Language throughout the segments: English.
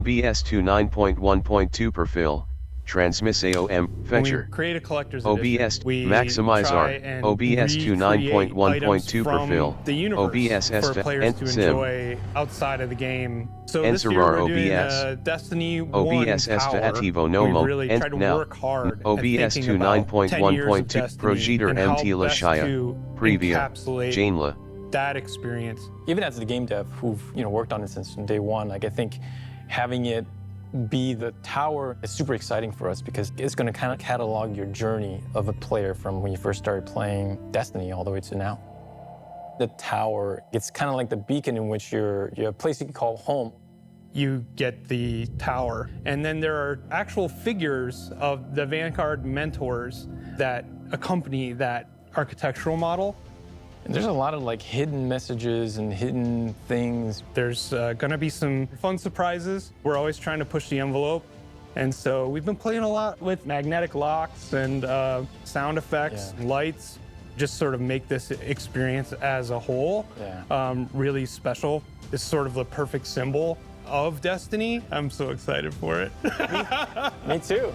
BS2 9.1.2 Perfil, Transmiss AOM, When we Fetcher. create a collector's OBS, edition, we Maximize try R, and OBS2 recreate items 9.1.2 from Perfil, the universe OBS for players to Sim, enjoy outside of the game. So this year Encerar we're doing OBS, a Destiny 1 OBS tower. Ativo We Nomo, really and try to now, work hard at OBS thinking 2 about 10 years of 9.1.2 Destiny Projeter and how MT best Lashaya, to Previa, encapsulate Janela. that experience. Even as the game dev who've worked on it since day one, like I think having it be the tower is super exciting for us because it's going to kind of catalog your journey of a player from when you first started playing Destiny all the way to now. The tower, it's kind of like the beacon in which you're a place you can call home. You get the tower, and then there are actual figures of the Vanguard mentors that accompany that architectural model. And there's a lot of like hidden messages and hidden things. There's gonna be some fun surprises. We're always trying to push the envelope. And so we've been playing a lot with magnetic locks and sound effects, and lights, just sort of make this experience as a whole really special. It's sort of the perfect symbol of Destiny. I'm so excited for it. Me too.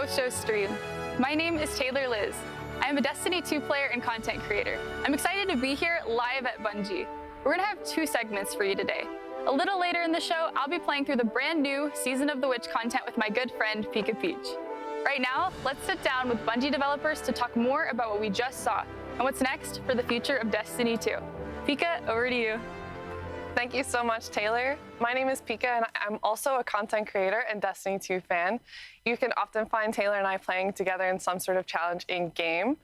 post-show stream. My name is Taylor Liz. I am a Destiny 2 player and content creator. I'm excited to be here live at Bungie. We're gonna have 2 segments for you today. A little later in the show, I'll be playing through the brand new Season of the Witch content with my good friend, Pika Peach. Right now, let's sit down with Bungie developers to talk more about what we just saw and what's next for the future of Destiny 2. Pika, over to you. Thank you so much, Taylor. My name is Pika, and I'm also a content creator and Destiny 2 fan. You can often find Taylor and I playing together in some sort of challenge in-game.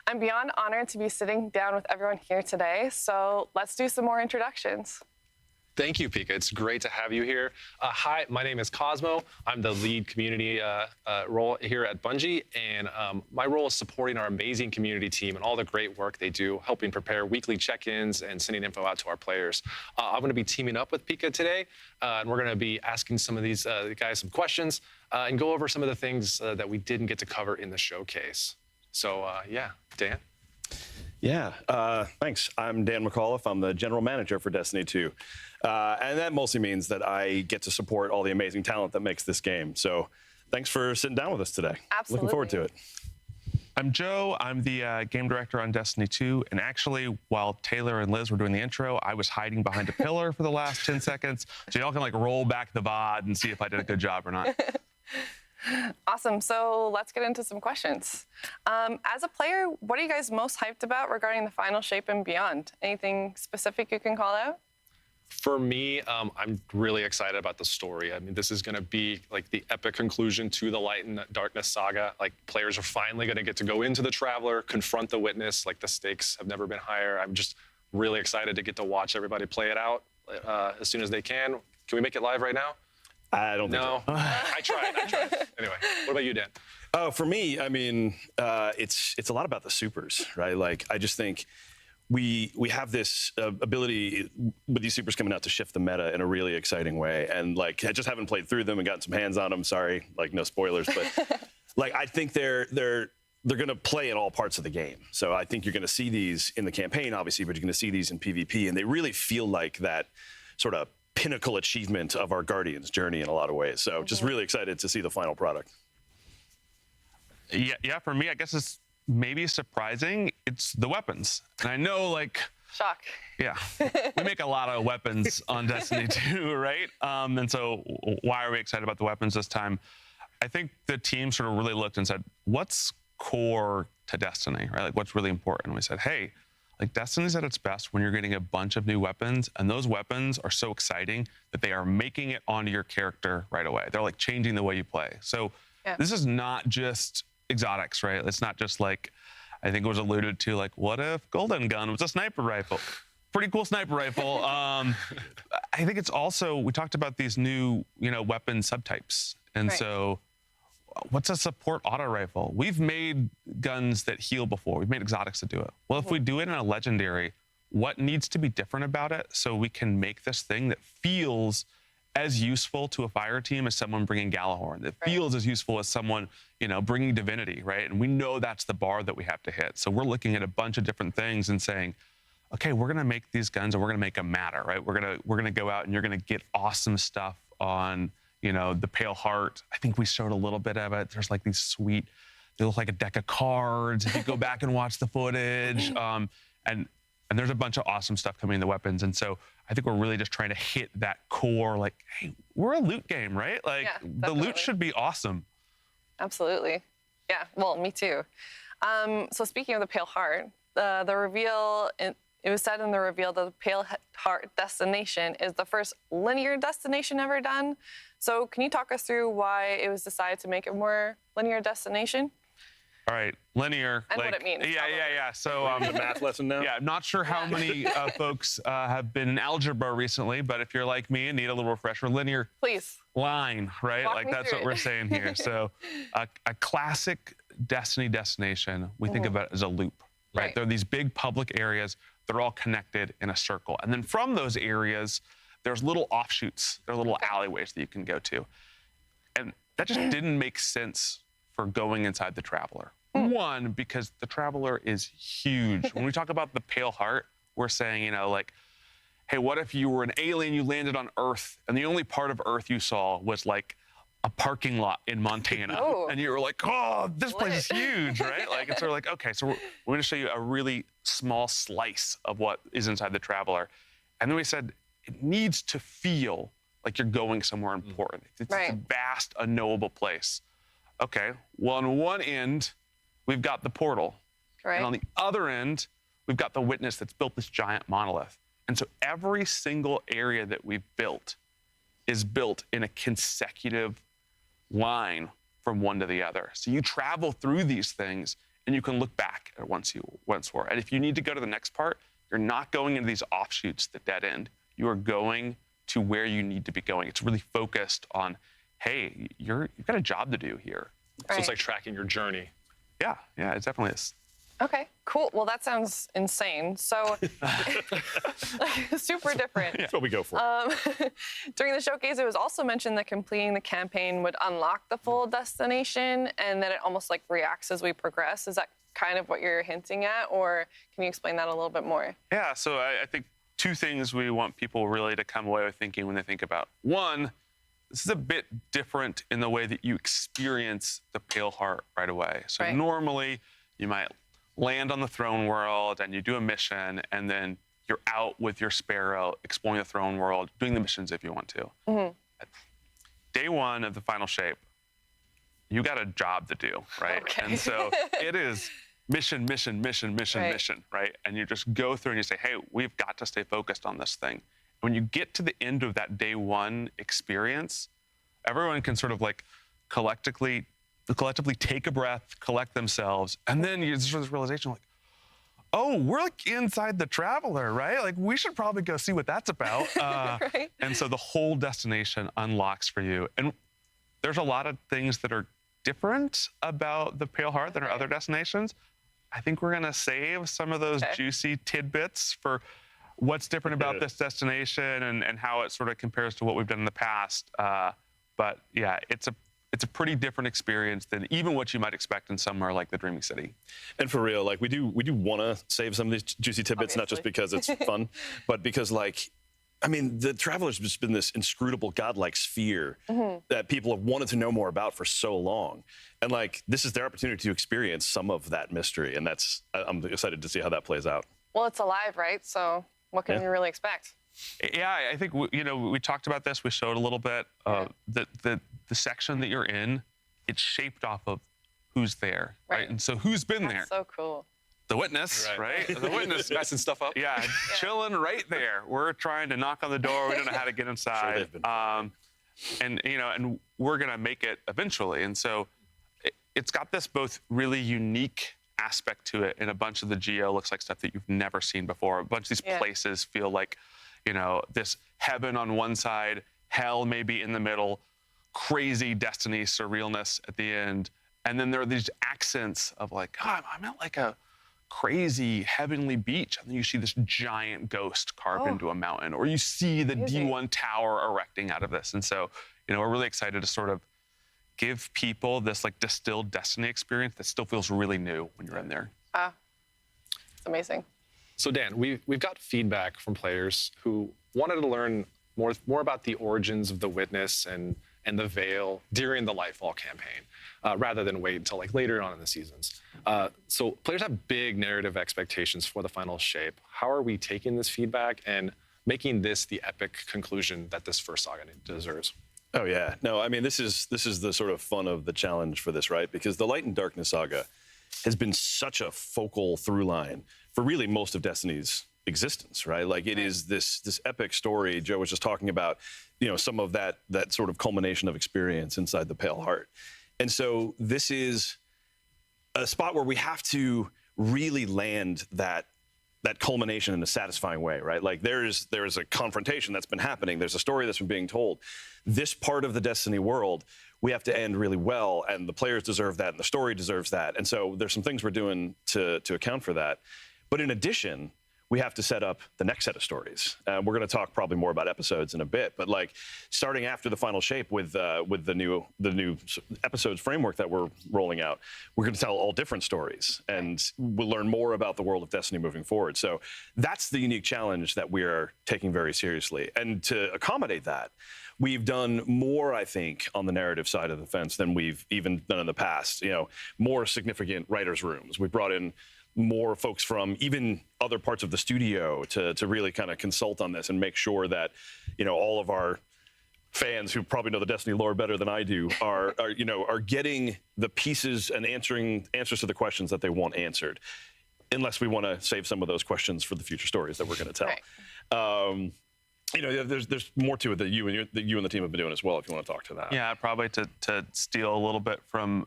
I'm beyond honored to be sitting down with everyone here today, so let's do some more introductions. Thank you, Pika. It's great to have you here. Hi, my name is Cosmo. I'm the lead community role here at Bungie, and my role is supporting our amazing community team and all the great work they do, helping prepare weekly check-ins and sending info out to our players. I'm going to be teaming up with Pika today, and we're going to be asking some of these guys some questions and go over some of the things that we didn't get to cover in the showcase. So, yeah, Dan? Yeah, thanks. I'm Dan McAuliffe. I'm the general manager for Destiny 2. And that mostly means that I get to support all the amazing talent that makes this game. So thanks for sitting down with us today. Absolutely. Looking forward to it. I'm Joe. I'm the game director on Destiny 2. And actually, while Taylor and Liz were doing the intro, I was hiding behind a pillar for the last 10 seconds. So y'all can like roll back the VOD and see if I did a good job or not. Awesome. So let's get into some questions. As a player, what are you guys most hyped about regarding the final shape and beyond? Anything specific you can call out? For me, I'm really excited about the story. I mean, this is going to be like the epic conclusion to the Light and Darkness saga. Like, players are finally going to get to go into the Traveler, confront the Witness. Like, the stakes have never been higher. I'm just really excited to get to watch everybody play it out as soon as they can. Can we make it live right now? I don't think No. so. I tried. Anyway, what about you, Dan? Oh, for me, I mean, it's a lot about the supers, right? Like, I just think we have this ability with these supers coming out to shift the meta in a really exciting way. And like, I just haven't played through them and gotten some hands on them. Sorry, like no spoilers, but like, I think they're going to play in all parts of the game. So I think you're going to see these in the campaign, obviously, but you're going to see these in PvP, and they really feel like that sort of pinnacle achievement of our Guardian's journey in a lot of ways. So just really excited to see the final product. Yeah, for me, I guess it's maybe surprising. It's the weapons. And I know, like, Shock. yeah, we make a lot of weapons on Destiny 2, right? And so why are we excited about the weapons this time? I think the team sort of really looked and said, what's core to Destiny, right? Like, what's really important? And we said, hey, like, Destiny's at its best when you're getting a bunch of new weapons, and those weapons are so exciting that they are making it onto your character right away. They're like changing the way you play. So this is not just exotics, right? It's not just like, I think it was alluded to, like, what if Golden Gun was a sniper rifle? Pretty cool sniper rifle. I think it's also, we talked about these new, weapon subtypes. And so what's a support auto rifle? We've made guns that heal before. We've made exotics that do it. Well, if we do it in a legendary, what needs to be different about it so we can make this thing that feels as useful to a fire team as someone bringing Galahorn, that feels as useful as someone, bringing Divinity, right? And we know that's the bar that we have to hit. So we're looking at a bunch of different things and saying, okay, we're gonna make these guns and we're gonna make them matter, right? We're gonna go out and you're gonna get awesome stuff on, the Pale Heart. I think we showed a little bit of it. There's like these sweet, they look like a deck of cards if you go back and watch the footage. And there's a bunch of awesome stuff coming in the weapons. And so I think we're really just trying to hit that core, like, hey, we're a loot game, right? Like, the loot should be awesome. Absolutely. Yeah, well, me too. So speaking of the Pale Heart, the reveal, it was said in the reveal that the Pale Heart destination is the first linear destination ever done. So can you talk us through why it was decided to make it more linear destination? All right, linear. And like, what it means. Yeah. So The math lesson now? Yeah, I'm not sure how many folks have been in algebra recently, but if you're like me and need a little refresher, linear Please. line, right? Walk Like, me that's through what it. we're saying here. So a classic Destiny destination, we think of it as a loop, right? There are these big public areas. They're all connected in a circle. And then from those areas, there's little offshoots. There are little alleyways that you can go to. And that just didn't make sense for going inside the Traveler. One, because the Traveler is huge. When we talk about the Pale Heart, we're saying, like, hey, what if you were an alien, you landed on Earth, and the only part of Earth you saw was like a parking lot in Montana. Oh. And you were like, oh, this place is huge, right? Like, and so we're like, okay, so we're going to show you a really small slice of what is inside the Traveler. And then we said, it needs to feel like you're going somewhere important. It's a vast, unknowable place. Okay, well, on one end, we've got the portal. Right. And on the other end, we've got the witness that's built this giant monolith. And so every single area that we've built is built in a consecutive line from one to the other. So you travel through these things and you can look back at once you once were. And if you need to go to the next part, you're not going into these offshoots that dead end. You are going to where you need to be going. It's really focused on, hey, you've got a job to do here. So it's like tracking your journey. Yeah, it definitely is. Okay, cool. Well, that sounds insane. So super different. That's what we go for. During the showcase, it was also mentioned that completing the campaign would unlock the full destination and that it almost like reacts as we progress. Is that kind of what you're hinting at, or can you explain that a little bit more? Yeah, so I think two things we want people really to come away with thinking when they think about. One, this is a bit different in the way that you experience the Pale Heart right away. So normally you might land on the throne world and you do a mission and then you're out with your Sparrow exploring the throne world, doing the missions if you want to. Day one of the final shape, you got a job to do, right? And so it is mission, right? And you just go through and you say, hey, we've got to stay focused on this thing. When you get to the end of that day one experience, everyone can sort of like collectively take a breath, collect themselves, and then you just this realization like, oh, we're like inside the Traveler, right? Like we should probably go see what that's about. And so the whole destination unlocks for you. And there's a lot of things that are different about the Pale Heart than our other destinations. I think we're gonna save some of those juicy tidbits for what's different about this destination and how it sort of compares to what we've done in the past. But yeah, it's a pretty different experience than even what you might expect in somewhere like the Dreaming City. And for real, like we do want to save some of these juicy tidbits, not just because it's fun, but because like, I mean, the Traveler's just been this inscrutable godlike sphere that people have wanted to know more about for so long. And like, this is their opportunity to experience some of that mystery. And I'm excited to see how that plays out. Well, it's alive, right? So what can we really expect? Yeah, I think, we talked about this, we showed a little bit. The section that you're in, it's shaped off of who's there, right? And so who's been there? That's so cool. The witness, right? The witness messing stuff up. Yeah, chilling right there. We're trying to knock on the door. We don't know how to get inside. And we're gonna make it eventually. And so it's got this both really unique aspect to it, and a bunch of the geo looks like stuff that you've never seen before. A bunch of these places feel like, this heaven on one side, hell maybe in the middle, crazy destiny surrealness at the end. And then there are these accents of like, oh, I'm at like a crazy heavenly beach. And then you see this giant ghost carved into a mountain, or you see the D1 tower erecting out of this. And so, we're really excited to sort of give people this like distilled destiny experience that still feels really new when you're in there. It's amazing. So Dan, we've got feedback from players who wanted to learn more about the origins of the Witness and the Veil during the Lightfall campaign, rather than wait until like later on in the seasons. So players have big narrative expectations for the final shape. How are we taking this feedback and making this the epic conclusion that this first saga deserves? Oh yeah, no, I mean this is the sort of fun of the challenge for this, right? Because the Light and Darkness saga has been such a focal through line for really most of Destiny's existence, right? Like it is this epic story. Joe was just talking about, some of that sort of culmination of experience inside the Pale Heart. And so this is a spot where we have to really land that culmination in a satisfying way, right? Like there is a confrontation that's been happening. There's a story that's been being told. This part of the Destiny world, we have to end really well, and the players deserve that, and the story deserves that. And so there's some things we're doing to account for that. But in addition, we have to set up the next set of stories. We're going to talk probably more about episodes in a bit, but like starting after the final shape with the new episodes framework that we're rolling out, we're going to tell all different stories, and we'll learn more about the world of Destiny moving forward. So that's the unique challenge that we are taking very seriously. And to accommodate that, we've done more, I think, on the narrative side of the fence than we've even done in the past. You know, more significant writers' rooms. We brought in more folks from even other parts of the studio to really kind of consult on this and make sure that, you know, all of our fans who probably know the Destiny lore better than I do are getting the pieces and answers to the questions that they want answered, unless we want to save some of those questions for the future stories that we're going to tell. Right. You know, there's more to it that you and the team have been doing as well, if you want to talk to that. Yeah, probably to steal a little bit from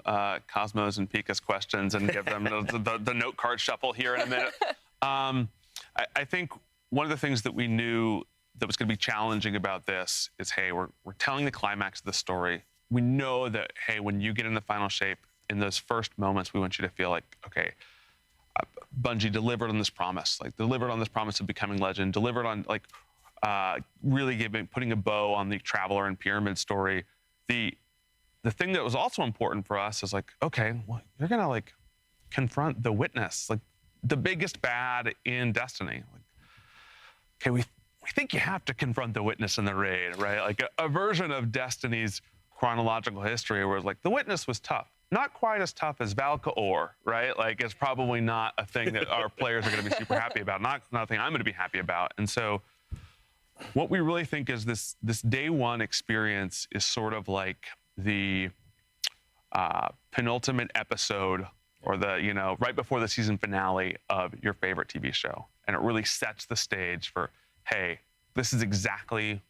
Cosmo's and Pika's questions and give them the note card shuffle here in a minute. I think one of the things that we knew that was going to be challenging about this is, hey, we're telling the climax of the story. We know that, hey, when you get in the final shape, in those first moments, we want you to feel like, okay, Bungie delivered on this promise, of becoming legend, delivered on, like, really putting a bow on the Traveler and Pyramid story. The thing that was also important for us is like, okay, well, you're gonna like confront the Witness, like the biggest bad in Destiny. Like, okay, we think you have to confront the Witness in the raid, right? Like a version of Destiny's chronological history where it's like the Witness was tough. Not quite as tough as Valkaor, right? Like it's probably not a thing that our players are gonna be super happy about, not a thing I'm gonna be happy about. And so what we really think is this day one experience is sort of like the penultimate episode, or the, you know, right before the season finale of your favorite TV show. And it really sets the stage for, hey, this is exactly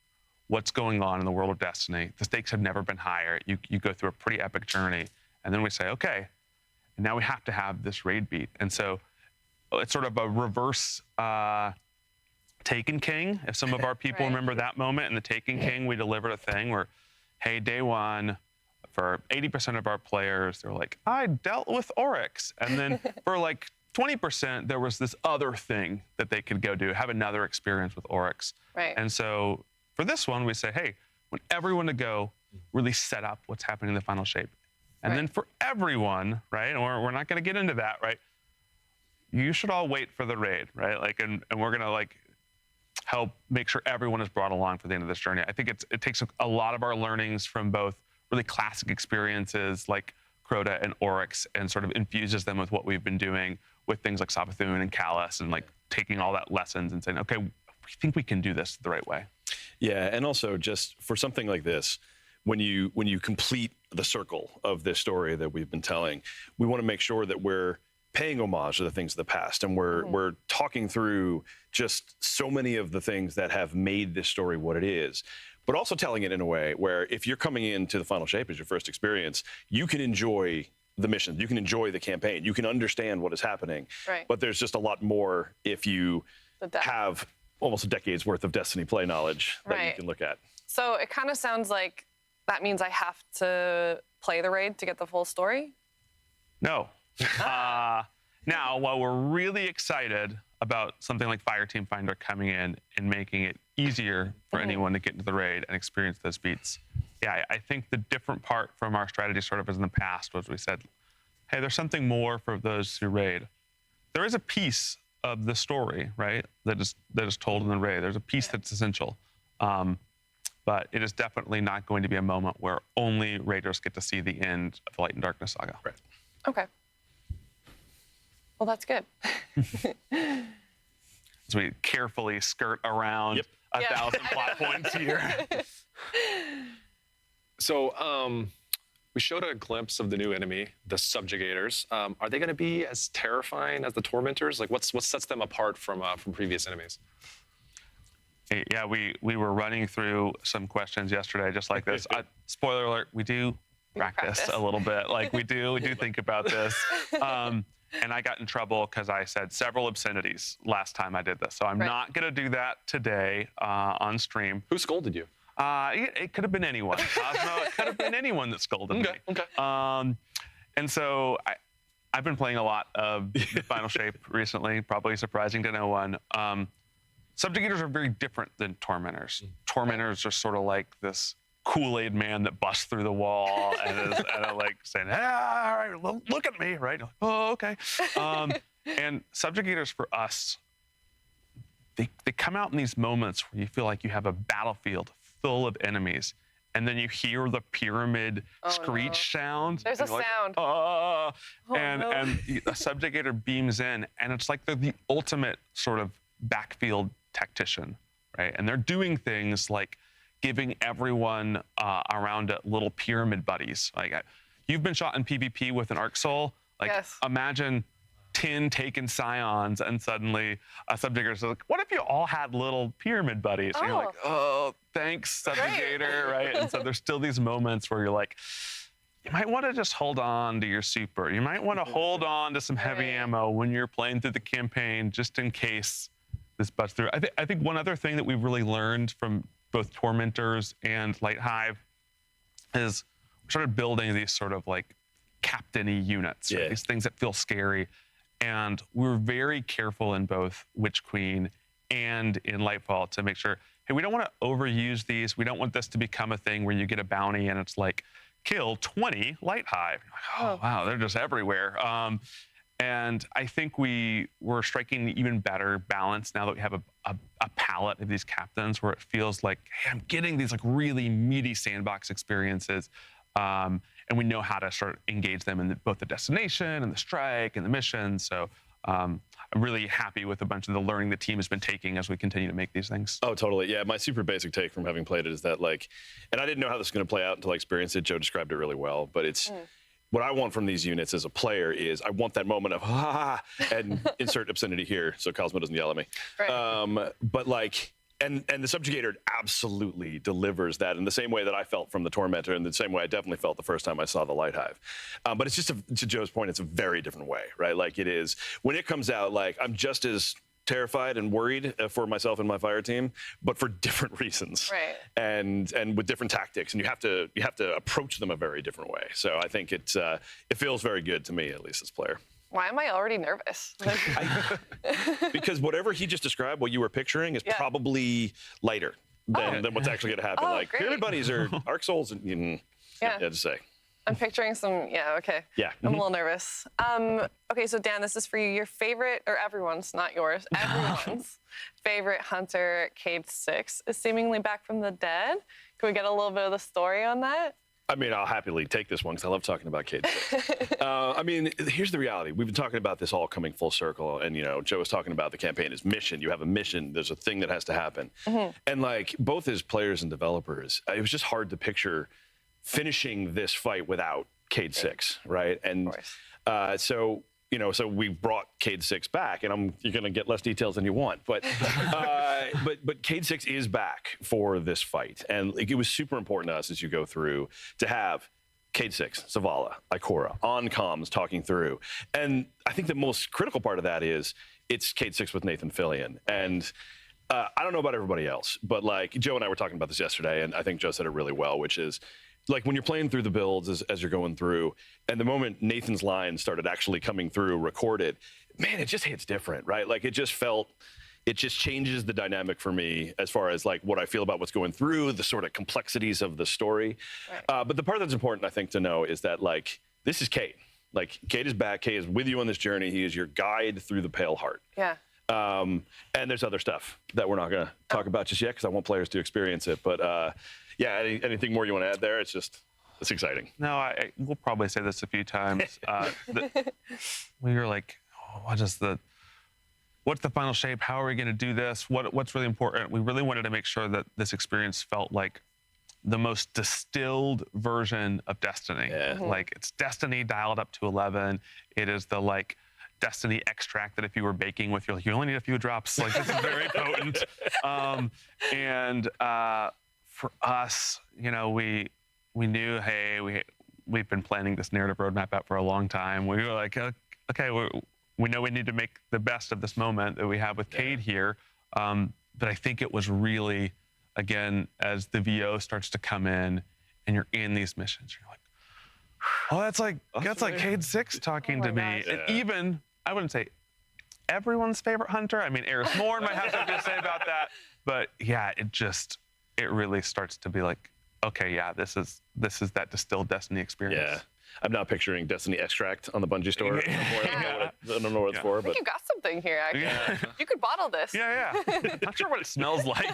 what's going on in the world of Destiny. The stakes have never been higher. You go through a pretty epic journey. And then we say, okay, and now we have to have this raid beat. And so it's sort of a reverse Taken King, if some of our people remember that moment in the Taken King. We delivered a thing where, hey, day one, for 80% of our players, they're like, I dealt with Oryx. And then for like 20%, there was this other thing that they could go do, have another experience with Oryx. Right. And so for this one, we say, hey, we want everyone to go really set up what's happening in the final shape. And then for everyone, right, and we're not going to get into that, right, you should all wait for the raid, right? Like, and we're going to like help make sure everyone is brought along for the end of this journey. I think it takes a lot of our learnings from both really classic experiences like Crota and Oryx and sort of infuses them with what we've been doing with things like Savathûn and Callus, and like taking all that lessons and saying, okay, we think we can do this the right way. Yeah, and also just for something like this, when you complete the circle of this story that we've been telling, we want to make sure that we're paying homage to the things of the past, and we're talking through just so many of the things that have made this story what it is, but also telling it in a way where if you're coming into the final shape as your first experience, you can enjoy the mission, you can enjoy the campaign, you can understand what is happening. Right. But there's just a lot more if you have almost a decade's worth of Destiny play knowledge that you can look at. So it kind of sounds like that means I have to play the raid to get the full story? No. Now, while we're really excited about something like Fireteam Finder coming in and making it easier for anyone to get into the raid and experience those beats, yeah, I think the different part from our strategy sort of as in the past was we said, hey, there's something more for those who raid. There is a piece of the story, right, that is told in the raid. There's a piece that's essential. But it is definitely not going to be a moment where only raiders get to see the end of the Light and Darkness saga. Right. Okay. Well, that's good. So we carefully skirt around 1,000 plot points here. So we showed a glimpse of the new enemy, the Subjugators. Are they going to be as terrifying as the Tormentors? Like, what sets them apart from previous enemies? Yeah, we were running through some questions yesterday, just like this. Spoiler alert: we do practice a little bit. Like we do think about this. And I got in trouble because I said several obscenities last time I did this. So I'm not going to do that today on stream. Who scolded you? It could have been anyone. Cosmo, it could have been anyone that scolded me. Okay. And so I've been playing a lot of the Final Shape recently, probably surprising to no one. Subjugators are very different than Tormentors. Tormentors are sort of like this Kool-Aid man that busts through the wall and is like saying, all right, look at me, right? Oh, okay. And Subjugators for us, they come out in these moments where you feel like you have a battlefield full of enemies, and then you hear the pyramid screech sound. There's a sound. And a Subjugator beams in, and it's like they're the ultimate sort of backfield tactician, right? And they're doing things like giving everyone around it little pyramid buddies. Like, you've been shot in PvP with an Arc Soul. Like, imagine 10 taken Scions, and suddenly a Subjugator's like, what if you all had little pyramid buddies? And you're like, oh, thanks, Subjugator, right? And so there's still these moments where you're like, you might want to just hold on to your super. You might want to hold on to some heavy ammo when you're playing through the campaign, just in case this busts through. I think one other thing that we've really learned from both Tormentors and Light Hive is we started building these sort of like captain-y units, right? These things that feel scary. And we were very careful in both Witch Queen and in Lightfall to make sure, hey, we don't want to overuse these. We don't want this to become a thing where you get a bounty and it's like, kill 20 Light Hive. Oh, wow, they're just everywhere. And I think we're striking an even better balance now that we have a palette of these captains where it feels like, hey, I'm getting these like really meaty sandbox experiences. And we know how to sort of engage them in both the destination and the strike and the mission. So I'm really happy with a bunch of the learning the team has been taking as we continue to make these things. Oh, totally. Yeah, my super basic take from having played it is that, like, and I didn't know how this was going to play out until I experienced it. Joe described it really well, but it's what I want from these units as a player is I want that moment of and insert obscenity here so Cosmo doesn't yell at me. Right. But like, and the Subjugator absolutely delivers that in the same way that I felt from the Tormentor, and the same way I definitely felt the first time I saw the Light Hive. But it's just, to Joe's point, it's a very different way, right? Like, it is, when it comes out, like, I'm just as terrified and worried for myself and my fire team, but for different reasons, right? And with different tactics, and you have to approach them a very different way. So I think it feels very good to me, at least as a player. Why am I already nervous? Because whatever he just described, what you were picturing, is probably lighter than what's actually going to happen. Like, pyramid buddies are Arc Souls, and to say. I'm picturing some, okay. Yeah. I'm a little nervous. Okay, so Dan, this is for you. Your favorite, or everyone's, not yours, everyone's favorite hunter, Cade 6, is seemingly back from the dead. Can we get a little bit of the story on that? I mean, I'll happily take this one because I love talking about Cade 6. I mean, here's the reality. We've been talking about this all coming full circle, and, Joe was talking about the campaign as mission. You have a mission. There's a thing that has to happen. And, like, both as players and developers, it was just hard to picture finishing this fight without Cade 6, right? And so we brought Cade 6 back, and you're going to get less details than you want, but Cade 6 is back for this fight, and it was super important to us as you go through to have Cade 6, Zavala, Ikora, on comms talking through, and I think the most critical part of that is it's Cade 6 with Nathan Fillion, and I don't know about everybody else, but like Joe and I were talking about this yesterday, and I think Joe said it really well, which is, like, when you're playing through the builds as you're going through, and the moment Nathan's line started actually coming through recorded, man, it just hits different, right? Like, it just changes the dynamic for me as far as, like, what I feel about what's going through, the sort of complexities of the story. Right. But the part that's important, I think, to know is that, like, this is Cade. Like, Cade is back. Cade is with you on this journey. He is your guide through the Pale Heart. Yeah. And there's other stuff that we're not going to talk about just yet because I want players to experience it. But yeah, anything more you want to add there? It's exciting. No, we'll probably say this a few times. We were like, what's the final shape? How are we going to do this? What's really important? We really wanted to make sure that this experience felt like the most distilled version of Destiny. Like, it's Destiny dialed up to 11. It is the, like, Destiny extract that if you were baking with, you only need a few drops. Like, this is very potent. And for us, we knew, hey, we've been planning this narrative roadmap out for a long time. We were like, okay, we know we need to make the best of this moment that we have with Cade here. But I think it was really, again, as the VO starts to come in and you're in these missions, you're like, Oh, that's like Cade 6 talking to me. gosh. And even, I wouldn't say everyone's favorite hunter. I mean, Eris Morn might have something to say about that. But yeah, it really starts to be like, okay, yeah, this is that distilled Destiny experience. Yeah. I'm now picturing Destiny Extract on the Bungie store. I don't know what it's for, I think but you got something here, actually. Yeah. You could bottle this. Yeah. Not sure what it smells like.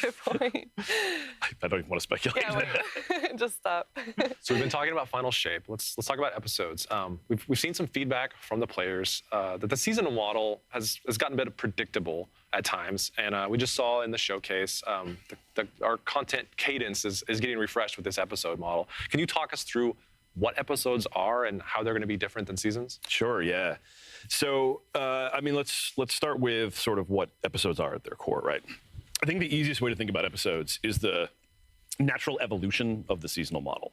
Good point. I don't even want to speculate. Yeah, wait. Just stop. So we've been talking about Final Shape. Let's talk about episodes. We've seen some feedback from the players that the season model has gotten a bit predictable at times, and we just saw in the showcase our content cadence is getting refreshed with this episode model. Can you talk us through what episodes are and how they're going to be different than seasons? Sure, yeah. So, I mean, let's start with sort of what episodes are at their core, right? I think the easiest way to think about episodes is the natural evolution of the seasonal model.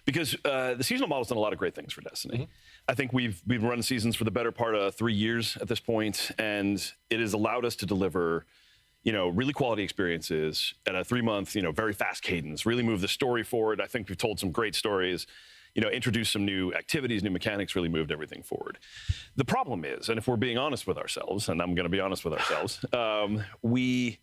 Because the seasonal model's done a lot of great things for Destiny. Mm-hmm. I think we've run seasons for the better part of 3 years at this point, and it has allowed us to deliver, really quality experiences at a 3-month, very fast cadence, really move the story forward. I think we've told some great stories, introduced some new activities, new mechanics, really moved everything forward. The problem is, and if we're being honest with ourselves, and I'm going to be honest with ourselves, we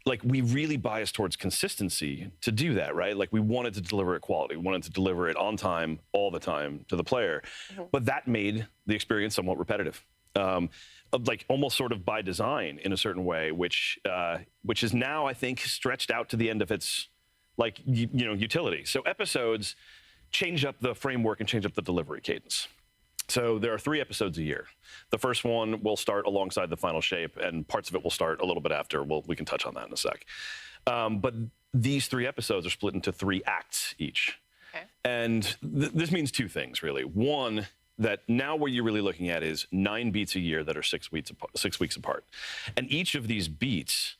really biased towards consistency to do that, right? Like we wanted to deliver it quality, we wanted to deliver it on time, all the time to the player. Mm-hmm. But that made the experience somewhat repetitive. Like almost sort of by design in a certain way, which is now, I think, stretched out to the end of its utility. So episodes change up the framework and change up the delivery cadence. So there are 3 episodes a year. The first one will start alongside the Final Shape, and parts of it will start a little bit after. We can touch on that in a sec. But these 3 episodes are split into 3 acts each. Okay. And this means 2 things, really. One, that now what you're really looking at is 9 beats a year that are 6 weeks apart. And each of these beats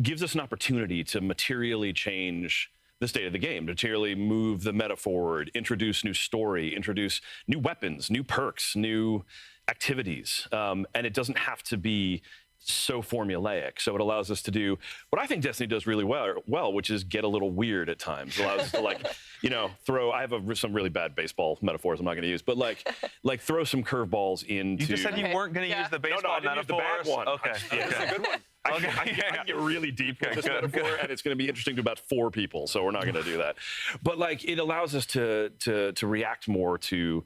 gives us an opportunity to materially change the state of the game, to materially move the meta forward, introduce new story, introduce new weapons, new perks, new activities. And it doesn't have to be so formulaic. So it allows us to do what I think Destiny does really well, which is get a little weird at times. It allows us to throw, I have some really bad baseball metaphors I'm not going to use, but like throw some curveballs into. You just said you weren't going to use the baseball no, I didn't metaphors. use the bad one. Okay. It's a good one. I can get really deep with this metaphor, and it's going to be interesting to about 4 people, so we're not going to do that. But it allows us to react more to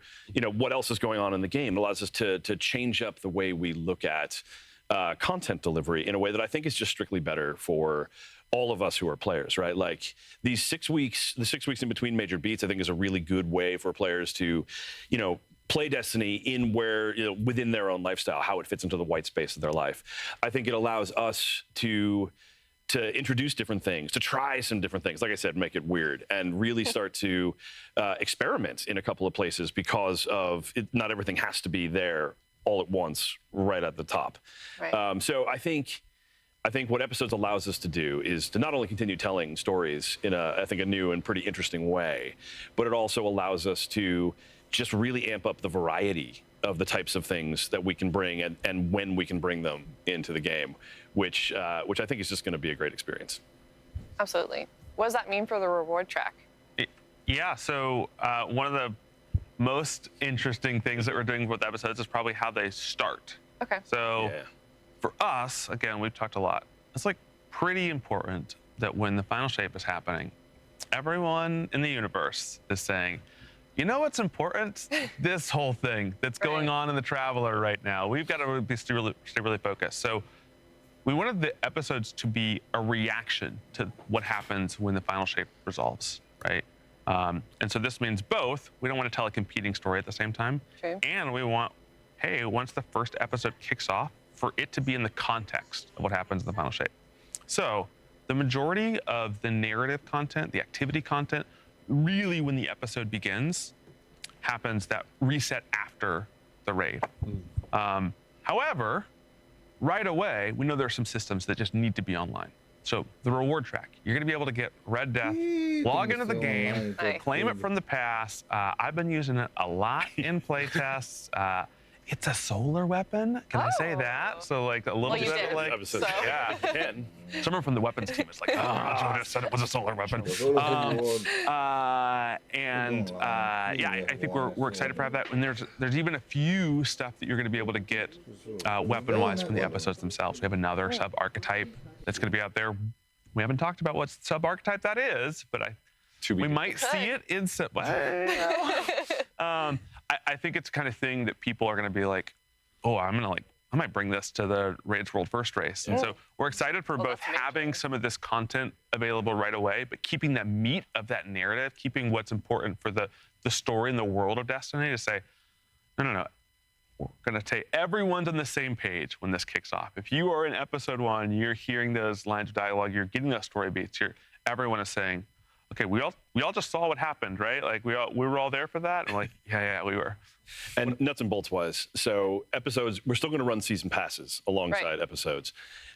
what else is going on in the game. It allows us to change up the way we look at content delivery in a way that I think is just strictly better for all of us who are players, right? Like these 6 weeks, the 6 weeks in between major beats, I think is a really good way for players to, play Destiny in where, within their own lifestyle, how it fits into the white space of their life. I think it allows us to introduce different things, to try some different things, like I said, make it weird, and really start to experiment in a couple of places because of not everything has to be there all at once, right at the top. Right. So I think what episodes allows us to do is to not only continue telling stories in a new and pretty interesting way, but it also allows us to just really amp up the variety of the types of things that we can bring and when we can bring them into the game, which I think is just going to be a great experience. Absolutely. What does that mean for the reward track? Yeah, so one of the most interesting things that we're doing with episodes is probably how they start. Okay. So for us, again, we've talked a lot. It's pretty important that when the Final Shape is happening, everyone in the universe is saying, you know what's important? This whole thing that's going on in the Traveler right now. We've got to stay really focused. So we wanted the episodes to be a reaction to what happens when the Final Shape resolves, right? And so this means both. We don't want to tell a competing story at the same time. True. And we want, hey, once the first episode kicks off, for it to be in the context of what happens in the Final Shape. So the majority of the narrative content, the activity content, really when the episode begins, happens that reset after the raid. However, right away, we know there are some systems that just need to be online. So the reward track, you're going to be able to get Red Death, log into the game, Nice. claim it from the past. I've been using it a lot in playtests. it's a solar weapon. Can I say that? So like a little Well, you bit did. of like, Episode So- yeah. Ken. Someone from the weapons team is like, oh, I just said it was a solar weapon. I think we're excited for that. And there's even a few stuff that you're going to be able to get weapon-wise from the episodes themselves. We have another sub-archetype that's going to be out there. We haven't talked about what sub-archetype that is, but we might see it in some. I think it's the kind of thing that people are going to be like, oh, I might bring this to the Raids World First Race. And so we're excited for both having some of this content available right away, but keeping the meat of that narrative, keeping what's important for the story and the world of Destiny to say, no. We're going to say everyone's on the same page when this kicks off. If you are in episode 1, you're hearing those lines of dialogue, you're getting those story beats, everyone is saying, okay, we all just saw what happened, right? Like we were all there for that. And like, yeah, we were. And nuts and bolts wise, so episodes, we're still going to run season passes alongside episodes.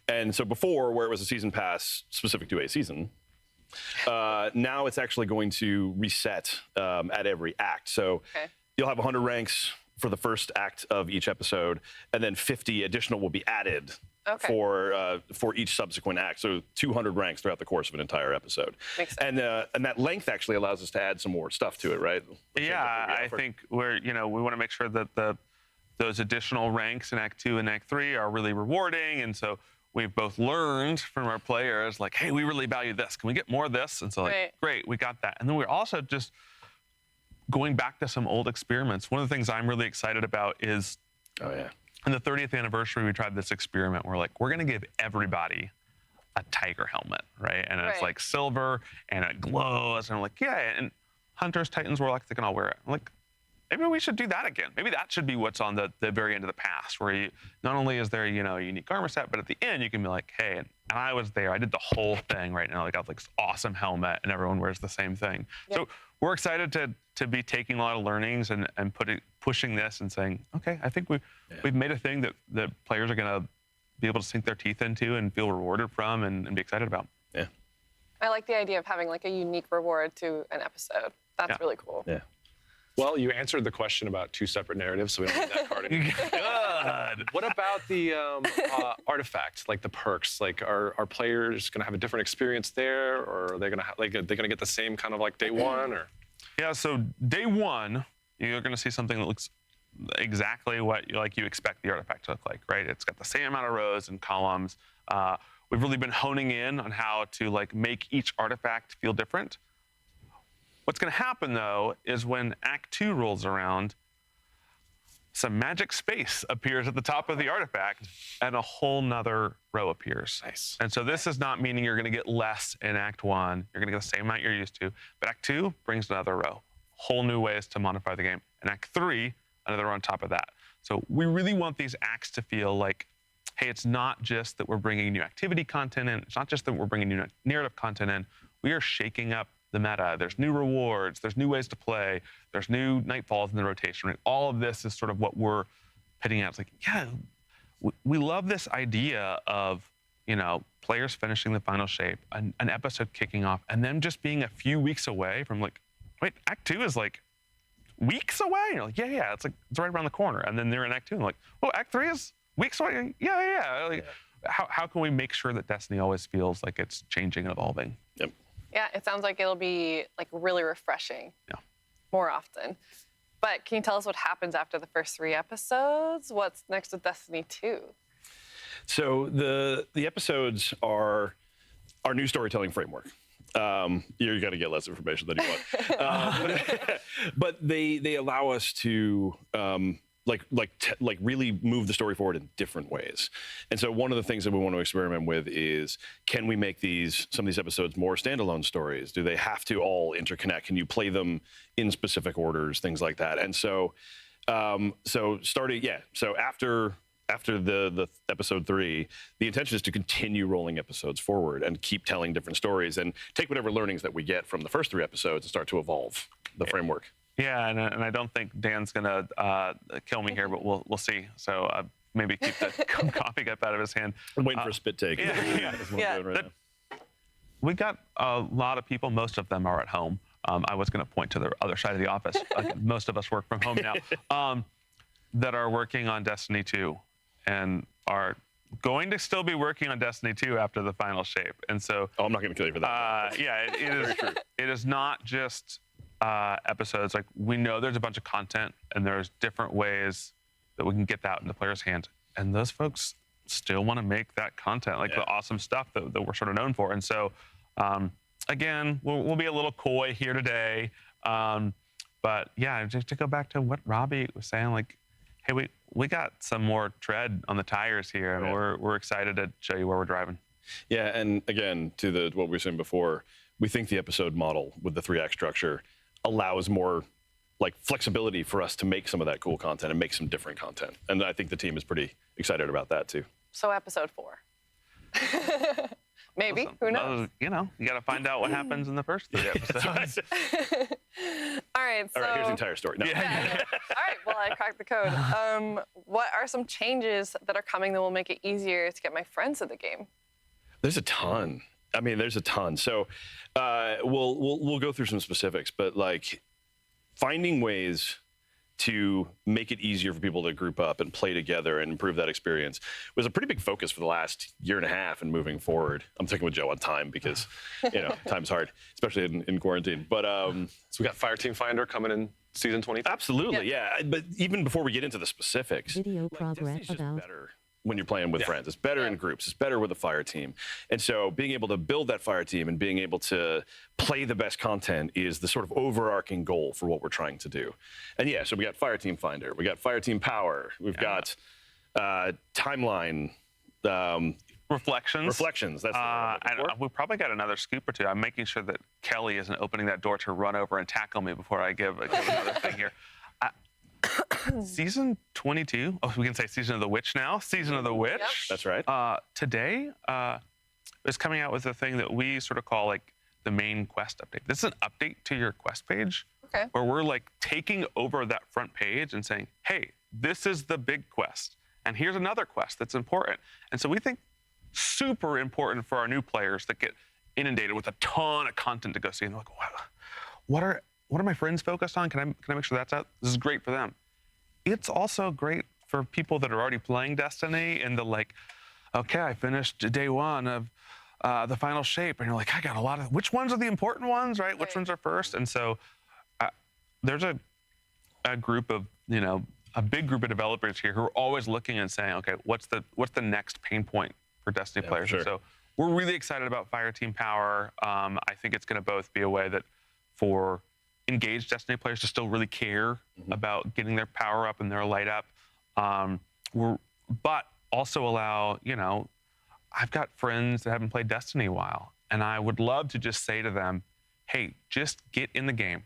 And so before, where it was a season pass specific to a season, now it's actually going to reset at every act. So you'll have 100 ranks for the first act of each episode, and then 50 additional will be added for each subsequent act. So 200 ranks throughout the course of an entire episode. Makes sense. And that length actually allows us to add some more stuff to it, right? Yeah, I think we want to make sure that those additional ranks in Act 2 and Act 3 are really rewarding, and so we've both learned from our players, like, hey, we really value this. Can we get more of this? And so, like, great, we got that. And then we're also just going back to some old experiments. One of the things I'm really excited about is, on the 30th anniversary, we tried this experiment. We're like, we're going to give everybody a tiger helmet, right? And it's like silver, and it glows. And I'm like, yeah. And Hunters, Titans, Warlocks, they can all wear it. I'm like, maybe we should do that again. Maybe that should be what's on the very end of the pass, where not only is there, a unique armor set, but at the end you can be like, hey, and I was there. I did the whole thing right now. I got like this awesome helmet, and everyone wears the same thing. So we're excited to be taking a lot of learnings and pushing this and saying, okay, I think we've made a thing that players are going to be able to sink their teeth into and feel rewarded from and be excited about. Yeah. I like the idea of having like a unique reward to an episode. That's really cool. Yeah. Well, you answered the question about 2 separate narratives, so we don't need that card anymore. Good. What about the artifact, like the perks? Like, are players going to have a different experience there, or are they going to get the same kind of like day 1? Or yeah, so day 1, you're going to see something that looks exactly what you expect the artifact to look like, right? It's got the same amount of rows and columns. We've really been honing in on how to like make each artifact feel different. What's going to happen, though, is when Act 2 rolls around, some magic space appears at the top of the artifact, and a whole nother row appears. Nice. And so this is not meaning you're going to get less in Act 1. You're going to get the same amount you're used to. But Act 2 brings another row. Whole new ways to modify the game. And Act 3, another row on top of that. So we really want these acts to feel like, hey, it's not just that we're bringing new activity content in. It's not just that we're bringing new narrative content in. We are shaking up the meta. There's new rewards, there's new ways to play, there's new nightfalls in the rotation. Right? All of this is sort of what we're pitting out. It's like, yeah, we love this idea of, players finishing the final shape, an episode kicking off, and then just being a few weeks away from like, wait, Act 2 is like weeks away? And you're like, yeah, it's right around the corner. And then they're in Act 2 and like, oh, Act 3 is weeks away? Yeah. Like, how can we make sure that Destiny always feels like it's changing and evolving? Yep. Yeah, it sounds like it'll be like really refreshing more often. But can you tell us what happens after the first 3 episodes? What's next with Destiny 2? So the episodes are our new storytelling framework. You're going to get less information than you want. But they allow us to really move the story forward in different ways. And so one of the things that we want to experiment with is, can we make some of these episodes more standalone stories? Do they have to all interconnect? Can you play them in specific orders, things like that? And so after the episode 3, the intention is to continue rolling episodes forward and keep telling different stories and take whatever learnings that we get from the first 3 episodes and start to evolve the framework. Yeah, and I don't think Dan's gonna kill me here, but we'll see. So maybe keep the coffee cup out of his hand. I'm waiting for a spit take. Yeah. That's what I'm doing right now. We got a lot of people. Most of them are at home. I was going to point to the other side of the office. Most of us work from home now. that are working on Destiny 2 and are going to still be working on Destiny 2 after the final shape. And so, I'm not going to kill you for that. yeah, it is not just episodes. Like, we know there's a bunch of content and there's different ways that we can get that into players' hands. And those folks still want to make that content, like the awesome stuff that we're sort of known for. And so, again, we'll be a little coy here today. But yeah, just to go back to what Robbie was saying, like, hey, we got some more tread on the tires here, and we're excited to show you where we're driving. Yeah, and again, to what we were saying before, we think the episode model with the 3-act structure allows more like flexibility for us to make some of that cool content and make some different content. And I think the team is pretty excited about that too. So episode 4. Maybe. Listen, Who knows? you got to find out what happens in the first 3 episodes. All right. So, All right, here's the entire story. No. All right. Well, I cracked the code. What are some changes that are coming that will make it easier to get my friends in the game? There's a ton. I mean, there's a ton. So we'll go through some specifics, but like finding ways to make it easier for people to group up and play together and improve that experience was a pretty big focus for the last year and a half and moving forward. I'm taking with Joe on time because, time's hard, especially in quarantine. But so we got Fireteam Finder coming in season 20. Absolutely, yeah. But even before we get into the specifics, Video progress Destiny's just about better when you're playing with friends. It's better in groups. It's better with a fire team. And so being able to build that fire team and being able to play the best content is the sort of overarching goal for what we're trying to do. And yeah, so we got Fireteam Finder, we got Fireteam Power, we've got Timeline. Reflections. That's the we probably got another scoop or two. I'm making sure that Kelly isn't opening that door to run over and tackle me before I give another thing here. Season 22. Oh, we can say Season of the Witch now. Season of the Witch. Yep. That's right. Today is coming out with a thing that we sort of call like the main quest update. This is an update to your quest page. Okay. Where we're like taking over that front page and saying, hey, this is the big quest. And here's another quest that's important. And so we think super important for our new players that get inundated with a ton of content to go see. And they're like, wow, what are my friends focused on? Can I make sure that's out? This is great for them. It's also great for people that are already playing Destiny and the like, okay, I finished day 1 of the final shape. And you're like, I got a lot of, which ones are the important ones, right? Which ones are first? And so there's a group of, a big group of developers here who are always looking and saying, okay, what's the next pain point for Destiny players? Sure. And so we're really excited about Fireteam Power. I think it's going to both be a way that for engaged Destiny players to still really care about getting their power up and their light up, but also allow, I've got friends that haven't played Destiny in a while, and I would love to just say to them, hey, just get in the game.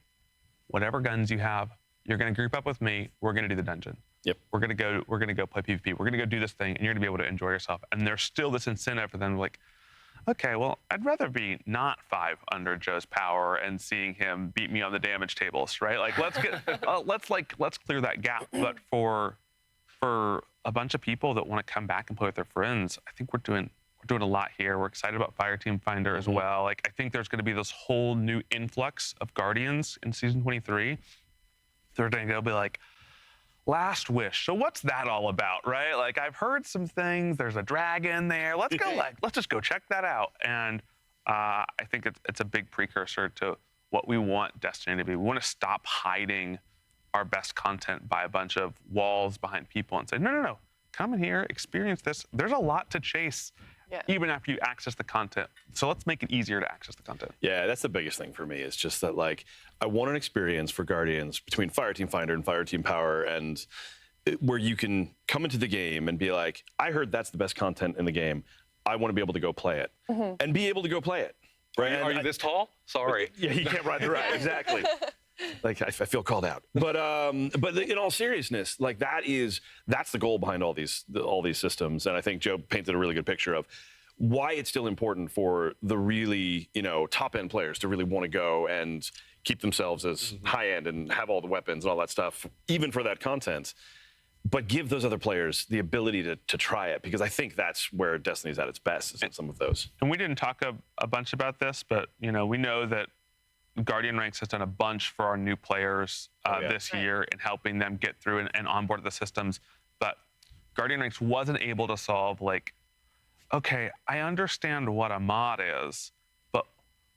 Whatever guns you have, you're going to group up with me. We're going to do the dungeon. Yep. We're going to go play PvP. We're going to go do this thing, and you're going to be able to enjoy yourself. And there's still this incentive for them, like, okay, well, I'd rather be not 5 under Joe's power and seeing him beat me on the damage tables, right? Like, let's get, let's clear that gap. But for a bunch of people that want to come back and play with their friends, I think we're doing a lot here. We're excited about Fireteam Finder as well. Like, I think there's going to be this whole new influx of Guardians in season 23. They're going to be like, Last Wish. So what's that all about, right? Like, I've heard some things. There's a dragon there. Let's just go check that out. And I think it's a big precursor to what we want Destiny to be. We want to stop hiding our best content by a bunch of walls behind people and say, no, come in here, experience this. There's a lot to chase. Yeah. Even after you access the content. So let's make it easier to access the content. Yeah, that's the biggest thing for me. It's just that, like, I want an experience for Guardians between Fireteam Finder and Fireteam Power, and where you can come into the game and be like, I heard that's the best content in the game. I want to be able to go play it. And be able to go play it. Right? Are you this tall? Sorry. Yeah, you can't ride the ride. Exactly. Like, I feel called out. But in all seriousness, like, that's the goal behind all these systems. And I think Joe painted a really good picture of why it's still important for the really, top end players to really want to go and keep themselves as high end and have all the weapons and all that stuff, even for that content. But give those other players the ability to try it, because I think that's where Destiny's at its best, is in some of those. And we didn't talk a bunch about this, but we know that Guardian Ranks has done a bunch for our new players this year in helping them get through and onboard the systems. But Guardian Ranks wasn't able to solve like, okay, I understand what a mod is, but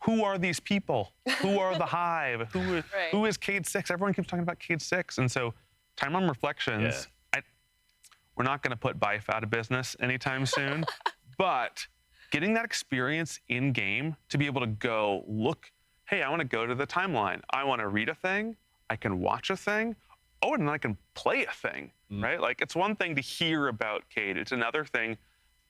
who are these people? Who are the Hive? Who is Cade 6? Everyone keeps talking about Cade 6. And so Time on Reflections, we're not going to put Bife out of business anytime soon, but getting that experience in game to be able to go look, hey, I want to go to the timeline. I want to read a thing. I can watch a thing. Oh, and then I can play a thing, right? Like, it's one thing to hear about Cade. It's another thing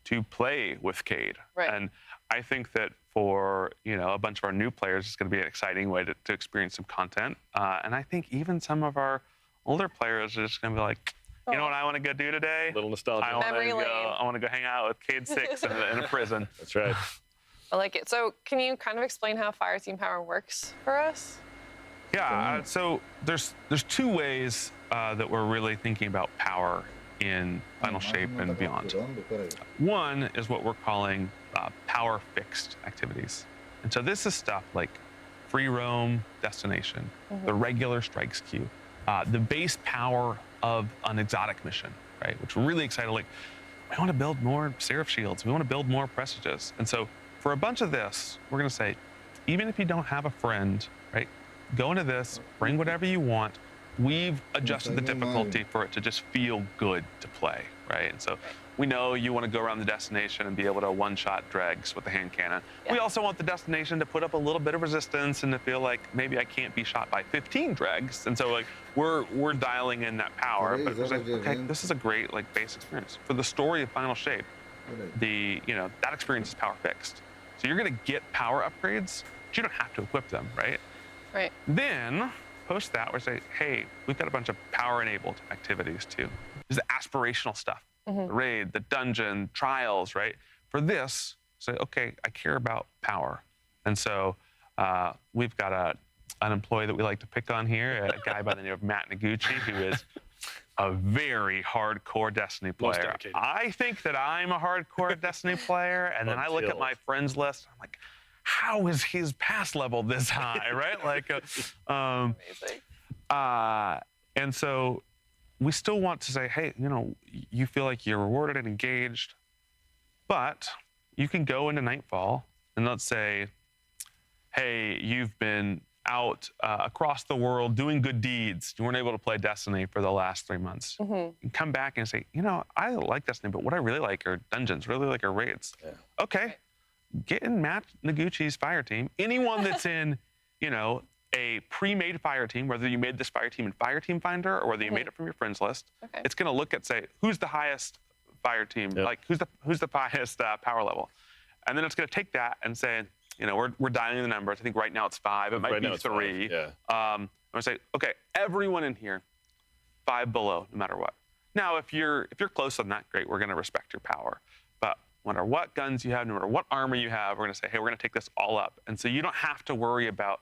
to play with Cade. Right. And I think that for, a bunch of our new players, it's going to be an exciting way to experience some content. And I think even some of our older players are just going to be like, you know what I want to go do today? A little nostalgia. I want to go hang out with Cade 6 in a prison. That's right. I like it. So can you kind of explain how Fireteam Power works for us? Yeah, so there's two ways that we're really thinking about power in Final Shape and beyond. One is what we're calling power fixed activities. And so this is stuff like free roam destination, the regular strikes queue, the base power of an exotic mission, right? Which we're really excited, like, we want to build more Seraph Shields, we want to build more Presages. And so for a bunch of this, we're going to say, even if you don't have a friend, right, go into this, bring whatever you want. We've adjusted the difficulty for it to just feel good to play, right? And so we know you want to go around the destination and be able to one-shot dregs with the hand cannon. Yeah. We also want the destination to put up a little bit of resistance and to feel like maybe I can't be shot by 15 dregs. And so like we're dialing in that power, but it's like, okay, this is a great like base experience. For the story of Final Shape, that experience is power fixed. So you're gonna get power upgrades, but you don't have to equip them, right? Right. Then post that, we say, hey, we've got a bunch of power-enabled activities too. There's the aspirational stuff, the raid, the dungeon, trials, right? For this, say, okay, I care about power. And so we've got an employee that we like to pick on here, a guy by the name of Matt Noguchi, who is a very hardcore Destiny player. I think that I'm a hardcore Destiny player, and then I look at my friends list, I'm like, how is his pass level this high, right? Like, Amazing. And so we still want to say, hey, you feel like you're rewarded and engaged, but you can go into Nightfall and let's say, hey, you've been out across the world doing good deeds. You weren't able to play Destiny for the last 3 months. You come back and say, I like Destiny, but what I really like are dungeons, really like are raids. Yeah. Okay. Get in Matt Noguchi's fire team. Anyone that's in, a pre-made fire team, whether you made this fire team in Fire Team Finder or whether you made it from your friends list, it's going to look at, say, who's the highest fire team, like who's the highest power level, and then it's going to take that and say, we're dialing the numbers. I think right now it's 5. It might be 3. Yeah. I'm going to say, okay, everyone in here, 5 below, no matter what. Now, if you're close on that, great. We're going to respect your power, but no matter what guns you have, no matter what armor you have, we're going to say, hey, we're going to take this all up. And so you don't have to worry about,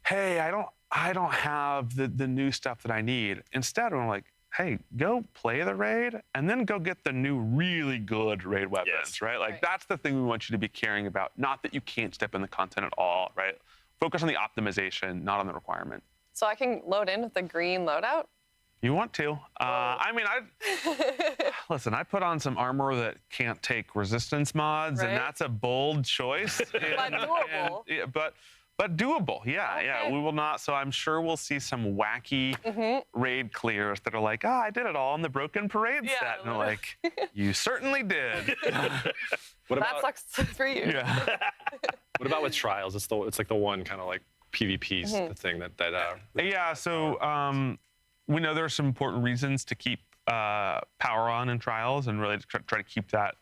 hey, I don't have the new stuff that I need. Instead, we're like, hey, go play the raid and then go get the new really good raid weapons, right? Like that's the thing we want you to be caring about. Not that you can't step in the content at all, right? Focus on the optimization, not on the requirement. So I can load in with the green loadout? You want to. Listen, I put on some armor that can't take resistance mods, and that's a bold choice. But doable. But doable, yeah. We will not, so I'm sure we'll see some wacky raid clears that are like, I did it all in the Broken Parade set. And they're like, you certainly did. That sucks for you. Yeah. What about with trials? It's like the one kind of like PvP's the thing that yeah, so we know there are some important reasons to keep power on in trials and really try to keep that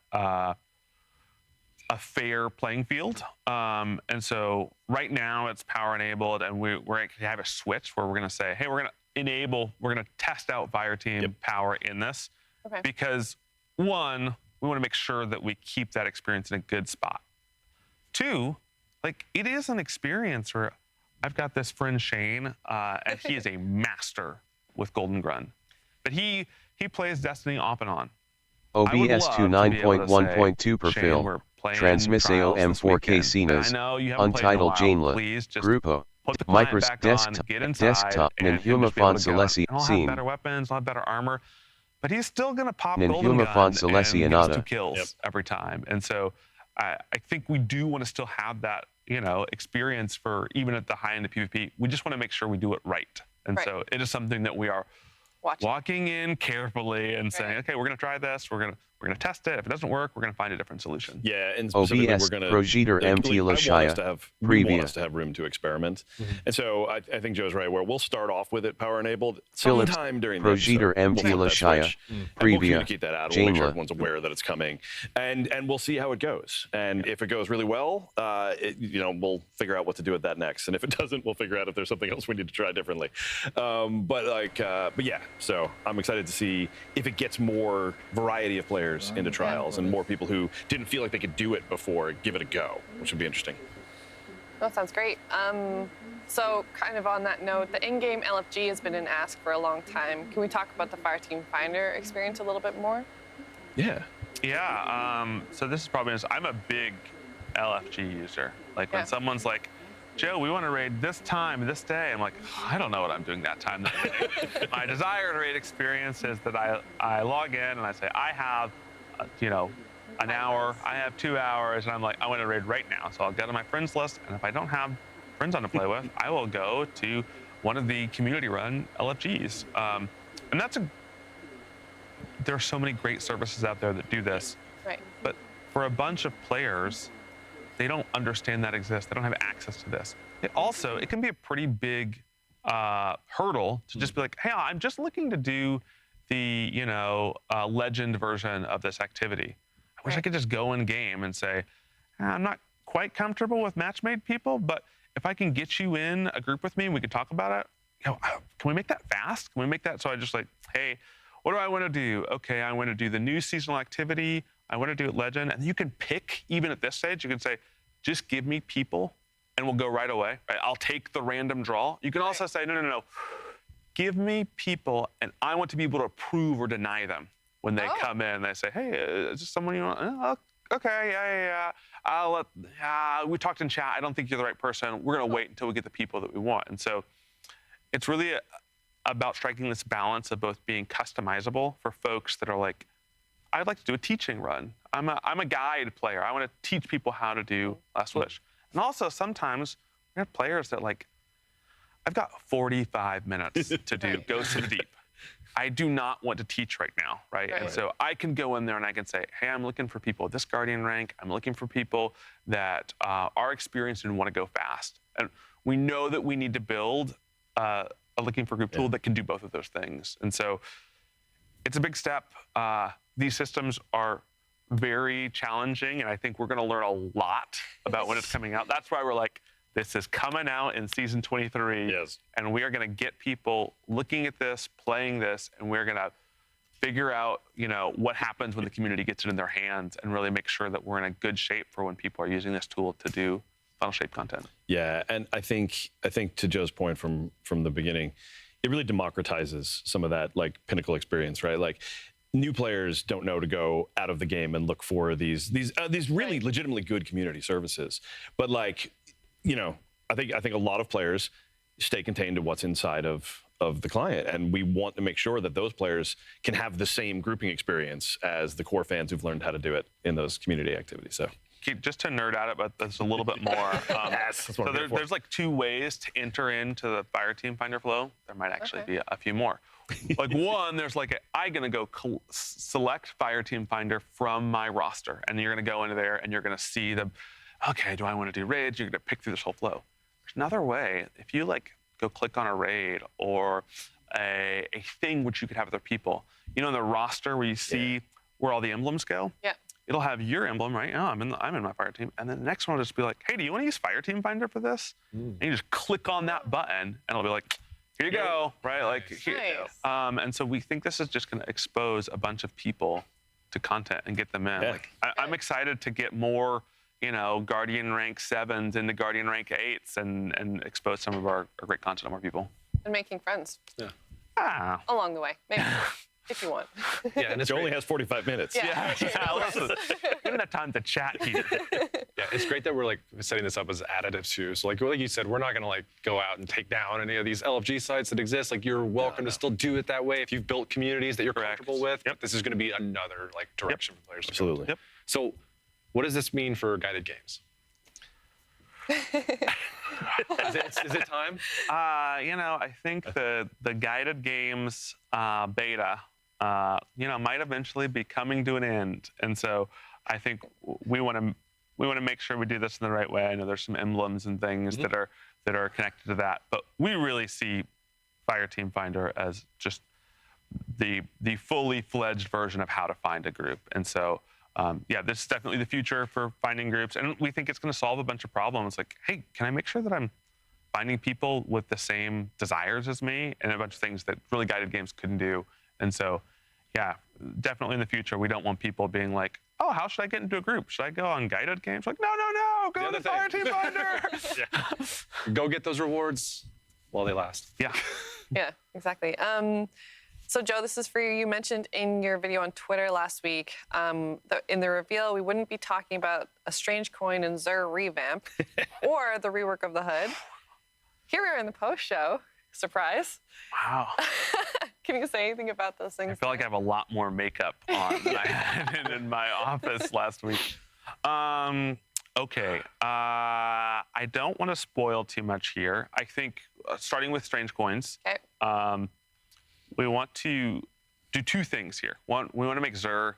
a fair playing field. And so right now it's power enabled, and we're going to have a switch where we're going to say, hey, we're going to test out fire team power in this. Because 1, we want to make sure that we keep that experience in a good spot. 2, like it is an experience where I've got this friend Shane, and he is a master with Golden Grun. But he plays Destiny off and on. OBS 29.1.2 per Shane, fill. we're playing Transmiss trials AOM this 4K weekend. And I Cenas, know you haven't played in a Untitled while. Janela, Please just Grupo, put the client Micros back on, get inside, Desktop, and he'll Ninhuma just be able to go. Fonsalesi, And he'll have Scene, better weapons, he'll have better armor, but he's still going to pop Golden Ninhuma Gun Fonsalesi and get us 2 Anata. kills every time. And so I think we do want to still have that, experience for even at the high end of PvP. We just want to make sure we do it right. And so it is something that we are walking in carefully and saying, okay, we're going to try this. We're going to test it. If it doesn't work, we're going to find a different solution. Yeah, and specifically, OBS we're going to. Progiter MT We want Lashaya, us to have room to experiment. And so I think Joe's right, where we'll start off with it power enabled Philips, sometime during the Progiter episode. MT We'll flip that Lashaya, switch, and we'll Previa, communicate that out. We'll make sure Janela. everyone's aware that it's coming. And we'll see how it goes. And if it goes really well, we'll figure out what to do with that next. And if it doesn't, we'll figure out if there's something else we need to try differently. But yeah, so I'm excited to see if it gets more variety of players into trials and more people who didn't feel like they could do it before give it a go, which would be interesting. That sounds great. So kind of on that note, the in-game LFG has been an ask for a long time. Can we talk about the Fireteam Finder experience a little bit more? Yeah. Yeah, so this is probably, I'm a big LFG user. Like when someone's like, Joe, we want to raid this time, this day. I'm like, I don't know what I'm doing that time, that day. My desired raid experience is that I log in and I say, I have, an hour, I have 2 hours, and I'm like, I want to raid right now. So I'll go to my friends list, and if I don't have friends on to play with, I will go to one of the community-run LFGs. And there are so many great services out there that do this. Right. But for a bunch of players, they don't understand that exists. They don't have access to this. It can be a pretty big hurdle to just be like, hey, I'm just looking to do the, legend version of this activity. I wish I could just go in game and say, I'm not quite comfortable with match-made people, but if I can get you in a group with me and we can talk about it, can we make that fast? Can we make that so I just like, hey, what do I want to do? Okay, I want to do the new seasonal activity. I want to do it legend. And you can pick, even at this stage, you can say, just give me people and we'll go right away. Right? I'll take the random draw. You can also say, no. Give me people and I want to be able to approve or deny them when they come in. They say, hey, is this someone you want? Okay, yeah. We talked in chat. I don't think you're the right person. We're going to wait until we get the people that we want. And so it's really about striking this balance of both being customizable for folks that are like, I'd like to do a teaching run. I'm a guide player. I want to teach people how to do Last Wish. And also sometimes we have players that like, I've got 45 minutes to do Ghosts of the Deep. I do not want to teach right now, right? And so I can go in there and I can say, hey, I'm looking for people at this Guardian rank. I'm looking for people that are experienced and want to go fast. And we know that we need to build a looking for group tool that can do both of those things. And so it's a big step. These systems are very challenging, and I think we're going to learn a lot about when it's coming out. That's why we're like, this is coming out in season 23, and we are going to get people looking at this, playing this, and we're going to figure out, what happens when the community gets it in their hands, and really make sure that we're in a good shape for when people are using this tool to do Final Shape content. Yeah, and I think to Joe's point from the beginning, it really democratizes some of that like Pinnacle experience, right? Like new players don't know to go out of the game and look for these really legitimately good community services, but like. I think a lot of players stay contained to what's inside of the client, and we want to make sure that those players can have the same grouping experience as the core fans who've learned how to do it in those community activities. So, just to nerd out about this a little bit more. So there's like 2 ways to enter into the Fireteam Finder flow. There might actually be a few more. Like one, there's like I'm gonna go select Fireteam Finder from my roster, and you're gonna go into there and you're gonna see okay, do I want to do raids? You're going to pick through this whole flow. There's another way. If you like go click on a raid or a thing which you could have other people, in the roster where you see where all the emblems go, it'll have your emblem, right? Oh, I'm in my fire team. And then the next one will just be like, hey, do you want to use Fireteam Finder for this? And you just click on that button and it'll be like, here you go, right? Like, here. And so we think this is just going to expose a bunch of people to content and get them in. Like, I'm excited to get more Guardian rank 7s into Guardian rank 8s and expose some of our great content to more people. And making friends. Yeah. Along the way, maybe. if you want. Yeah, and It only has 45 minutes. Yeah. Listen, we don't have time to chat here. Yeah, it's great that we're like setting this up as additive too. So like you said, we're not gonna like go out and take down any of these LFG sites that exist. Like you're welcome to still do it that way if you've built communities that you're comfortable with. Yep. This is gonna be another like direction for players. Absolutely. Yep. So, what does this mean for guided games? Is it time? I think the guided games beta, might eventually be coming to an end, and so I think we want to make sure we do this in the right way. I know there's some emblems and things that are connected to that, but we really see Fireteam Finder as just the fully fledged version of how to find a group, and so. This is definitely the future for finding groups, and we think it's going to solve a bunch of problems. Like, hey, can I make sure that I'm finding people with the same desires as me, and a bunch of things that really guided games couldn't do. And so, definitely in the future, we don't want people being like, oh, how should I get into a group? Should I go on guided games? Like, no, go to Fireteam Finder. Go get those rewards while they last. Yeah. Yeah, exactly. So, Joe, this is for you. You mentioned in your video on Twitter last week, in the reveal, we wouldn't be talking about a Strange Coin and Xur revamp or the rework of the HUD. Here we are in the post-show. Surprise. Wow. Can you say anything about those things? I feel like I have a lot more makeup on than I had in my office last week. Okay. I don't want to spoil too much here. I think starting with Strange Coins. Okay. We want to do two things here. One, we want to make Xur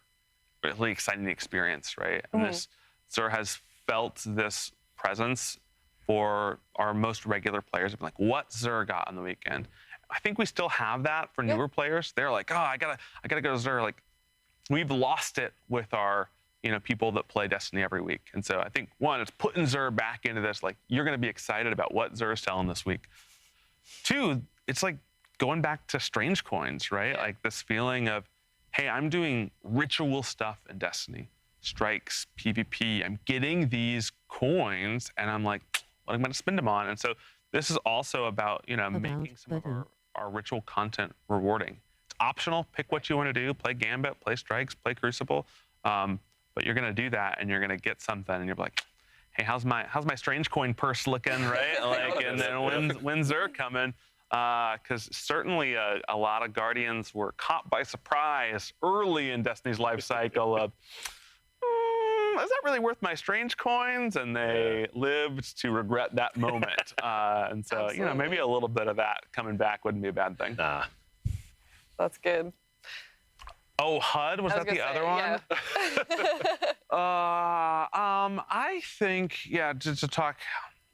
a really exciting experience, right? And Xur has felt this presence for our most regular players. Like, what Xur got on the weekend? I think we still have that for newer players. They're like, oh, I gotta go to Xur. Like, we've lost it with our people that play Destiny every week. And so I think one, it's putting Xur back into this. Like, you're gonna be excited about what Xur is selling this week. Two, it's like going back to Strange Coins, right? Like this feeling of, hey, I'm doing ritual stuff in Destiny, strikes, PvP. I'm getting these coins, and I'm like, what am I going to spend them on? And so this is also about, making some of our ritual content rewarding. It's optional. Pick what you want to do. Play Gambit, play Strikes, play Crucible. But you're going to do that, and you're going to get something, and you're like, hey, how's my Strange Coin purse looking, right? Like, and then when's Xur coming? Because certainly a lot of Guardians were caught by surprise early in Destiny's life cycle of, is that really worth my Strange Coins? And they lived to regret that moment. And so, maybe a little bit of that coming back wouldn't be a bad thing. That's good. Oh, HUD? Was that the other one? Yeah. I think, to talk,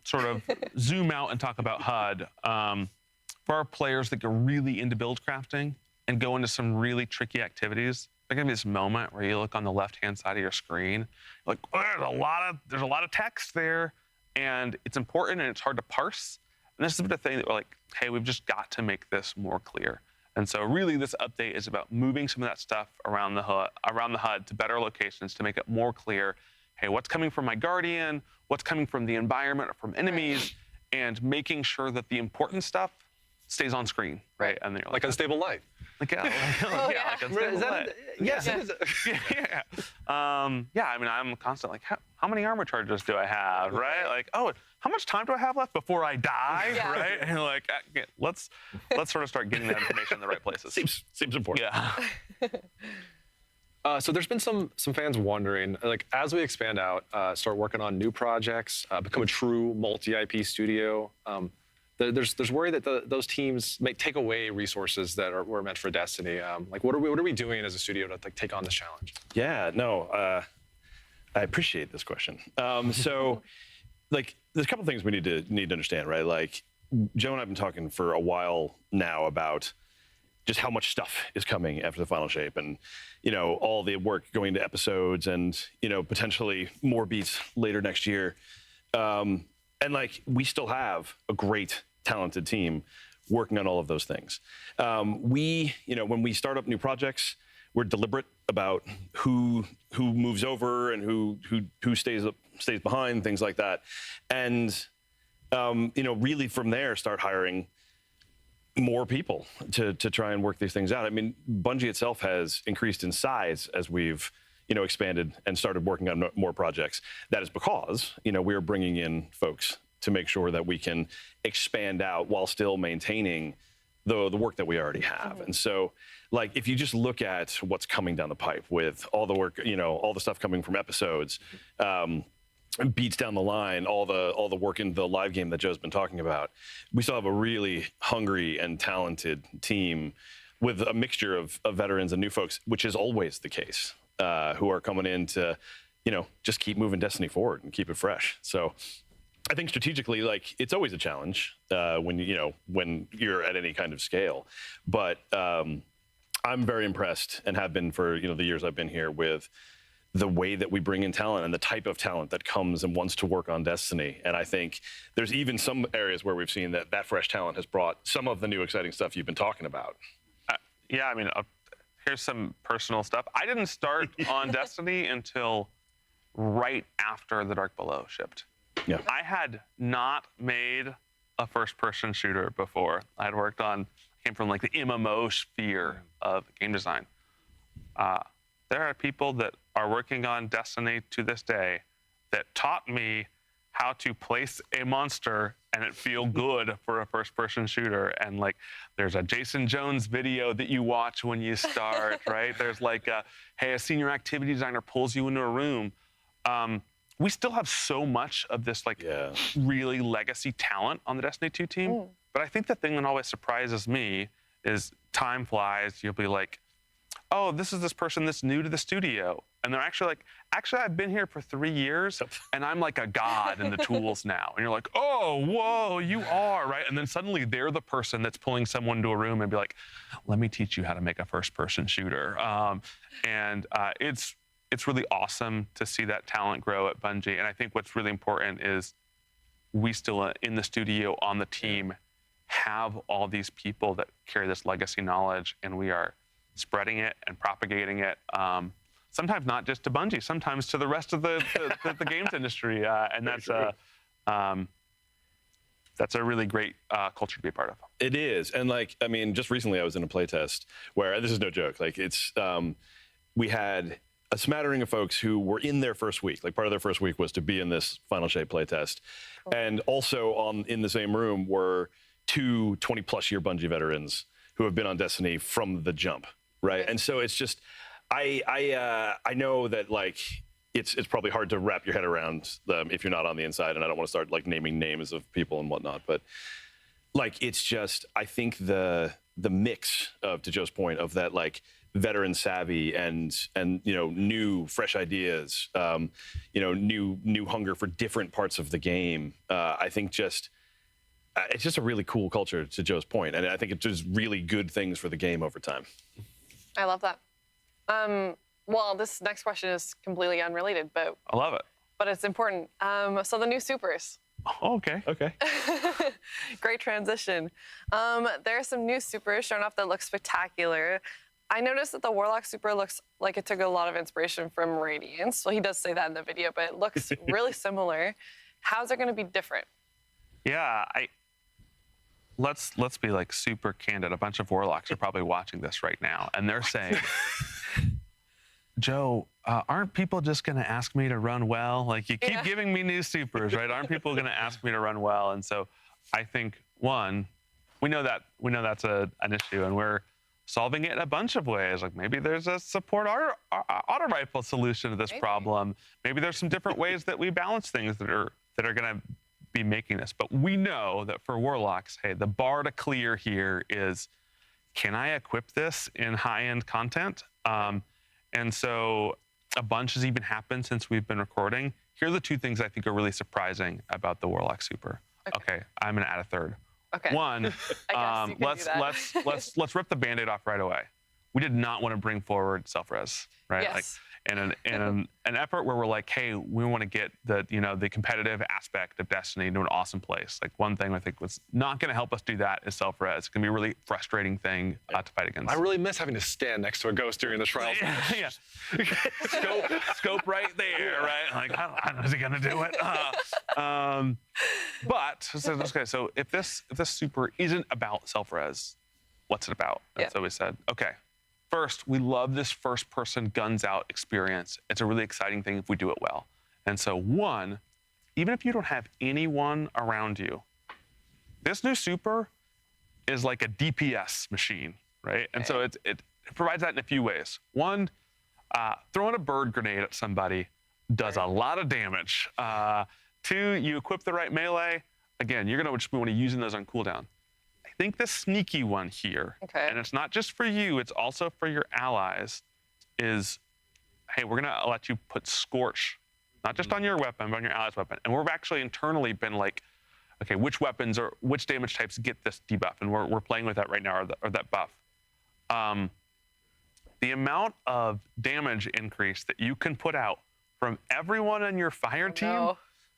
sort of zoom out and talk about HUD. For our players that get really into build crafting and go into some really tricky activities, there's gonna be this moment where you look on the left-hand side of your screen, like, oh, there's a lot of text there, and it's important and it's hard to parse. And this is the thing that we're like, hey, we've just got to make this more clear. And so really this update is about moving some of that stuff around the HUD to better locations to make it more clear, hey, what's coming from my Guardian, what's coming from the environment or from enemies, and making sure that the important stuff stays on screen, right? And then like Unstable Life. Like Unstable Life. Yes. I mean, I'm constantly like, how many armor charges do I have, right? Like, oh, how much time do I have left before I die, right? And like, let's sort of start getting that information in the right places. Seems important. Yeah. So there's been some fans wondering, like, as we expand out, start working on new projects, become a true multi-IP studio. There's worry that those teams may take away resources that were meant for Destiny. Like, what are we doing as a studio to take on this challenge? Yeah, no, I appreciate this question. So, like, there's a couple things we need to understand, right? Like, Joe and I have been talking for a while now about just how much stuff is coming after the final shape, and all the work going into episodes, and potentially more beats later next year. And like, we still have a great, talented team working on all of those things. When we start up new projects, we're deliberate about who moves over and who stays behind, things like that. And really from there, start hiring more people to try and work these things out. I mean, Bungie itself has increased in size as we've expanded and started working on more projects. That is because we are bringing in folks to make sure that we can expand out while still maintaining the work that we already have. And so, like, if you just look at what's coming down the pipe with all the work, all the stuff coming from episodes, beats down the line, all the work in the live game that Joe's been talking about, we still have a really hungry and talented team with a mixture of veterans and new folks, which is always the case, who are coming in to, just keep moving Destiny forward and keep it fresh. So I think strategically, like, it's always a challenge when you're at any kind of scale. But I'm very impressed, and have been for the years I've been here, with the way that we bring in talent and the type of talent that comes and wants to work on Destiny. And I think there's even some areas where we've seen that fresh talent has brought some of the new exciting stuff you've been talking about. Yeah, I mean, here's some personal stuff. I didn't start on Destiny until right after The Dark Below shipped. Yeah. I had not made a first-person shooter before. I had came from like the MMO sphere of game design. There are people that are working on Destiny to this day that taught me how to place a monster and it feel good for a first-person shooter. And like, there's a Jason Jones video that you watch when you start, right? There's like, a senior activity designer pulls you into a room. We still have so much of this really legacy talent on the Destiny 2 team. But I think the thing that always surprises me is time flies. You'll be like, oh, this is this person that's new to the studio. And they're actually I've been here for 3 years and I'm like a god in the tools now. And you're like, oh, whoa, you are, right? And then suddenly they're the person that's pulling someone to a room and be like, let me teach you how to make a first-person shooter. It's really awesome to see that talent grow at Bungie. And I think what's really important is we still, in the studio, on the team, have all these people that carry this legacy knowledge, and we are spreading it and propagating it. Sometimes not just to Bungie, sometimes to the rest of the games industry. And that's a really great culture to be a part of. It is. And just recently I was in a playtest where, this is no joke, we had a smattering of folks who were in their first week. Like, part of their first week was to be in this Final Shape playtest. Cool. And also in the same room were 2 20-plus year Bungie veterans who have been on Destiny from the jump, right? And so it's just, I know that it's probably hard to wrap your head around if you're not on the inside, and I don't want to start naming names of people and whatnot, but it's just, I think the mix of, to Joe's point, of that veteran savvy and new fresh ideas, new hunger for different parts of the game. I think it's just a really cool culture, to Joe's point, and I think it does really good things for the game over time. I love that. Well, this next question is completely unrelated, but I love it. But it's important. So the new supers. Oh, okay. Okay. Great transition. There are some new supers shown off that look spectacular. I noticed that the Warlock super looks like it took a lot of inspiration from Radiance. Well, he does say that in the video, but it looks really similar. How's it going to be different? Yeah, let's be super candid. A bunch of Warlocks are probably watching this right now, and they're saying, Joe, aren't people just going to ask me to run well? You keep giving me new supers, right? Aren't people going to ask me to run well? And so I think, one, we know that's an issue, and we're solving it in a bunch of ways. Maybe there's a support auto rifle solution to this problem. Maybe there's some different ways that we balance things that are going to be making this. But we know that for Warlocks, hey, the bar to clear here is, can I equip this in high-end content? And so a bunch has even happened since we've been recording. Here are the 2 things I think are really surprising about the Warlock super. Okay, I'm gonna add a third. Okay. One, let's rip the Band-Aid off right away. we did not want to bring forward self-res, right? Yes. Like, in an effort where we're like, hey, we want to get the competitive aspect of Destiny to an awesome place. Like, one thing I think was not going to help us do that is self-res. It's going to be a really frustrating thing to fight against. I really miss having to stand next to a ghost during the trials. Yeah. Scope right there, right? Like, I don't know, is he going to do it? So if this super isn't about self-res, what's it about? And so we said, okay, first, we love this first-person guns-out experience. It's a really exciting thing if we do it well. And so, one, even if you don't have anyone around you, this new super is like a DPS machine, right? And so it provides that in a few ways. One, throwing a bird grenade at somebody does a lot of damage. Two, you equip the right melee. Again, you're going to just want to using those on cooldown. I think the sneaky one here, and it's not just for you, it's also for your allies, is, hey, we're going to let you put Scorch, not just on your weapon, but on your allies' weapon. And we've actually internally been like, okay, which weapons or which damage types get this debuff? And we're playing with that right now, or that buff. The amount of damage increase that you can put out from everyone on your fire team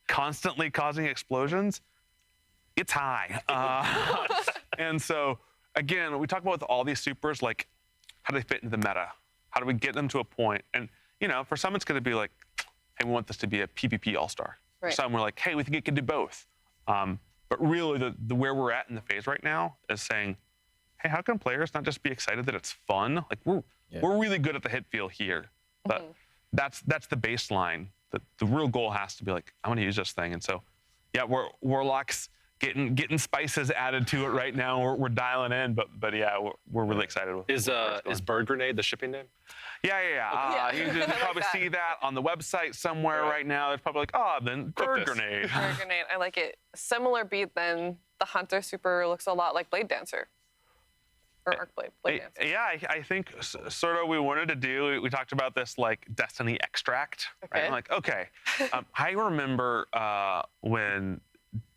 constantly causing explosions, it's high. And so, again, we talk about with all these supers, like, how do they fit into the meta? How do we get them to a point? And, for some, it's going to be like, hey, we want this to be a PvP all-star. For some, we're like, hey, we think it can do both. But really, the where we're at in the phase right now is saying, hey, how can players not just be excited that it's fun? Like, we're really good at the hit feel here. But that's the baseline. The real goal has to be like, I want to use this thing. And so, yeah, Warlock's getting spices added to it right now. We're dialing in, but yeah, we're really excited with Is Bird Grenade the shipping name? Yeah. You can probably see that on the website somewhere right now. It's probably like, then Bird Grenade. Bird Grenade, I like it. Similar beat then, the Hunter super looks a lot like Blade Dancer. Or Arcblade, Blade Dancer. Yeah, I think sort of we wanted to do, we talked about this like Destiny extract. Right? Like, okay, I remember when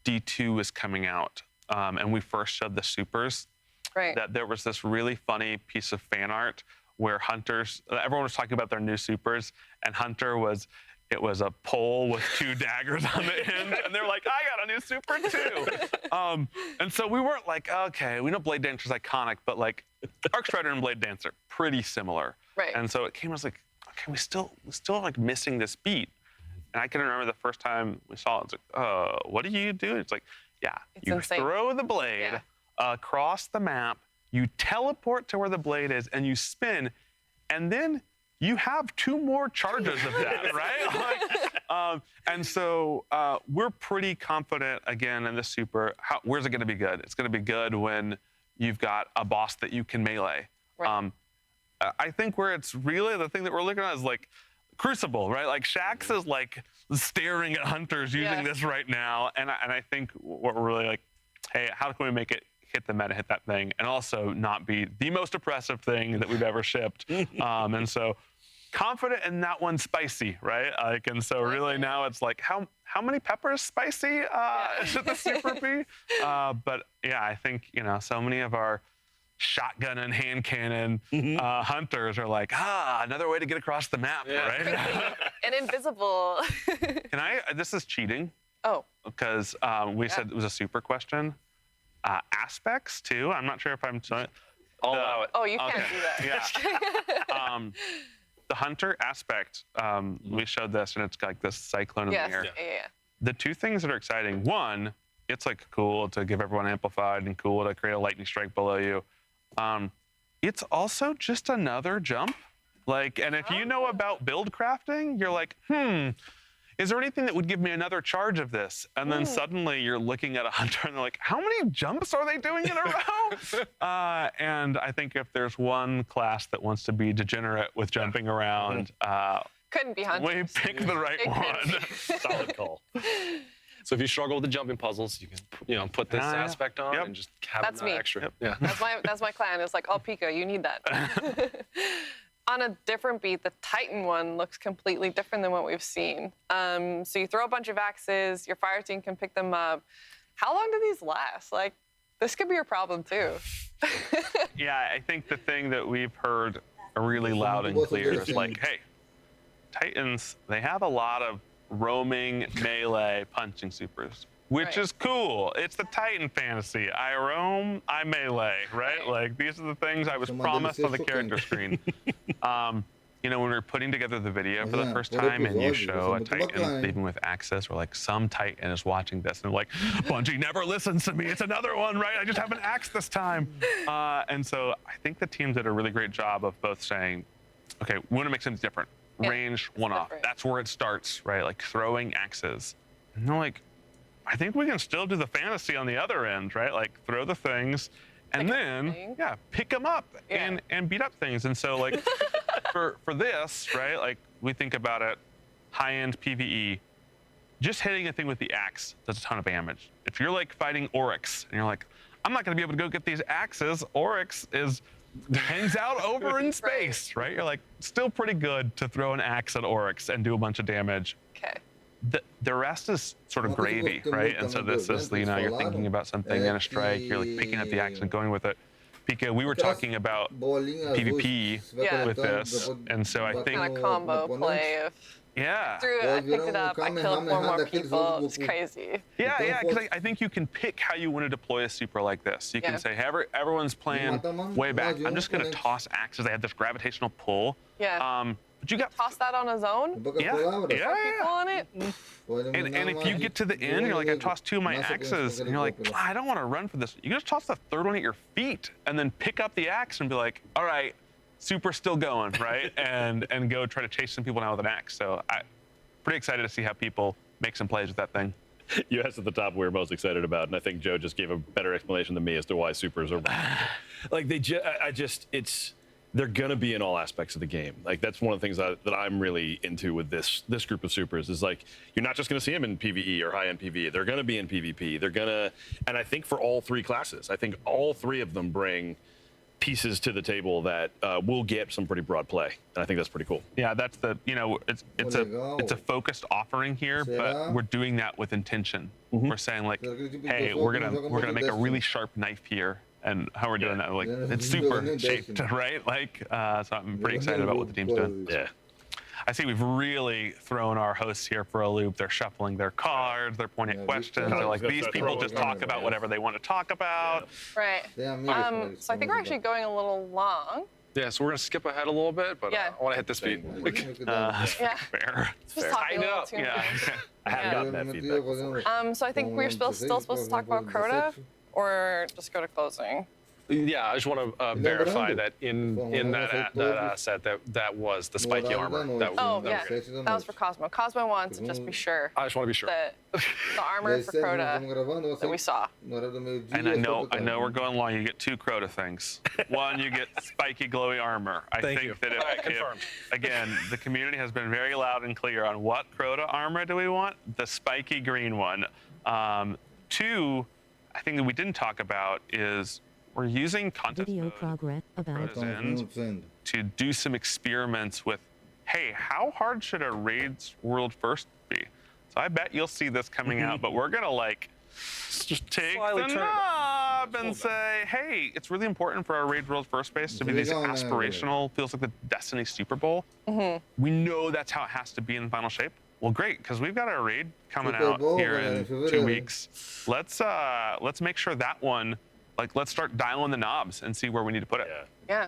D2 was coming out and we first showed the supers, that there was this really funny piece of fan art where everyone was talking about their new supers, and Hunter was a pole with 2 daggers on the end, and they're like, I got a new super too. And so we weren't like, okay, we know Blade Dancer's iconic, but like Arcstrider and Blade Dancer, pretty similar. And so it came as like, okay, we still like missing this beat. And I can remember the first time we saw it, it's like, what do you do? It's like, you insane. Throw the blade across the map, you teleport to where the blade is, and you spin, and then you have 2 more charges of that, right? And so we're pretty confident, again, in the super. Where's it going to be good? It's going to be good when you've got a boss that you can melee. I think where it's really the thing that we're looking at is like Crucible, right? Like Shax is like staring at hunters using this right now, and I think what we're really like, hey, how can we make it hit the meta, hit that thing, and also not be the most oppressive thing that we've ever shipped. And so confident in that one spicy, right? Like, and so really now it's like, how many peppers spicy should the super be? But yeah, I think, so many of our shotgun and hand cannon hunters are like, another way to get across the map, right? And invisible. This is cheating. Oh. Because we said it was a super question. Aspects too. I'm not sure if I'm. I'll allow it. Oh, you can't do that. Yeah. The hunter aspect. We showed this, and it's like this cyclone in the air. Yeah. The 2 things that are exciting. One, it's like cool to give everyone amplified and cool to create a lightning strike below you. It's also just another jump. Like, and if you know about build crafting, you're like, is there anything that would give me another charge of this? And then suddenly you're looking at a hunter and they're like, how many jumps are they doing in a row? And I think if there's one class that wants to be degenerate with jumping around, couldn't be hunter. We picked the right one. Solid call. So if you struggle with the jumping puzzles, you can put this aspect on and just have That's me. extra. That's my clan. It's like, Pika, you need that. On a different beat, the Titan one looks completely different than what we've seen. So you throw a bunch of axes, your fire team can pick them up. How long do these last? Like, This could be a problem too. Yeah, I think the thing that we've heard really loud and clear is like, hey, Titans, they have a lot of roaming melee punching supers, which is cool. It's the Titan fantasy. I roam, I melee, right? Like, these are the things I was promised on the character screen. You know, when we were putting together the video for the first time and you show a Titan leaving with Axis, or like some Titan is watching this and they're like, Bungie never listens to me. It's another one, right? I just have an axe this time. And so I think the teams did a really great job of both saying, okay, we want to make something different. Range, one-off. That's where it starts, right? Like throwing axes. And they're like, I think we can still do the fantasy on the other end, right? Like throw the things and then, pick them up and beat up things. And so like for this, right? Like we think about it, high-end PvE, just hitting a thing with the axe does a ton of damage. If you're like fighting Oryx and you're like, I'm not gonna be able to go get these axes, Oryx hangs out over in space, right? You're like, still pretty good to throw an axe at Oryx and do a bunch of damage. Okay. The rest is sort of gravy, right? And so this is, you know, you're thinking about something in a strike, you're like picking up the axe and going with it. Pika, we were talking about PvP with this, and so I think kind of combo play of I picked it up, I killed 4 more people. It's crazy. Yeah, because I think you can pick how you want to deploy a super like this. You can say, hey, everyone's playing way back. I'm just going to toss axes. They have this gravitational pull. But you got toss that on a zone. People on it. And if you get to the end, you're like, I tossed 2 of my axes, and you're like, I don't want to run for this. You can just toss the 3rd one at your feet, and then pick up the axe and be like, all right, super still going, right? and go try to chase some people down with an axe. So I'm pretty excited to see how people make some plays with that thing. You asked at the top we were most excited about, and I think Joe just gave a better explanation than me as to why supers are like they're gonna be in all aspects of the game. Like that's one of the things that I'm really into with this group of supers is like you're not just gonna see them in PvE or high-end PvE. They're gonna be in PvP. And I think for all 3 classes, I think all 3 of them bring pieces to the table that will get some pretty broad play, and I think that's pretty cool. Yeah, that's it's a focused offering here, but we're doing that with intention. We're saying like, hey, we're gonna make a really sharp knife here, and how we're doing that, like it's super shaped, right? Like, so I'm pretty excited about what the team's doing. Yeah. I see we've really thrown our hosts here for a loop. They're shuffling their cards, they're pointing at questions. They're like, these people just talk about whatever they want to talk about. Right. So I think we're actually going a little long. Yeah, so we're going to skip ahead a little bit, but I want to hit this beat. Fair. Just talking a little too much. I haven't gotten that feedback before. So I think we're still supposed to talk about Crota, or just go to closing. Yeah, I just want to verify that in that set that was the spiky armor. That was for Cosmo. Cosmo wants to just be sure. I just want to be sure. The armor for Crota that we saw. And I know we're going long. You get 2 Crota things. One, you get spiky glowy armor. I think that if again, the community has been very loud and clear on what Crota armor do we want? The spiky green one. 2, I think that we didn't talk about is we're using contest to do some experiments with, hey, how hard should a Raids World First be? So I bet you'll see this coming out, but we're gonna like just take the knob and say, hey, it's really important for our Raid World First base to be these aspirational, feels like the Destiny Super Bowl. We know that's how it has to be in final shape. Well, great, because we've got our raid coming out here in 2 weeks. Let's make sure that one, like, let's start dialing the knobs and see where we need to put it. Yeah.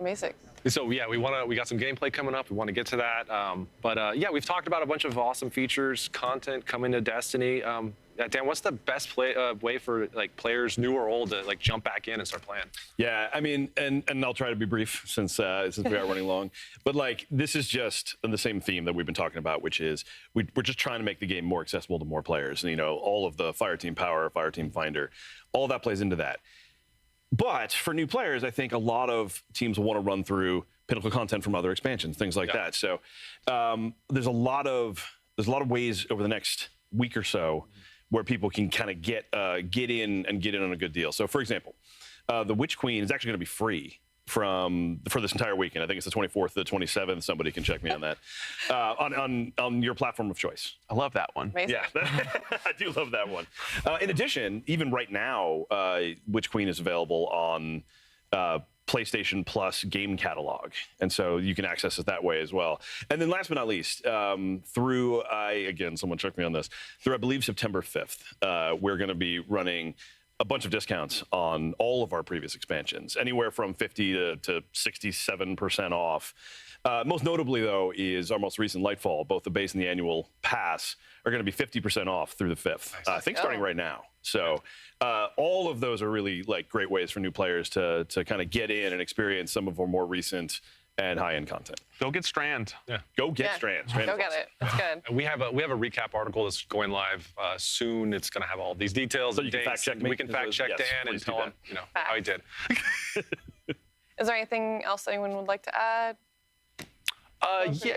Amazing. So yeah, we got some gameplay coming up. We want to get to that. But yeah, we've talked about a bunch of awesome features, content coming to Destiny. Dan, what's the best way for like players, new or old, to like jump back in and start playing? Yeah, I mean, and I'll try to be brief since we are running long. But like, this is just the same theme that we've been talking about, which is we're just trying to make the game more accessible to more players. And all of the Fireteam Power, Fireteam Finder, all that plays into that. But for new players, I think a lot of teams will want to run through Pinnacle content from other expansions, things like that. So there's a lot of ways over the next week or so where people can kind of get in on a good deal. So for example, the Witch Queen is actually going to be free for this entire weekend. I think it's the 24th to the 27th. Somebody can check me on that. On your platform of choice. I love that one. Amazing. Yeah, I do love that one. In addition, even right now, Witch Queen is available on PlayStation Plus game catalog, and so you can access it that way as well. And then last but not least, through someone check me on this, through I believe September 5th, we're going to be running a bunch of discounts on all of our previous expansions, anywhere from 50 to 67% off. Most notably, though, is our most recent Lightfall. Both the base and the annual pass are going to be 50% off through the 5th. I think starting right now. So all of those are really like great ways for new players to kind of get in and experience some of our more recent and high-end content. Go get Strand. Yeah. Go get Strand. Go get it. That's good. And we have a recap article that's going live soon. It's going to have all these details. So and you can dates, fact check and me? We can fact check Yes, Dan and please do tell him, how he did. Is there anything else anyone would like to add?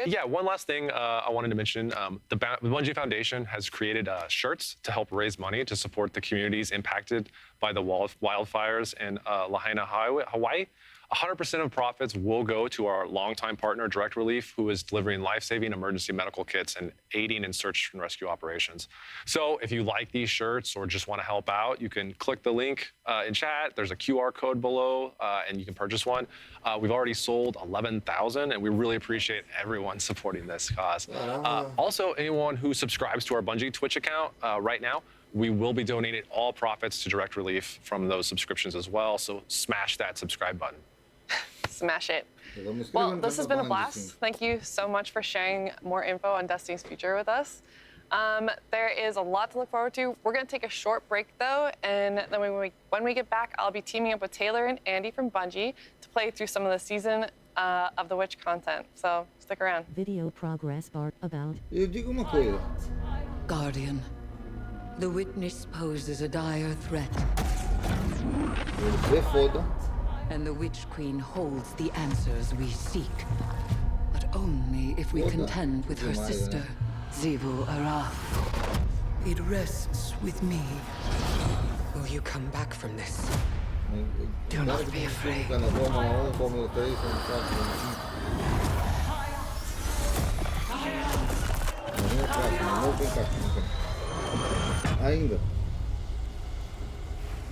Yeah. One last thing I wanted to mention. The Bungie Foundation has created shirts to help raise money to support the communities impacted by the wildfires in Lahaina, Hawaii. 100% of profits will go to our longtime partner, Direct Relief, who is delivering life-saving emergency medical kits and aiding in search and rescue operations. So if you like these shirts or just want to help out, you can click the link in chat. There's a QR code below, and you can purchase one. We've already sold 11,000, and we really appreciate everyone supporting this cause. Also, anyone who subscribes to our Bungie Twitch account right now, we will be donating all profits to Direct Relief from those subscriptions as well. So smash that subscribe button. Smash it. Well, this has been a blast. Thank you so much for sharing more info on Destiny's future with us. There is a lot to look forward to. We're going to take a short break, though, and then when we get back, I'll be teaming up with Taylor and Andy from Bungie to play through some of the Season of the Witch content. So stick around. Video progress bar about. Eu digo uma coisa. Guardian, the witness poses a dire threat, É foda. and the Witch Queen holds the answers we seek. But only if we contend with her sister, Zivu Araf. It rests with me. Will you come back from this? Do not be afraid. Ainda.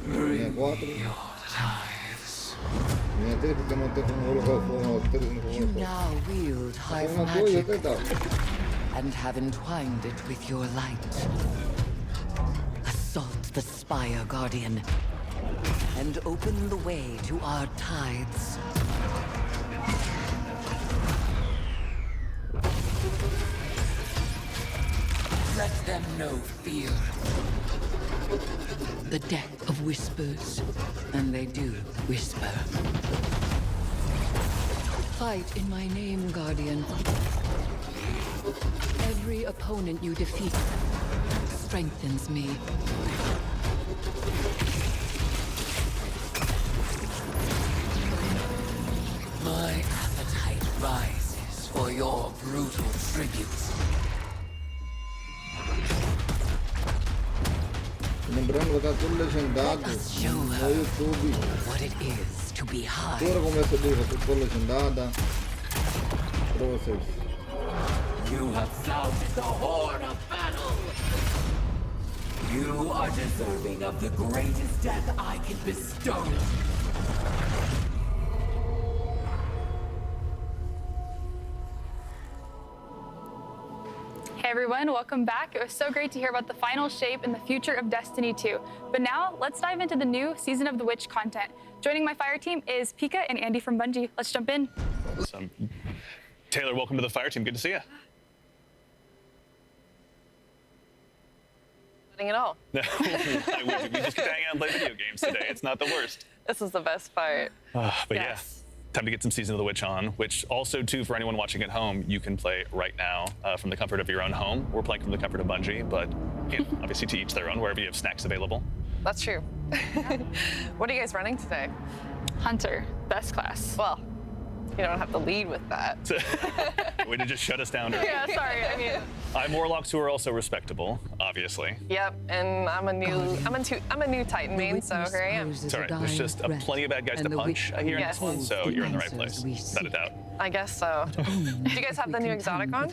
Minha 4. Minha 3 porque não tem como colocar You now wield high uma coisa até magic dá. and have entwined it with your light. Assault the Spire, Guardian, and open the way to our tides. Let them know fear. The deck of whispers, and they do whisper. Fight in my name, Guardian. Every opponent you defeat strengthens me. My appetite rises for your brutal tribute. Lembrando que tá tudo legendado Let us show no her YouTube. what it is to be high. Agora começa a dizer tudo legendada para vocês. You have found the horn of battle! You are deserving of the greatest death I can bestow! Hey everyone, welcome back. It was so great to hear about the final shape and the future of Destiny 2. But now, let's dive into the new Season of the Witch content. Joining my fire team is Pika and Andy from Bungie. Let's jump in. Awesome. Taylor, welcome to the fire team. Good to see you. Letting it all. We just get to hang out and play video games today. It's not the worst. This is the best part. But Yes. yeah, time to get some Season of the Witch on, which also, too, for anyone watching at home, you can play right now from the comfort of your own home. We're playing from the comfort of Bungie, but obviously to each their own, wherever you have snacks available. That's true. What are you guys running today? Hunter, best class. Well, you don't have to lead with that. Way to just shut us down. Yeah, sorry. I mean, I'm Warlocks who are also respectable. obviously. Yep, and I'm a new Titan main, so here I am. It's all right. There's just plenty of bad guys to punch here in this one, so you're in the right place, without a doubt. I guess so. Do you guys have the new exotic on?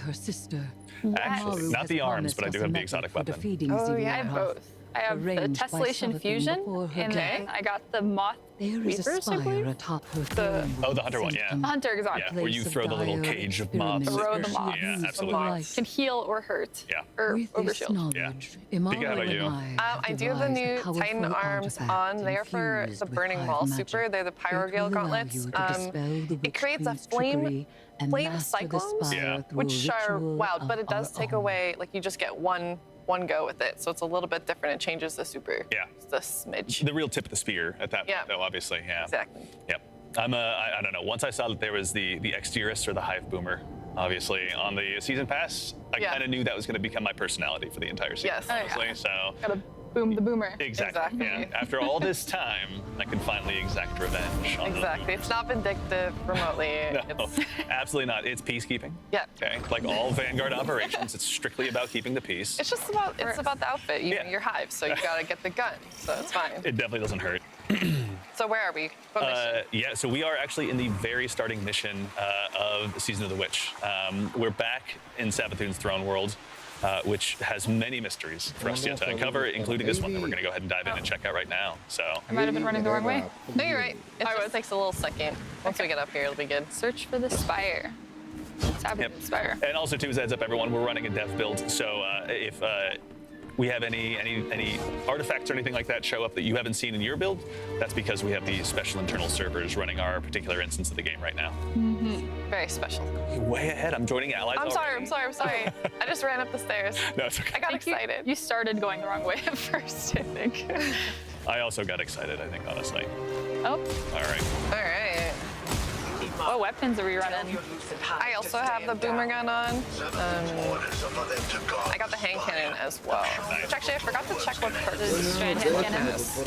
Actually, not the arms, but I do have the exotic weapon. Oh yeah, I have both. I have the Tessellation Fusion, and then I got the Moth Reapers, I believe. The Hunter one, yeah. Hunter exotic. Yeah, where you throw the little cage of moths. Throw the moths. Yeah, absolutely. Can heal or hurt. Yeah. Or overshield. Yeah. Pika, how about you? I do have the new Titan arms on. They are for the Burning Wall super. They're the Pyrogale gauntlets. It creates a flame cyclones, which are wild, but it does take away, like you just get one go with it, so it's a little bit different. It changes the super. Yeah. Just a smidge. The real tip of the spear at that point, though, obviously. Yeah. Exactly. Yep. I don't know. Once I saw that there was the Exterus or the Hive Boomer, obviously on the season pass, I kind of knew that was going to become my personality for the entire season. Yes. Honestly, so. Gotta boom the boomer. Exactly. Yeah. After all this time, I can finally exact revenge. On Exactly. It's not vindictive remotely. No, absolutely not. It's peacekeeping. Yeah. Okay. Like all Vanguard operations, it's strictly about keeping the peace. It's just about the outfit. Your hive, so you gotta get the gun. So it's fine. It definitely doesn't hurt. So where are we? What mission? Yeah, so we are actually in the very starting mission of the Season of the Witch. We're back in Savathun's throne world, which has many mysteries for us yet to uncover, including this one that we're going to go ahead and dive in and check out right now. So I might have been running the wrong way. No, you're right. It just takes a little second. Once we get up here, it'll be good. Search for the spire. Savathun spire. And also, too, as a heads up, everyone, we're running a dev build, so if we have any artifacts or anything like that show up that you haven't seen in your build, that's because we have these special internal servers running our particular instance of the game right now. Very special. Way ahead. I'm joining allies. I'm sorry. I just ran up the stairs. No, it's okay. I got excited. You started going the wrong way at first, I think. I also got excited, I think, honestly. Oh. All right. What weapons are we running? I also have the boomer gun on. I got the hand cannon as well. Which actually, I forgot to check what part the strand hand cannon is.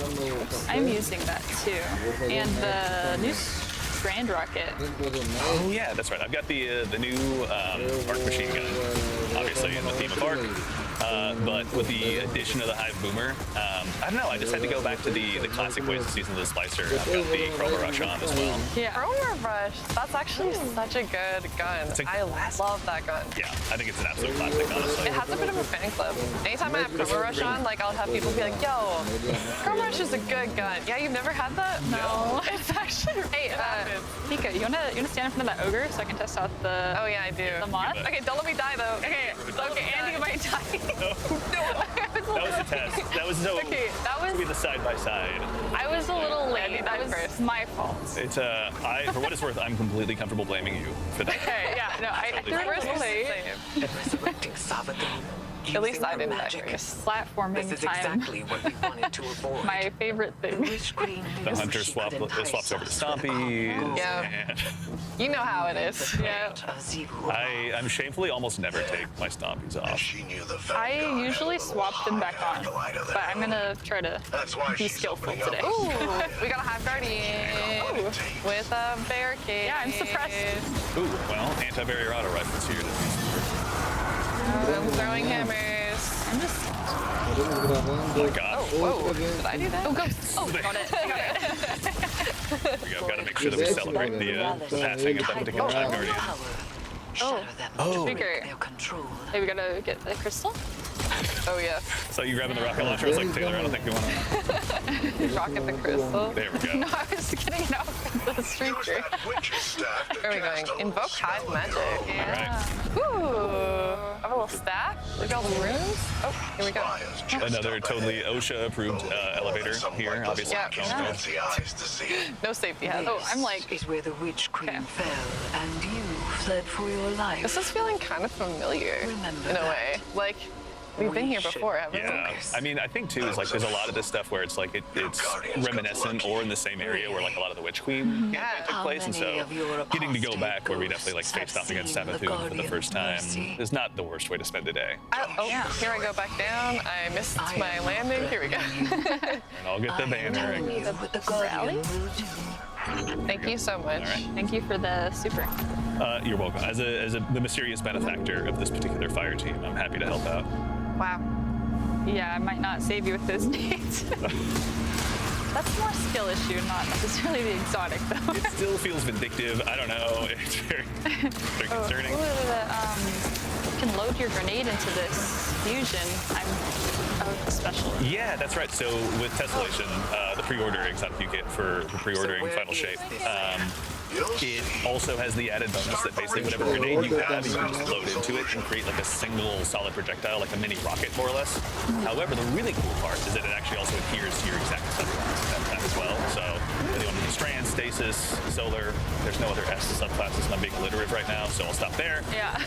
I'm using that too. And the new strand rocket. Oh yeah, that's right. I've got the new arc machine gun, obviously in the theme of arc. But with the addition of the Hive Boomer, I don't know, I just had to go back to the classic ways of Season of the Slicer. I've got the Chroma Rush on as well. Yeah. Chroma Rush, that's actually such a good gun. I love that gun. Yeah, I think it's an absolute classic, honestly. It has a bit of a fan club. Anytime I have Chroma Rush on, like I'll have people be like, yo, Chroma Rush is a good gun. Yeah, you've never had that? No. It's actually Hey, Pika, you wanna stand in front of that ogre so I can test out the Oh yeah, I do. The moth? Okay, don't let me die though. Okay, Andy might die. No. That was a test. That was so. Okay, that was. To be the side by side. I was a little late. That was my fault. It's for what it's worth, I'm completely comfortable blaming you for that. Okay, yeah, no, I was late. Resurrecting Savathun. At least I didn't die first. Platforming This is time. exactly what we wanted to avoid. My favorite thing. The hunter swaps over to Stompies. Yeah. You know how it is. Yeah. I'm shamefully almost never take my Stompies off. I usually swap them back on, but I'm gonna try to be skillful today. Ooh, we got a Hive Guardian with a barricade. Yeah, I'm suppressed. Ooh, well, anti-barrier auto rifles here. I'm throwing hammers. I'm just. Oh my god. Whoa, did I do that? Oh, ghost. Oh, got it. We gotta make sure that we celebrate the passing of that particular Hive Guardian. Oh, trigger. Hey, we gotta get the crystal. Oh yeah. So you grabbing the rocket launcher? I was like, Taylor, I don't think we want to. Rocket the crystal. There we go. No, I was getting it off the streaker. Where are we going? Invoke Hive Magic. Yeah. Ooh. I have a little staff. Look at all the rooms. Oh, here we go. Another totally OSHA-approved elevator here, obviously. Yeah. No safety hazards. Oh, I'm like. Is where the Witch Queen fell, and you fled for your life. This is feeling kind of familiar Remember in a that. way. Like, we've been here before, haven't we? Yeah, I mean, I think too is like there's a lot of this stuff where it's like it's reminiscent or in the same area where like a lot of the Witch Queen took place, and so getting to go back where we definitely like face off against Savathun for the first time is not the worst way to spend a day. Here I go back down. I missed my landing. Here we go. And I'll get the banner. Rally? Thank you so much. Right. Thank you for the super. You're welcome. As the mysterious benefactor of this particular fire team, I'm happy to help out. Wow. Yeah, I might not save you with those nades. That's more skill issue, not necessarily the exotic, though. It still feels vindictive. I don't know. It's very concerning. You can load your grenade into this fusion. I'm special. Yeah, that's right. So with Tessellation, the pre-order exotic you get for pre-ordering Final Shape, it also has the added bonus that basically whatever grenade you have, you can just load into it and create like a single solid projectile, like a mini rocket, more or less. However, the really cool part is that it actually also adheres to your exact subclass as well. So whether you want to do strand, stasis, solar, there's no other S subclasses, and I'm being alliterative right now, so I'll stop there. Yeah.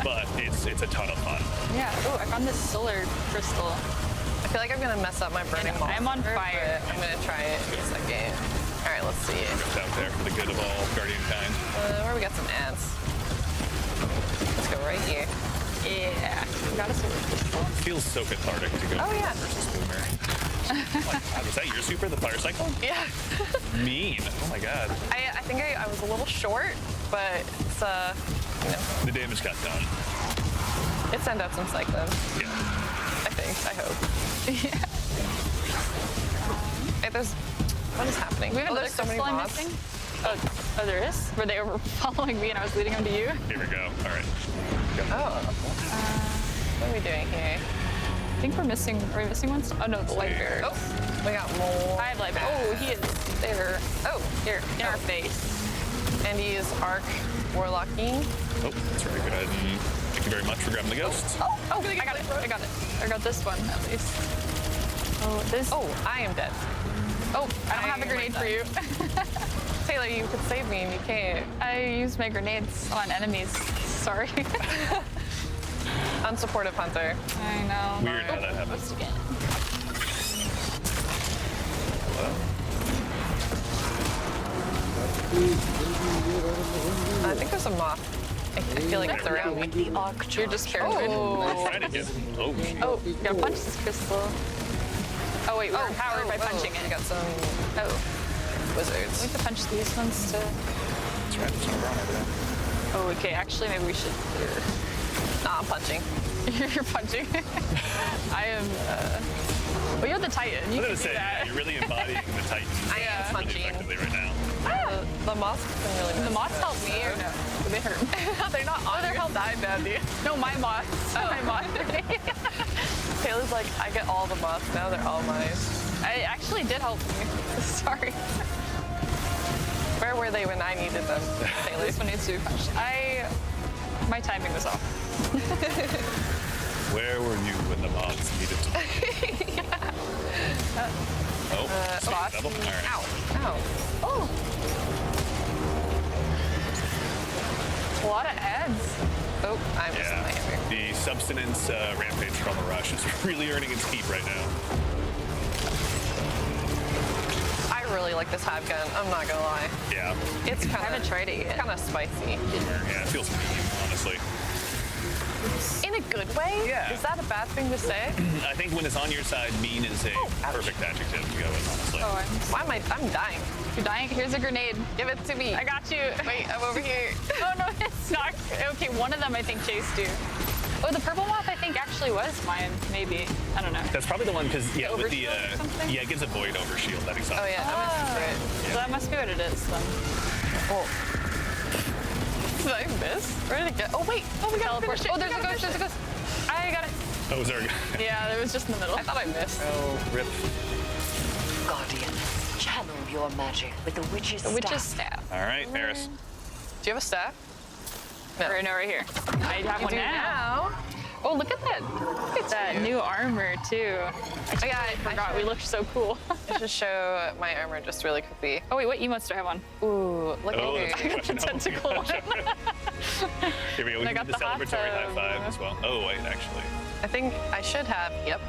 But it's a ton of fun. Yeah. Oh, I found this solar crystal. I feel like I'm gonna mess up my burning ball. I'm on fire. I'm gonna try it in a second. All right, let's see. It's out there for the good of all guardian kind. Where we got some ants? Let's go right here. Yeah. Got a solar crystal. Feels so cathartic to go versus Boomer. Oh my God, was that your super, the fire cycle? Yeah. Mean. Oh my God. I think I was a little short, but it's you know. The damage got done. It sent out some cyclones. Yeah. I think. I hope. Yeah. Hey, there's. What is happening? We have another there's so many crystal I'm mobs. missing. Oh, there is? Were they over following me and I was leading them to you? Here we go. All right. Go. Oh. What are we doing here? I think we're missing. Are we missing one? Oh no, the light bearer. Oh, we got more. I have light bearer. Oh, he is there. Oh, here in our face. And he is Arc Warlocking. Oh, that's right. Go ahead and thank you very much for grabbing the ghost. Oh, I got it. I got it. I got this one at least. Oh, this. Oh, I am dead. Oh, I don't have a grenade for you. Taylor, you could save me and you can't. I use my grenades on enemies. Sorry. Unsupportive hunter. I know. Weird how that happens. Hello? I think there's a moth. I feel like it's around me. You're just paranoid. I'm trying to get. Oh. Oh, you gotta punch this crystal. Oh wait, we're empowered by punching it. I got some wizards. We have to punch these ones to. That's right. There's no brown over there. Oh, okay. Actually, maybe we should. Nah, I'm punching. You're punching. I am. Well, you're the Titan. You I was can gonna say, do that. you're really embodying the Titan. I am punching. Effectively right now. The moths can really mess The moths us help me or no? They hurt. They're not on. Their health died badly. No, my moths. My moth. Taylor's like, I get all the moths now. They're all mine. I actually did help me. Sorry. Where were they when I needed them? Taylor. This one needs to be punched. My timing was off. Where were you when the moths needed to? Boss. Double? All right. Ow. Ow. Oh. A lot of ads. Oh, I missed my hammer. The substance rampage from a rush is really earning its keep right now. I really like this hive gun. I'm not gonna lie. Yeah. It's kind of. I haven't tried it yet. Kind of spicy. Yeah, it feels mean, honestly. In a good way? Yeah. Is that a bad thing to say? I think when it's on your side, mean is a perfect adjective to go with, honestly. Oh, Why am I'm dying. you're dying. Here's a grenade. Give it to me. I got you. Wait, I'm over here. Oh no, it's not. Okay, one of them I think chased you. Oh, the purple moth I think actually was mine. Maybe. I don't know. That's probably the one because with the Overshield or something? yeah, it gives a void overshield. That exotic. Oh yeah, I'm missing So that must be what it is then. Oh. Did I miss? Where did it get? Oh wait. Oh, we got Teleport. finish it. Oh, there's We a gotta ghost. There's a finish ghost. I got it. Oh, is there? Yeah, there was just in the middle. I thought I missed. Oh, rip. Guardian, channel your magic with the witch's The witch's staff. staff. All right, Paris. Do you have a staff? No. Right here. I have You one do now. Oh, look at that. Look at that new armor too. I forgot. We looked so cool. I should show my armor just really quickly. Oh wait, what emotes do I have on? Ooh, look Oh, at that's here. a good question. Tentacle one. Here we go. We I can got do the the hot celebratory high tub. five as well. Oh, wait, actually. I think I should have. Yep.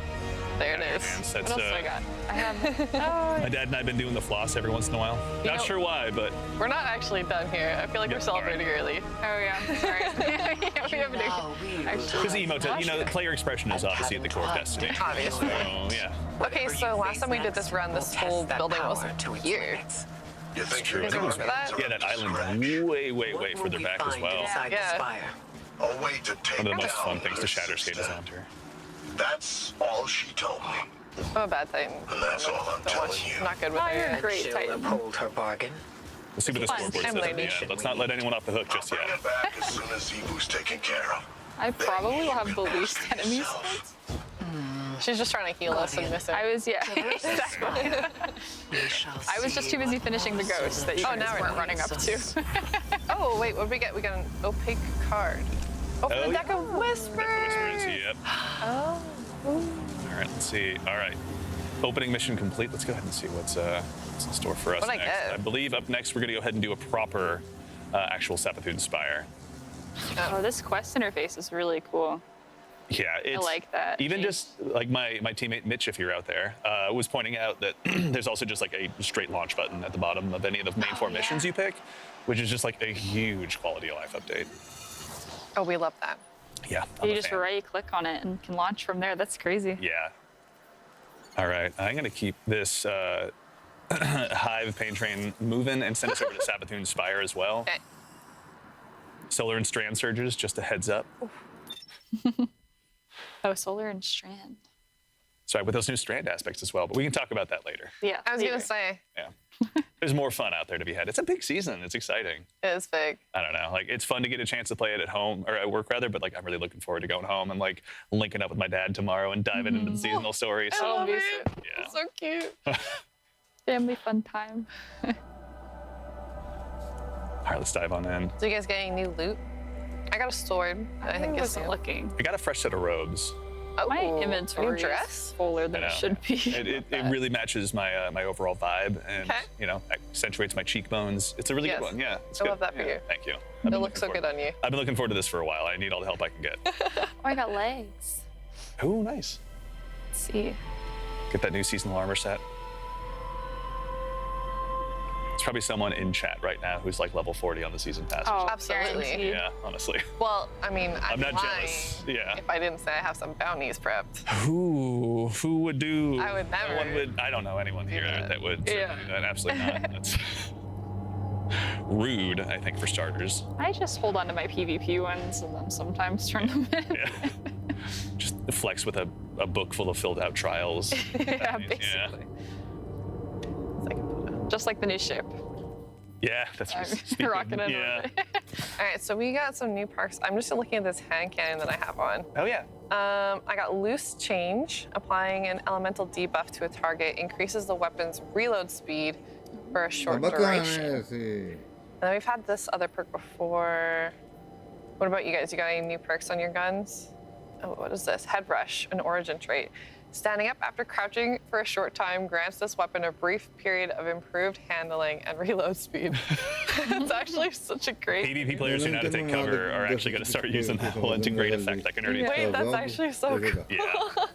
There it Yeah, is. man, What that's, else do I got? I have. my dad and I have been doing the floss every once in a while. Not know- sure why, but We're not actually done here. I feel like Yeah, we're celebrating early. Oh yeah. Sorry. Yeah, we have Now we will because emote, you know, player expression is obviously at the core of Destiny. Obviously. So, yeah. Okay, so last time we did this run, this whole building wasn't here. You think True. I think it was, yeah, that island way further back as well. Yeah. a way to take One of the most down fun things the to shatter skate is system. onto. That's all she told me. I'm a bad Titan. And that's all I'm telling you. I'm not good with Oh, you're a it. great She'll Titan. uphold her bargain. Let's see what the scoreboard I'm says at the learning. end. Let's not let anyone off the hook just Bring yet. it back as soon as Zebu's taken care of. I probably will have the least enemies. She's just trying to heal us and miss her. I was, yeah, exactly. I was just too busy finishing the ghost that you guys now we're weren't running up to. Oh, wait, what did we get? We got an opaque card. Oh, Oh, the yeah. deck of whispers. Yep. Oh. All right, let's see. All right. Opening mission complete. Let's go ahead and see what's in store for us What'd I next. get? I believe up next we're going to go ahead and do a proper actual Savathûn Spire. Oh, this quest interface is really cool. Yeah, it's like that. Even just like my teammate Mitch, if you're out there, was pointing out that there's also just like a straight launch button at the bottom of any of the main four missions you pick, which is just like a huge quality of life update. Oh, we love that. Yeah. I'm You a just fan. right-click on it and can launch from there. That's crazy. Yeah. All right, I'm gonna keep this Hive Pain Train moving and send us over to Savathûn Spire as well. Okay. Solar and Strand Surges, just a heads up. Oh, Solar and Strand. Sorry, with those new Strand aspects as well, but we can talk about that later. Yeah. I was going later. to say, Yeah. There's more fun out there to be had. It's a big season. It's exciting. it is big. I don't know. Like, it's fun to get a chance to play it at home or at work rather, but like, I'm really looking forward to going home and like linking up with my dad tomorrow and diving into the seasonal stories. I love it. Yeah. It's so cute. Family fun time. All right, let's dive on in. Do you guys get any new loot? I got a sword. That I think is wasn't new. looking. I got a fresh set of robes. Oh, My new inventory is dress. fuller than I it know. should be. It really matches my my overall vibe and Okay. you know accentuates my cheekbones. It's a really Yes. good one. Yeah, it's I good. love that for Yeah, you. Thank you. It looks so good on you. I've been looking forward to this for a while. I need all the help I can get. Oh, I got legs. Oh, nice. Let's see. Get that new seasonal armor set. There's probably someone in chat right now who's like level 40 on the season pass. Oh, Absolutely. guaranteed. Yeah, honestly. Well, I mean, I'm not lying jealous. Yeah. if I didn't say I have some bounties prepped. Who would do? I would never. No one would. I don't know anyone here that would. Yeah. Do that. Absolutely not. That's rude, I think, for starters. I just hold on to my PvP ones and then sometimes turn them in. Yeah. Just flex with a book full of filled out trials. Yeah, basically. Just like the new ship. Yeah, that's I'm speaking- rocking it. Yeah. All right, so we got some new perks. I'm just looking at this hand cannon that I have on. Oh yeah. I got loose change. Applying an elemental debuff to a target increases the weapon's reload speed for a Tá short bacana duration. esse. And then we've had this other perk before. What about you guys? You got any new perks on your guns? Oh, what is this? Head rush, an origin trait. Standing up after crouching for a short time grants this weapon a brief period of improved handling and reload speed. It's actually such a great. PvP players who know how to take cover are actually going to start using that one to great effect. I can already tell. Wait, that's actually so cool. Yeah.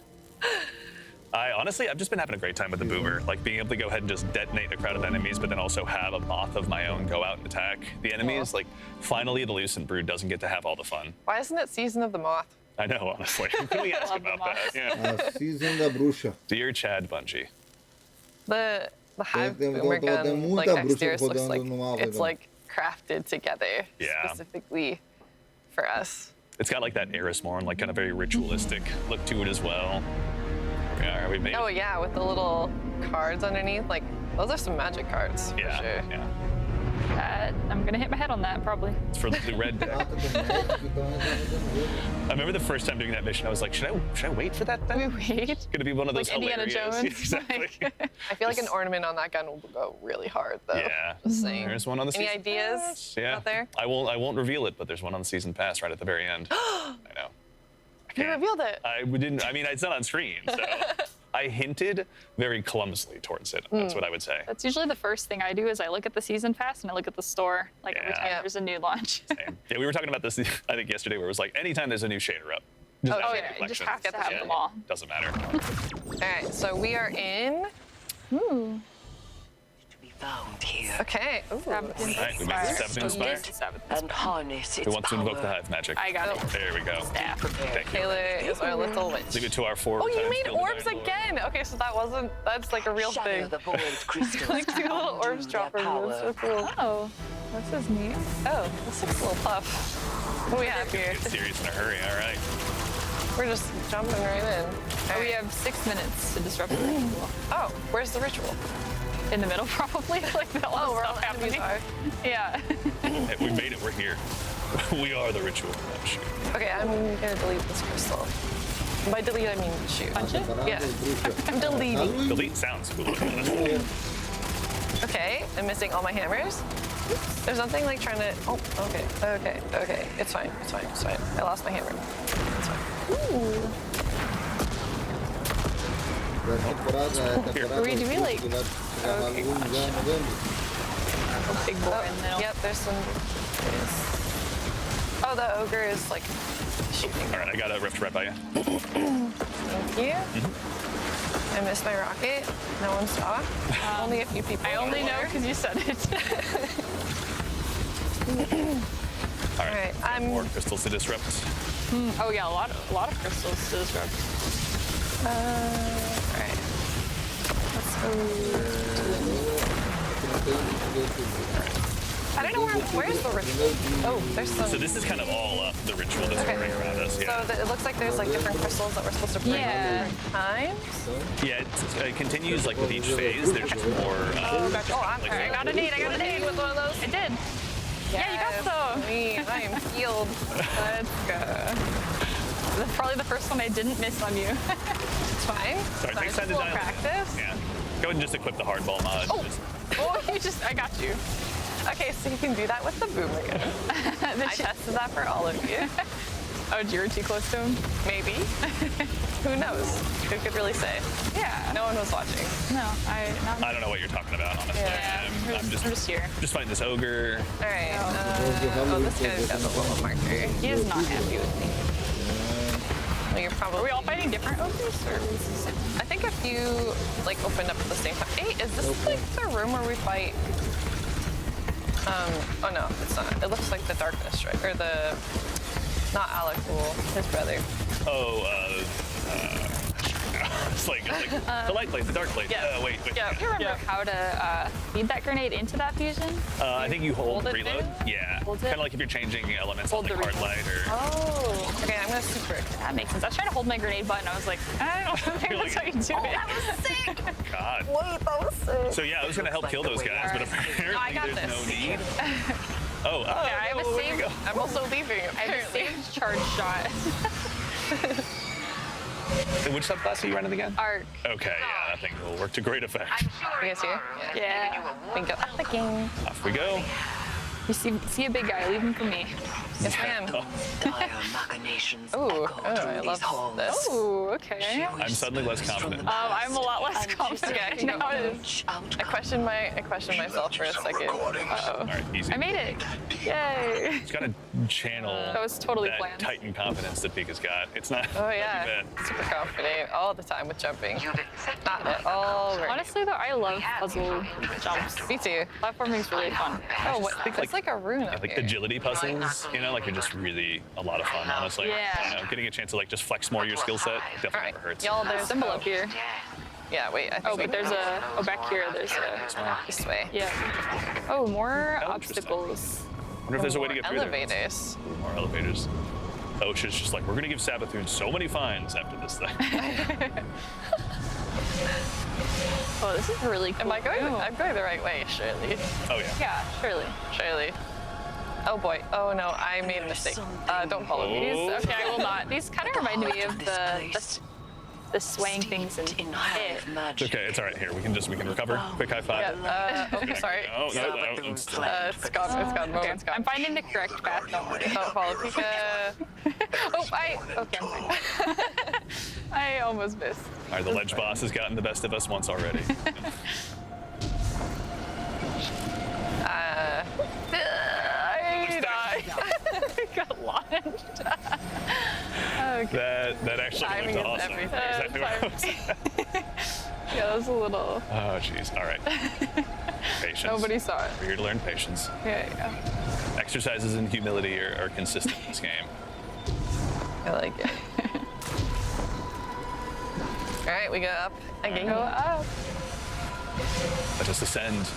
I've just been having a great time with the boomer, like being able to go ahead and just detonate a crowd of enemies, but then also have a moth of my own go out and attack the enemies. Like, finally, the Lucent Brood doesn't get to have all the fun. Why isn't it Season of the Moth? I know, honestly. Who can we ask Love the about that? moths. Yeah. A season da bruxa. Dear Chad Bungie. The Hive Tem- Boomer tem gun, like muita bruxa exterior looks rodando like no it's Alva. like crafted together Yeah. specifically for us. It's got like that Erismorn, like kind of very ritualistic look to it as well. Yeah, we made Oh yeah, with the little cards underneath, like those are some magic cards for yeah, sure. yeah. I'm gonna hit my head on that probably. It's for the red deck. Trata do médico, então a gente tá fazendo I remember the first time doing that mission, I was like, should I wait for that then? Wait. It's gonna be one of those Like Indiana hilarious. Jones. Exactly. I feel like an ornament on that gun will go really hard though. Yeah. Just saying. There's one on the Any season ideas pass. Yeah. out there? I won't reveal it, but there's one on the season pass right at the very end. I know. You revealed it. I didn't. I mean, it's not on screen, so I hinted very clumsily towards it. That's what I would say. That's usually the first thing I do is I look at the season pass and I look at the store like every Yeah. time Yeah. there's a new launch. Same. Yeah, we were talking about this, I think, yesterday, where it was like, anytime there's a new shader up. Just Oh, add yeah, a you just collection. have to have Yeah, them all. Doesn't matter. All right, so we are in. Ooh. We found here. Okay. Ooh. Savathûn All right, we made the Savathûn Spire. And harness its Who wants to invoke the power. Hive magic? I got it. There we go. Staff. Thank you. Taylor is our little witch. Leave it to our four. Oh, you times made skilled orbs divine lord. again. Okay, so that's like a real Shatter thing. the void crystals Like two to little undo orbs their drop over. power. That's so cool. Oh, this is neat. Oh, this looks a little puff. What do we have here? Get serious in a hurry. All right. We're just jumping right in. We have 6 minutes to disrupt the ritual. Oh, where's the ritual? In the middle, probably. Like all the stuff happening. Yeah. Hey, we made it. We're here. We are the ritual. Oh, shoot. Okay, I'm gonna delete this crystal. By delete, I mean shoot. Punch it? Yeah. I'm deleting. Delete sounds cool. Okay, I'm missing all my hammers. There's nothing like trying to. Oh, okay. It's fine. I lost my hammer. It's fine. Ooh. Do we like? Okay, a big boy in the middle. Yep, there's some. Oh, the ogre is like shooting. All right, I got a rift right by you. Thank you. I missed my rocket. No one saw. Only a few people. I only know because you said it. All right. I'm more crystals to disrupt. Oh yeah, a lot of crystals to disrupt. All right. Let's go. I don't know where's the ritual. Oh, there's some. So this is kind of all the ritual that's going around us. Yeah. So it looks like there's like different crystals that we're supposed to bring at different times. Yeah, it continues like with each phase. There's just more. Oh, gotcha. Oh, I got a nade with one of those. I did. Yeah, you got some. I am healed. Let's go. That's probably the first one I didn't miss on you. It's fine. Sorry, takes time to dial. Practice. Yeah. Go ahead and just equip the hardball mod. I got you. Okay, so you can do that with the boomerang. I tested that for all of you. Oh, you were too close to him? Maybe. Who knows? Who could really say? Yeah. No one was watching. No, I don't know what you're talking about, honestly. Yeah. I'm just here. Just fighting this ogre. All right. Oh, this guy's got the little marker. He is not happy with me. Well, you're probably. Are we all fighting different ogres, or? I think a few like opened up at the same time. Hey, is this like the room where we fight? Oh no, it's not. It looks like the darkness, right? Or the, not Alakul, his brother. Oh, it's like the light blade, the dark blade. Yeah. Wait. Do you remember how to feed that grenade into that fusion? I think you hold it reload. in? Yeah. Hold it? Kind of like if you're changing elements Hold on the like hard reload. light or. Oh. Okay, I'm gonna super. That makes sense. I was trying to hold my grenade button. I was like, I don't think that's how you do it. That was sick. God. Wait, that was sick. So yeah, I was gonna help kill those guys, but apparently I got there's this. no need. Oh, Yeah, I have a where'd you saved. go? I'm also leaving. I have a saved charge shot. Which subclass are you running again? Arc. Okay, yeah, that thing will work to great effect. You guys here? Yeah. We go up the game. Off we go. You see a big guy. Leave him for me. Yes, ma'am. Dire machinations Ooh, echo I through love these halls. this. Ooh, okay. I'm suddenly less confident. I'm a lot less confident. Yeah, you know, now it is. I questioned myself for a second. Uh-oh. All right, easy. I made it. Yay. Just gotta channel That was totally that planned. Titan confidence that Pika's got. It's not. Oh not yeah, too bad. super confident all the time with jumping. Not at all. Honestly, though, I love puzzle jumps. Me too. Platforming's really fun. Oh, what? It's like a rune up Like here. agility puzzles, you know, like you're just really a lot of fun, honestly. Yeah. You know, getting a chance to like just flex more of your skill set definitely never hurts. Y'all, There's a symbol up here. Yeah, wait. I think Oh, but there's a. Oh, back here, there's a. this way. Yeah. Oh, more Oh, interesting. obstacles. Wonder if there's a way to get through Elevators. there. Ooh, more elevators. Osha's just like, we're gonna give Sabathun so many fines after this thing. Oh, this is really cool. Am I going? room. I'm going the right way, surely. Oh yeah. Yeah, surely. Surely. Oh boy. Oh no, I made a mistake. Don't follow me. Oh. Okay, I will not. These kind of remind me of the swaying things in it. It's okay, it's all right. Here, we can recover. Quick high five. Yeah. Oh, sorry. Oh, no. It's gone. Moment's gone. I'm finding the correct path. Don't worry. Don't follow Pika. Okay, I'm fine. I almost missed. All right, the ledge boss has gotten the best of us once already. I died. I got launched. Okay. That actually Timing looked is awesome. everything. Exactly what I was. Yeah, that was a little. Oh, jeez. All right. Patience. Nobody saw it. We're here to learn patience. Yeah. Exercises in humility are consistent in this game. I like it. All right, we go up again. Go up. Let us ascend.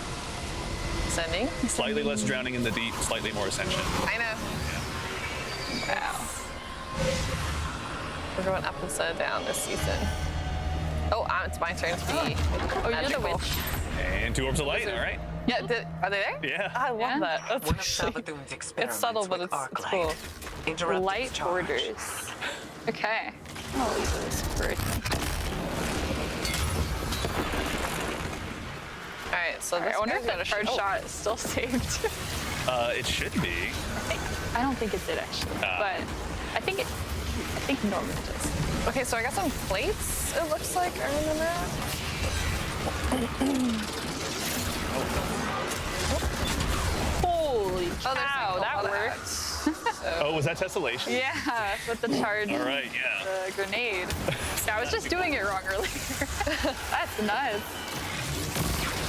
Ascending. Slightly less drowning in the deep, slightly more ascension. I know. Wow. We're going up instead of down this season. Oh, it's my turn to be Oh, you're the witch. And 2 orbs of light, all right. Yeah, are they there? Yeah. I love that. That's actually, it's subtle, but it's cool. Light orders. Okay. I'll leave this for it. All right, so this I wonder if guy's that got a card shot is still saved. It should be. I don't think it did actually, but I think Norman does. Okay, so I got some plates, it looks like, on the map. Holy cow, that worked. Oh, was that tessellation? Yeah, with the charge. All right, yeah. The grenade. Yeah, I was just doing it wrong earlier. That's nuts.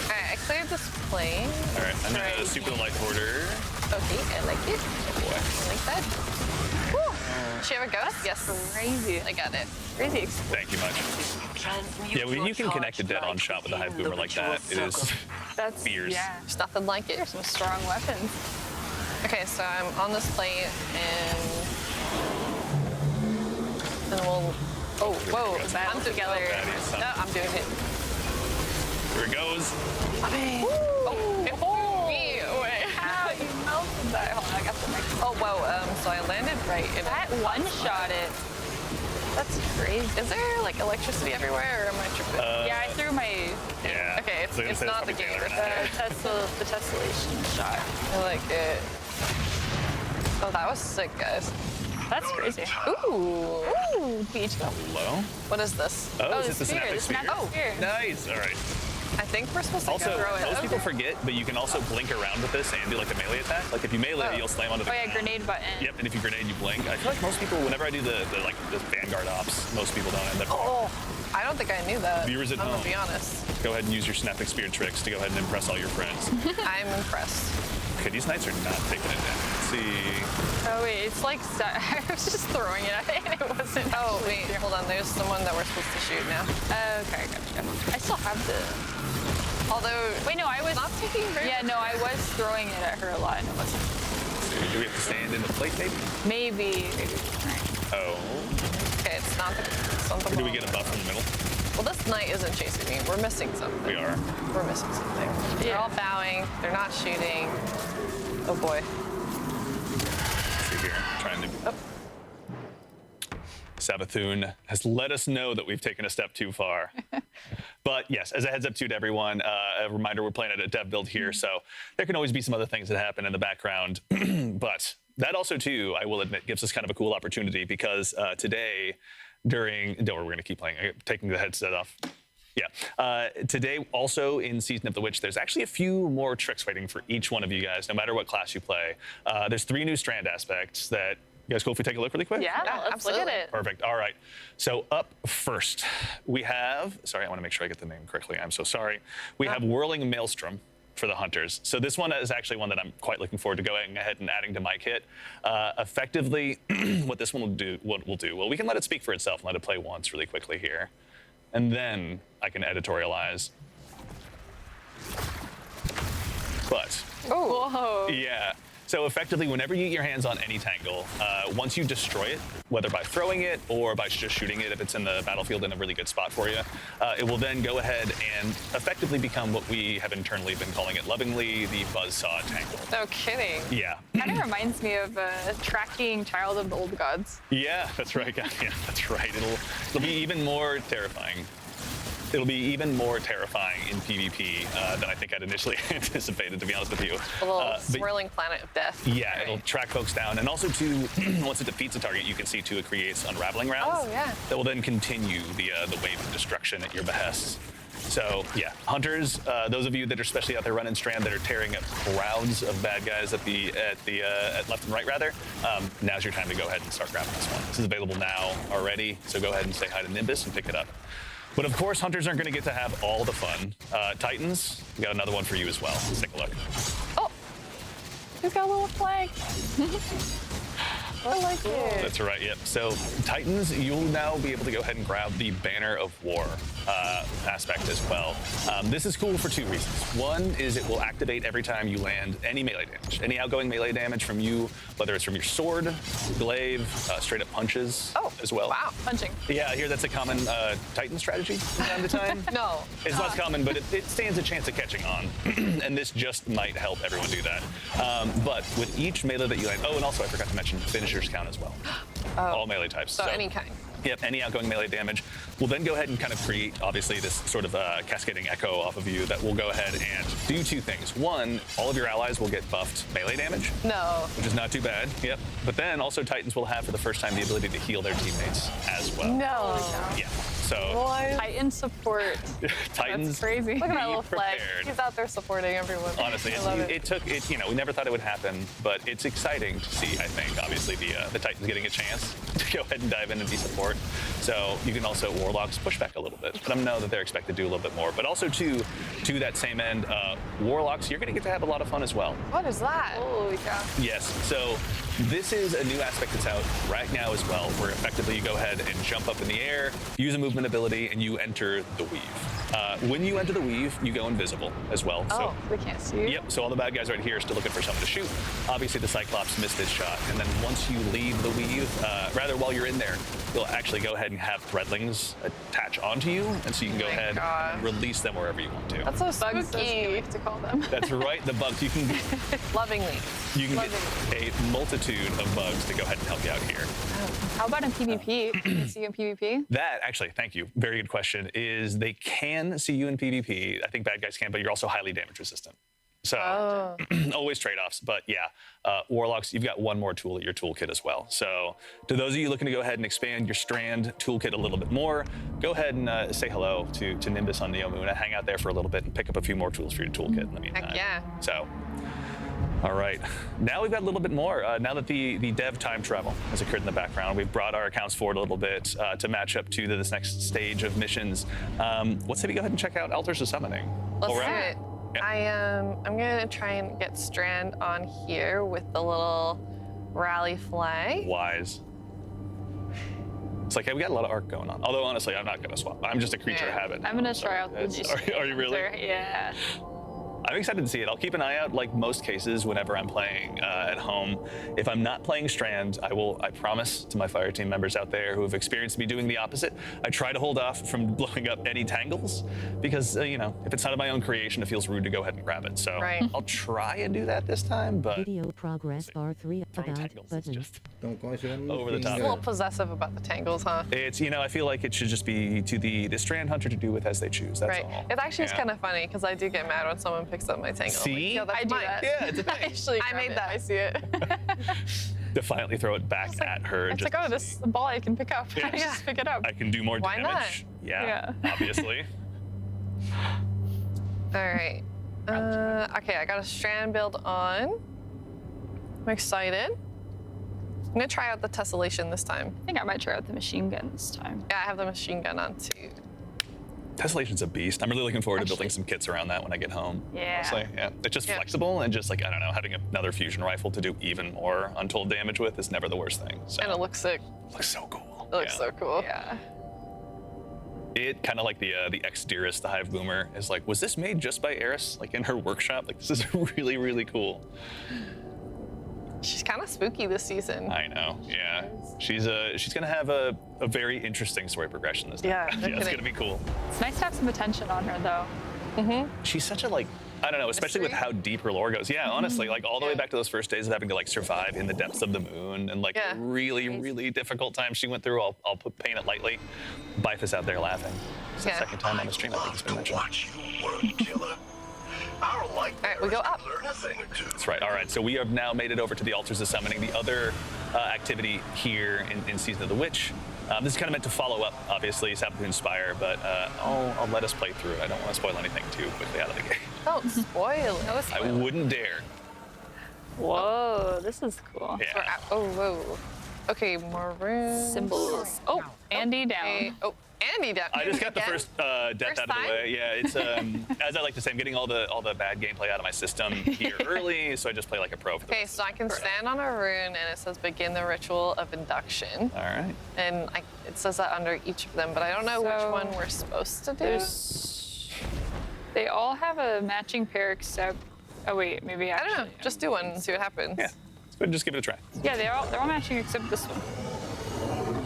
All right, I cleared this plane. All right, I'm gonna super the light order. Okay, I like it. Oh boy. I like that. Whew. Does she have a ghost? Yes. Crazy. I got it. Crazy. Thank you much. Yeah, when you can connect a dead-on shot with a hive boomer like that, it is fierce. Yeah. There's nothing like it. There's some strong weapons. Okay, so I'm on this plate and we'll. Oh, whoa! Battle together. No, I'm doing it. Here it goes. How you melted that? Hold on, I got the next. Oh, whoa! So I landed right in That one-shot it. That's crazy. Is there like electricity everywhere, or am I tripping? Yeah, I threw my. Yeah. Okay, it's not the game. The tessellation shot. I like it. Oh, that was sick, guys. That's crazy. Ooh, beach. Hello? What is this? Oh, is the it the synaptic sphere? sphere. Nice. All right. I think we're supposed to Also, throw it. most people forget, but you can also blink around with this and do like a melee attack. Like if you melee, you'll slam onto the ground. Grenade button. Yep, and if you grenade, you blink. I feel like most people, whenever I do the Vanguard ops, most people don't end up. Oh, I don't think I knew that. Viewers at I'm home, gonna be honest. go ahead and use your synaptic spear tricks to go ahead and impress all your friends. I'm impressed. Okay, these knights are not taking it down. Let's see. Oh wait, it's like I was just throwing it at it and it wasn't. Oh wait, hold on. There's someone that we're supposed to shoot now. Okay, gotcha. I still have the. Although, wait, no, I was not taking very. Yeah, no, I was throwing it at her a lot and it wasn't. Do we have to stand in the plate, maybe? Maybe. Oh. Okay, it's not the. Or do we get a buff in the middle? Well, this knight isn't chasing me. We're missing something. We are. We're missing something. They're all bowing. They're not shooting. Oh boy. Let's see here. Trying to. Oh. Sabathoon has let us know that we've taken a step too far. But yes, as a heads up to everyone, a reminder, we're playing at a dev build here, so there can always be some other things that happen in the background. But that also, too, I will admit, gives us kind of a cool opportunity because today, we're going to keep playing. I'm taking the headset off. Yeah. Today, also in Season of the Witch, there's actually a few more tricks waiting for each one of you guys, no matter what class you play. There's 3 new strand aspects that. You guys cool if we take a look really quick? Yeah, let's look at it. Perfect. All right. So up first, we have, sorry, I want to make sure I get the name correctly. I'm so sorry. We have Whirling Maelstrom for the Hunters. So this one is actually one that I'm quite looking forward to going ahead and adding to my kit. Effectively, what this one will do, well, we can let it speak for itself and let it play once really quickly here. And then I can editorialize. But, whoa. Yeah. So effectively, whenever you get your hands on any Tangle, once you destroy it, whether by throwing it or by just shooting it if it's in the battlefield in a really good spot for you, it will then go ahead and effectively become what we have internally been calling it lovingly, the Buzzsaw Tangle. No kidding. Yeah. Kind of reminds me of tracking Child of the Old Gods. Yeah, that's right. Yeah, that's right. It'll be even more terrifying. It'll be even more terrifying in PvP than I think I'd initially anticipated, to be honest with you. A little swirling planet of death. Yeah, it'll track folks down. And also, once it defeats a target, you can see, too, it creates unraveling rounds. Oh, yeah. That will then continue the wave of destruction at your behest. So, yeah, Hunters, those of you that are especially out there running Strand that are tearing up crowds of bad guys at left and right, rather, now's your time to go ahead and start grabbing this one. This is available now already, so go ahead and say hi to Nimbus and pick it up. But of course, Hunters aren't going to get to have all the fun. Titans, we got another one for you as well. Let's take a look. Oh, he's got a little flag. I like it. That's right, yep. So Titans, you'll now be able to go ahead and grab the Banner of War aspect as well. This is cool for 2 reasons. One is it will activate every time you land any melee damage. Any outgoing melee damage from you, whether it's from your sword, glaive, straight up punches. Oh. as well. Wow, punching. Yeah, I hear that's a common Titan strategy from time to time. No. It's less common, but it stands a chance of catching on. And this just might help everyone do that. But with each melee that you land, and also I forgot to mention finishers count as well. All melee types. So any kind. Yep, any outgoing melee damage. We'll then go ahead and kind of create, obviously, this sort of cascading echo off of you that will go ahead and do two things. One, all of your allies will get buffed melee damage. No. Which is not too bad. Yep. But then also Titans will have for the first time the ability to heal their teammates as well. No. Yeah. So Titan support. Titans. That's crazy. Look at that little flag. prepared. He's out there supporting everyone. Honestly, I love it took it. We never thought it would happen, but it's exciting to see. I think obviously the Titans getting a chance to go ahead and dive in and be support. So you can also Warlocks push back a little bit. Let them know that they're expected to do a little bit more. But also to that same end, Warlocks, you're going to get to have a lot of fun as well. What is that? Holy cow. Yes. So this is a new aspect that's out right now as well, where effectively you go ahead and jump up in the air, use a movement ability, and you enter the weave. When you enter the weave, you go invisible as well. Oh, we can't see you? Yep, so all the bad guys right here are still looking for someone to shoot. Obviously, the Cyclops missed his shot, and then once you leave the weave, while you're in there, you'll actually go ahead and have threadlings attach onto you, and so you can go ahead and release them wherever you want to. That's so spooky. Bugs, as we like to call them. That's right, the bugs. You can Lovingly. get a multitude of bugs to go ahead and help you out here. How about in PvP? Can you see you in PvP? That, actually, thank you, very good question, is they can see you in PvP. I think bad guys can, but you're also highly damage resistant. So always trade-offs. But yeah, Warlocks, you've got one more tool at your toolkit as well. So to those of you looking to go ahead and expand your Strand toolkit a little bit more, go ahead and say hello to Nimbus on Neomuna. Hang out there for a little bit and pick up a few more tools for your toolkit in the meantime. Heck yeah. So, all right. Now we've got a little bit more. Now that the dev time travel has occurred in the background, we've brought our accounts forward a little bit to match up to this next stage of missions. Let's say we go ahead and check out Altars of Summoning. Let's do it. Yeah. I'm gonna try and get Strand on here with the little rally flag. Wise. It's like, hey, we got a lot of arc going on. Although honestly, I'm not gonna swap. I'm just a creature of habit. I'm gonna try out the new Are you really? Yeah. I'm excited to see it. I'll keep an eye out, like most cases, whenever I'm playing at home. If I'm not playing Strand, I promise to my fire team members out there who have experienced me doing the opposite, I try to hold off from blowing up any tangles because, if it's not of my own creation, it feels rude to go ahead and grab it. So I'll try and do that this time, but Video progress R3 about button. over the top. It's a little possessive about the tangles, huh? It's, I feel like it should just be to the Strand Hunter to do with as they choose. That's all. It actually is kind of funny because I do get mad when someone picks up my tangle. See? Like, that's I do mine. that. Yeah, it's a thing. Actually, I made that. I see it. Defiantly throw it back at her. It's like, oh, this is a ball I can pick up. Yeah. I just pick it up. I can do more Why damage. Yeah, obviously. All right. Okay, I got a Strand build on. I'm excited. I'm gonna try out the tessellation this time. I think I might try out the machine gun this time. Yeah, I have the machine gun on too. Tessellation's a beast. I'm really looking forward to building some kits around that when I get home. Yeah. Honestly. Yeah. It's just flexible and just like, I don't know, having another fusion rifle to do even more untold damage with is never the worst thing. So. And it looks sick. It looks so cool. It looks so cool. Yeah. It kind of like the ex-Dearest, the Hive Boomer, is like, was this made just by Eris, like in her workshop? Like, this is really, really cool. She's kind of spooky this season. I know, yeah. She's gonna have a very interesting story progression this time. Yeah, it's gonna be cool. It's nice to have some attention on her, though. Mm-hmm. She's such a I don't know, especially with how deep her lore goes. Yeah, honestly, like all the way back to those first days of having to like survive in the depths of the moon and like the really, really difficult times she went through. I'll paint it lightly. Bife is out there laughing. It's the second time on the stream I think it's been mentioned. Watch you, word killer. Our light we go up. learn a thing or two. That's right. All right, so we have now made it over to the Altars of Summoning, the other activity here in Season of the Witch. This is kind of meant to follow up, obviously, Sabathun's Spire, but I'll let us play through it. I don't want to spoil anything too quickly out of the game. Don't spoil it. I wouldn't dare. Whoa, this is cool. Yeah. Oh, whoa. Okay, maroon. Symbols. Oh, Andy down. Okay. Oh, Andy down. I just got the first death First out of the time? way. Yeah, it's as I like to say, I'm getting all the bad gameplay out of my system here early, so I just play like a pro. For Okay, so I can stand on a rune and it says begin the ritual of induction. All right. And it says that under each of them, but I don't know which one we're supposed to do. They all have a matching pair except. Oh wait, maybe I don't know. Just do one and see what happens. Yeah. Let's go ahead and just give it a try. Yeah, they're all matching except this one.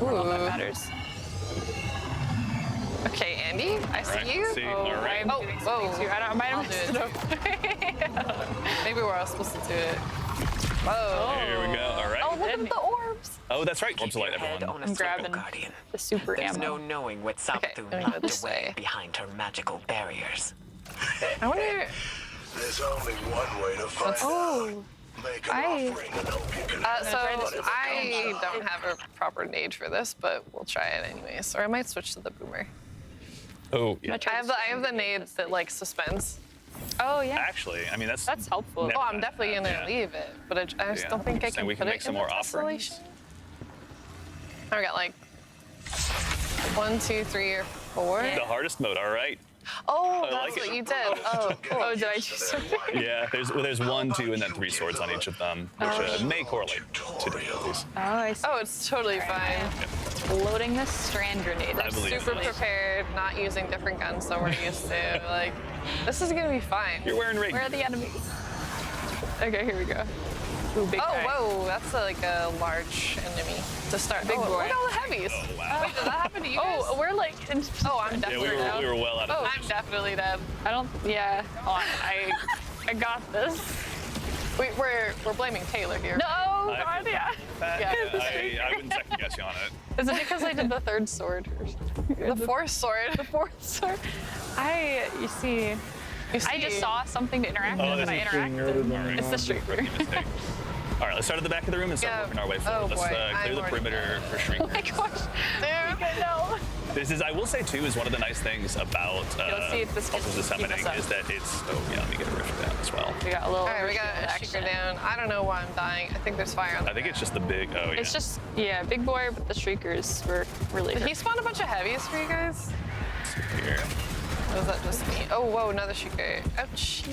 Ooh. yours. Okay, Andy, I see you. See, all right. Oh, whoa. I might have messed it up. Maybe we're all supposed to do it. Whoa. Here we go. All right. Oh, look at the orbs. Oh, that's right. Orbs of light, Head everyone. on a I'm swivel, grabbing Guardian. the super There's ammo. no knowing what Okay, Sabbathu let me go locked this away way. behind her magical barriers. I wonder. There's only one way to find out. Make an offering and hope you can So I don't have a proper nade for this, but we'll try it anyways. Or I might switch to the boomer. Oh, yeah. I have the nade that like suspends. Oh yeah. Actually, I mean, that's helpful. never Oh, I'm done. definitely gonna Yeah. leave it, but I just Yeah. don't think I So can we can put make it some in more the offerings. tessellation. Oh, we got like 1, 2, 3, or 4. The hardest mode, all right. Oh, I that's like what it. you did. Oh, cool. Oh, did I choose something? Yeah, there's 1, 2, and then 3 swords on each of them, which may correlate to difficulties. Oh, I see. Oh, it's totally fine. Loading the strand grenade. I believe Super so. prepared, not using different guns than we're used to. Like, this is gonna be fine. You're wearing ring. Where are the enemies? Okay, here we go. Ooh, big guy. Whoa, that's like a large enemy to start. Big boy. Look at all the heavies. Oh, wow. Wait, did that happen to you guys? Oh, we're like. Oh, I'm Yeah, definitely dead. we were well out of Oh, position. I'm definitely dead. I don't. Yeah. Hold on. I got this. We're blaming Taylor here. No, I- God, yeah. I wouldn't second guess you on it. Is it because I did the third sword? The fourth sword. The fourth sword. You see. I just saw something to interact with, and I interacted. It's the streaker. Rookie mistake. All right, let's start at the back of the room and start Yeah. working our way forward. Oh, Let's boy. clear I'm the already perimeter for Oh my Shriekers. gosh. Dude, no. This is, I will say too, is one of the nice things about Let's see if this Altars of can keep Summoning us up. is that it's, oh yeah, let me get a rift down as well. We got a little. All right, we got overshield a action. streaker down. I don't know why I'm dying. I think there's fire on the I think it's just the big, oh yeah. It's just, yeah, big boy, but the shriekers were really Did good. he spawn a bunch of heavies for you guys? Here. Or was that just me? Oh, whoa, another streaker. Ouch.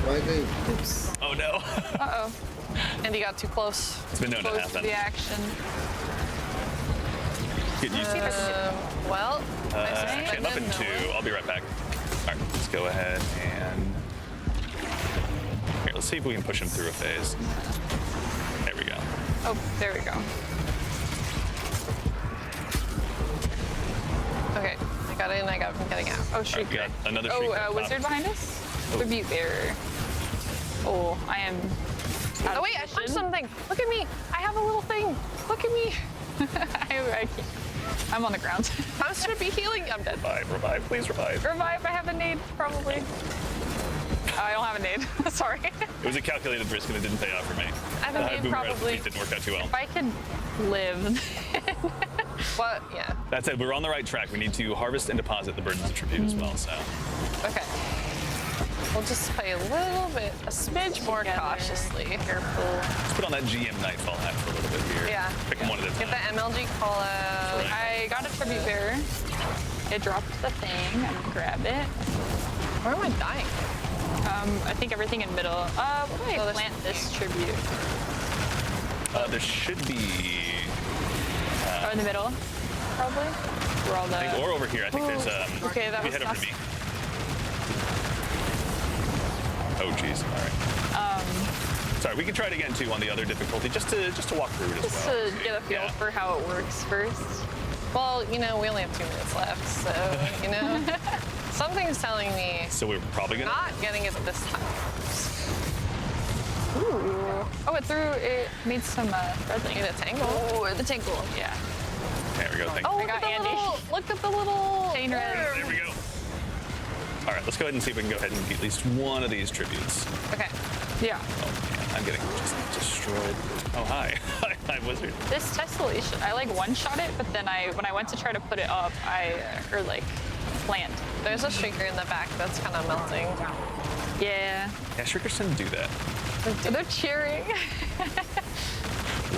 Right there. Oops. Oh no. Uh-oh. And he got too close. It's been known to Close to happen. the action. Get used to this. Well, Actually, I'm up in 2. I'll be right back. All right, let's go ahead and... Here, let's see if we can push him through a phase. There we go. Oh, there we go. Okay, I got in, I'm getting out. Oh, All right, we shrieker. got another Oh, Shrieker up wizard top. behind us? Tribute bearer. Oh, I am. Oh wait, I punched something. Look at me. I have a little thing. Look at me. I can't. I'm on the ground. I should be healing. I'm dead. Revive, please revive. Revive, I have a nade, probably. Oh, I don't have a nade. Sorry. It was a calculated risk and it didn't pay off for me. I have a nade, Boomerang probably. didn't work out too well. If I could live. What? Yeah. That said, we're on the right track. We need to harvest and deposit the burdens of tribute as well, so. Okay. We'll just play a little bit, a smidge more cautiously. Careful. Let's put on that GM Nightfall hat for a little bit here. Yeah. Pick them one at a Get time. the MLG call out. Right. I got a tribute bearer. It dropped the thing. I'm gonna grab it. Where am I dying? I think everything in middle. What do I there's plant this tribute? There should be... Oh, in the middle, probably. Where all I think, the. or over here. I think there's Okay, that if you was head over to fast. me. Oh geez. All right. Sorry, we can try it again too on the other difficulty, just to walk through it as Just well. to get a feel Yeah. for how it works first. Well, you know, we only have 2 minutes left, so, you know, something's telling me So we're probably gonna. not getting it this time. Ooh. Oh, it made some resin. Need a tangle? Oh, the tangle. Yeah. There we go. Thank Oh, you. look got at, Andy. look at the little Chain res. There we go. All right, let's go ahead and see if we can go ahead and get at least one of these tributes. Okay. Yeah. Oh man, I'm getting just destroyed. Oh hi, hi wizard. This tessellation, I like one-shot it, but then when I went to try to put it up, or like plant. There's a streaker in the back that's kind of melting. Yeah. Yeah, Shriekers didn't do that. They're cheering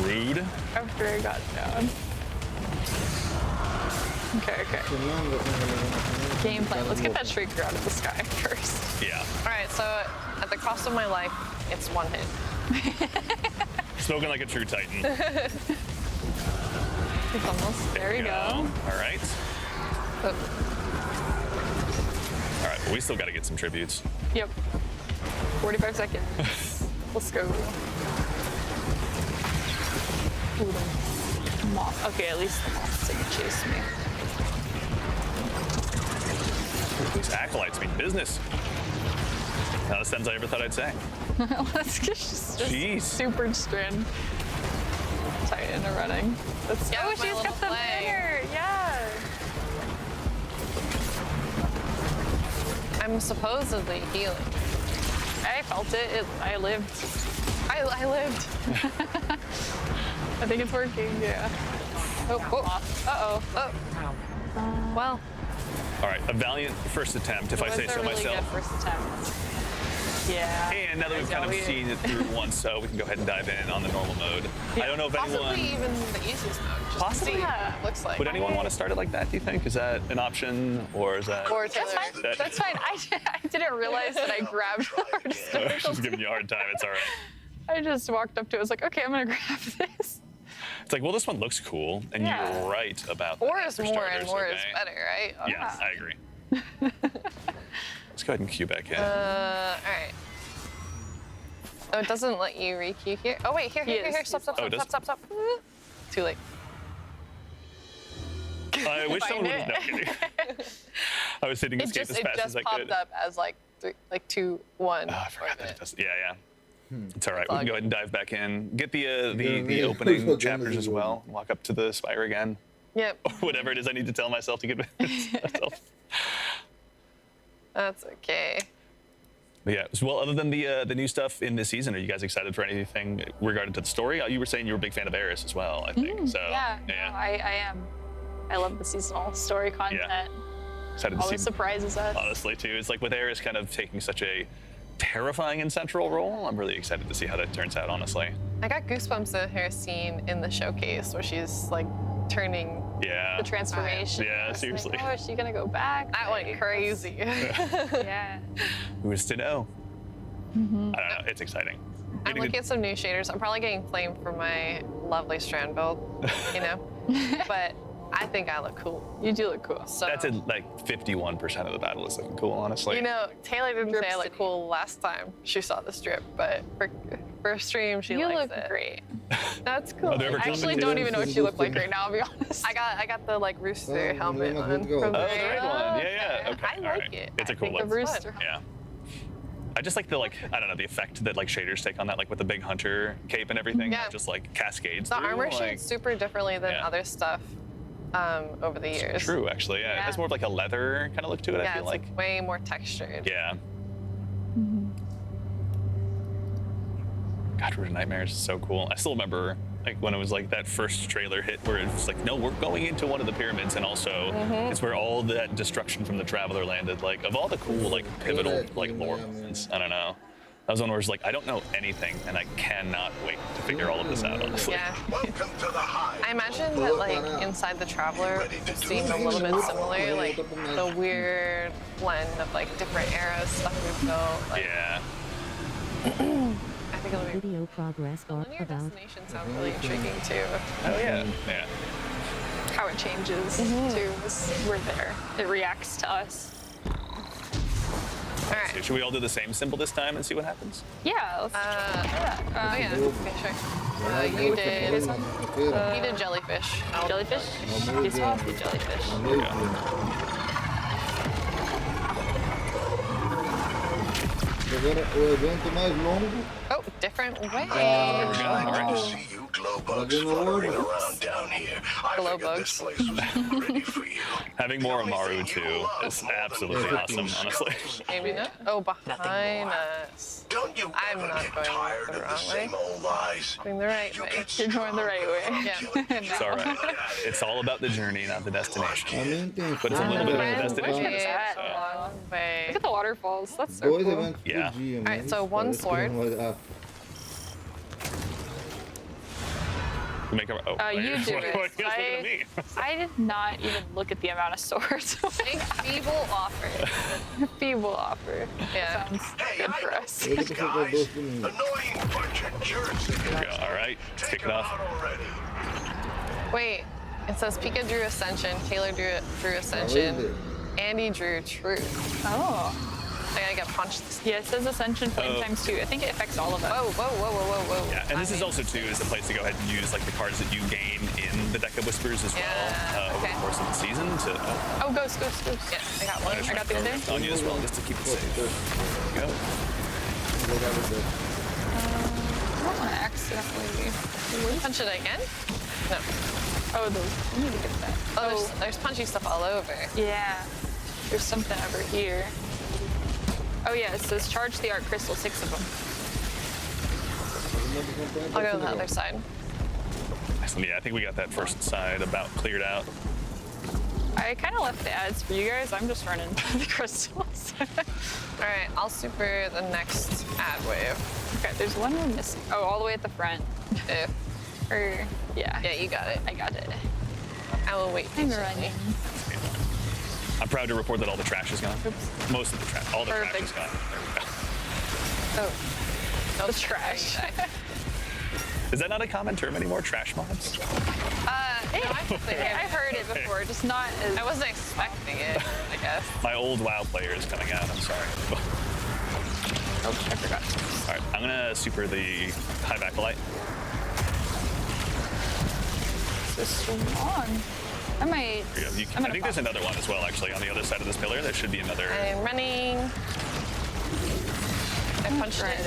Rude. after I got down. Okay. Game plan. Let's get that shrieker out of the sky first. Yeah. All right, so at the cost of my life, it's 1 hit. Smoking like a true titan. It's almost. There you go. All right. Oh, All right, but we still got to get some tributes. Yep. 45 seconds. Let's go. Moth. Okay, at least the moth didn't chase me. These acolytes mean business. Not the sentence I ever thought I'd say. Let's just Jeez. super strand. Titan are running. Let's Yeah, oh, my she's little got the flag. banner. Yeah. I'm supposedly healing. I felt it. I lived. I lived. I think it's working. Yeah. Oh. Uh-oh. Oh. Well. All right, a valiant first attempt, if I say so Really good myself. first attempt. Yeah. And now that we've kind of seen it through once, so we can go ahead and dive in on the normal mode. I don't know if Possibly anyone... even the easiest mode. Just Possibly. to see what it looks like. Would anyone want to start it like that, do you think? Is that an option, or is that... Or That's fine. That's fine. I didn't realize that I grabbed the She's giving you a hard time, it's all right. I just walked up to it. I was like, okay, I'm gonna grab this. It's like, well, this one looks cool, and Yeah. you're right about that. More is for more and starters, more okay? is better, right? Yeah, I agree. Let's go ahead and queue back in. All right. Oh, it doesn't let you re-queue here. Oh wait, here. Stop. Oh, it does? Stop. Too late. I wish someone would have known. I was hitting It escape just as fast as I popped could. up as like 2, 1. Oh, I forgot that it does. Yeah. It's all right. It's We all can go ahead and dive back in. Get the opening chapters as well. Walk up to the spire again. Yep. Or whatever it is I need to tell myself to get myself. That's okay. But yeah. So, well, other than the new stuff in this season, are you guys excited for anything regarding to the story? You were saying you were a big fan of Eris as well, I think. So Yeah. No, I am. I love the seasonal story content. Excited to see. Always surprises us. Honestly, too, it's like with Eris kind of taking such a terrifying and central role. I'm really excited to see how that turns out. Honestly. I got goosebumps at her scene in the showcase where she's like turning. Yeah. The transformation. Yeah, I was seriously. Like, oh, is she gonna go back? That went crazy. Yeah. Who is to know? I don't know. It's exciting. I'm looking at some new shaders. I'm probably getting flamed for my lovely strand build, you know? But I think I look cool. You do look cool. So, That's in like 51% of the battle is looking cool, honestly. you know, Taylor didn't say I look cool last time she saw the strip, but for stream, she You likes look it. great. That's cool. Are they ever I actually coming don't to- even know what you look like right now, I'll be honest. I got the like rooster helmet on from Oh, the there. red one. Yeah. Okay. I all like right. it. It's a I cool think the look. rooster. Yeah. I just like the I don't know, the effect that like shaders take on that, like with the big hunter cape and everything. Yeah. That just like cascades. The through, armor like, shades super differently than Yeah. other stuff over the years. True, actually. Yeah. It has more of like a leather kind of look to it. Yeah, I feel it's like. like way more textured. Yeah. God, Root of Nightmares is so cool. I still remember like when it was like that first trailer hit where it was like, no, we're going into one of the pyramids, and also it's where all that destruction from the Traveler landed. Like of all the cool like pivotal like lore moments, I don't know. That was one where it's like, I don't know anything, and I cannot wait to figure all of this out, honestly. Yeah. I imagine that like inside the Traveler seemed a little bit similar, like the weird blend of like different eras stuff we've built. Like, Yeah. I think it'll be. Video progress bar Linear about Destination sounds really intriguing too. Oh yeah. Yeah. How it changes too. We're there. It reacts to us. All right. So should we all do the same symbol this time and see what happens? Yeah. Let's Oh yeah. Okay, sure. You did. You did jellyfish. Jellyfish? This one's the jellyfish. There we go. Agora o evento mais longo. Oh, different way. Fazendo Having more Amaru too is absolutely awesome, honestly. Maybe not. Oh, behind us. I'm not going the wrong way. Going the right way. You're going the right way. Yeah. It's all right. It's all about the journey, not the destination. But it's a intenção little bit of a era destination. Yeah, So. long way. Look at the waterfalls. That's so dois cool. eventos Yeah. por dia. Alright, so one sword. We make our, oh, You do Why are you guys looking at me? I did not even look at the amount of swords. Big feeble offer. Feeble offer. Yeah. Sounds good for us. Hoje eu vou fazer 12 minutos. There we go. All right, let's kick it off. Wait, it says Pika drew Ascension, Taylor drew Ascension, Andy drew Truth. Oh. I gotta get punched. Yeah, it says Ascension flame times 2. I think it affects all of us. Whoa. Yeah, and this is also too is a place to go ahead and use like the cards that you gain in the deck of whispers as well over the course of the season. Oh, ghost. Yeah, I got one. I got the other. On you as well, just to keep it safe. There you go. I don't want to accidentally Punch it again? No. Oh, I need to get that. Oh, there's punchy stuff all over. Yeah. There's something over here. Oh yeah, it says charge the art crystal, 6 of them. I'll go on the other side. Excellent. Yeah, I think we got that first side about cleared out. I kind of left the ads for you guys. I'm just running the crystals. All right, I'll super the next ad wave. Okay, there's one we're missing. Oh, all the way at the front. Yeah, you got it. I got it. I will wait patiently. I'm proud to report that all the trash is gone. Oops. Most of the trash. All the trash is gone. There we go. Oh, the trash. Is that not a common term anymore? Trash mobs? I've heard it before, just not as... I wasn't expecting it, I guess. My old WoW player is coming out. I'm sorry. Oh, I forgot. All right, I'm gonna super the high backlight. This one. I might... I think there's another one as well, actually, on the other side of this pillar. There should be another. I'm running. I punched it.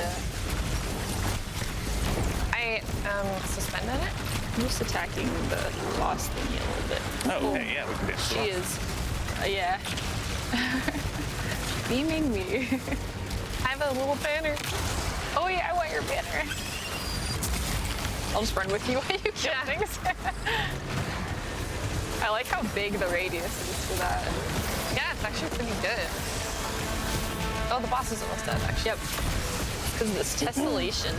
I suspended it. I'm just attacking the boss thingy a little bit. Oh, okay, yeah, we can do it. She is, yeah. Beaming me. I have a little banner. Oh yeah, I want your banner. I'll just run with you while you kill things. I like how big the radius is for that. Yeah, it's actually pretty good. Oh, the boss is almost dead, actually. Yep. Because of this tessellation.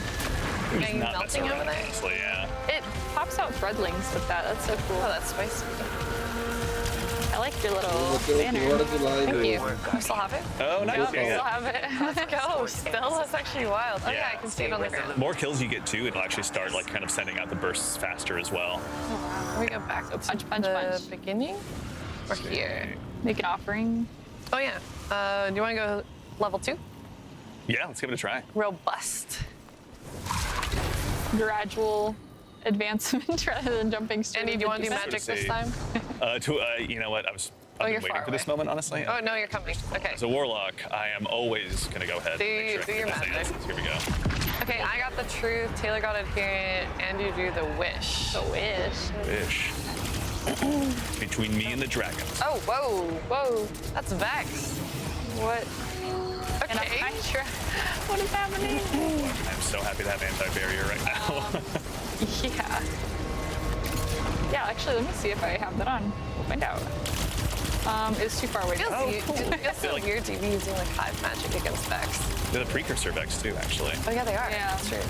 Are you melting over there? Honestly, yeah. It pops out threadlings with that. That's so cool. Oh, that's spicy. I like your little banner. Thank you. I still have it? Oh, nice. Yep, still have it. Let's go. Still, that's actually wild. Oh, yeah, I can see it on the ground. The more kills you get too, it'll actually start like kind of sending out the bursts faster as well. Oh, wow. We go back up punch, to the beginning? Or here? Make an offering. Oh, yeah. Do you want to go level 2? Yeah, let's give it a try. Robust. Gradual advancement rather than jumping straight. Andy, do you want to do magic this time? You know what? I've Oh, been you're waiting far for this moment, honestly. Oh, no, you're coming. Okay. As a warlock, I am always going to go ahead. Do and make your sure I get magic. this. Here we go. Okay, I got the truth. Taylor got adherent, and you do the wish. The wish. Wish. Between me and the dragon. Oh, whoa. That's Vex. What? Okay. And a Hydra. What is happening? I'm so happy to have anti-barrier right now. Yeah. Yeah, actually, let me see if I have that on. We'll find out. It's too far away. It feels so weird to be using like hive magic against Vex. They're the precursor Vex too, actually. Oh yeah, they are. Yeah. That's true.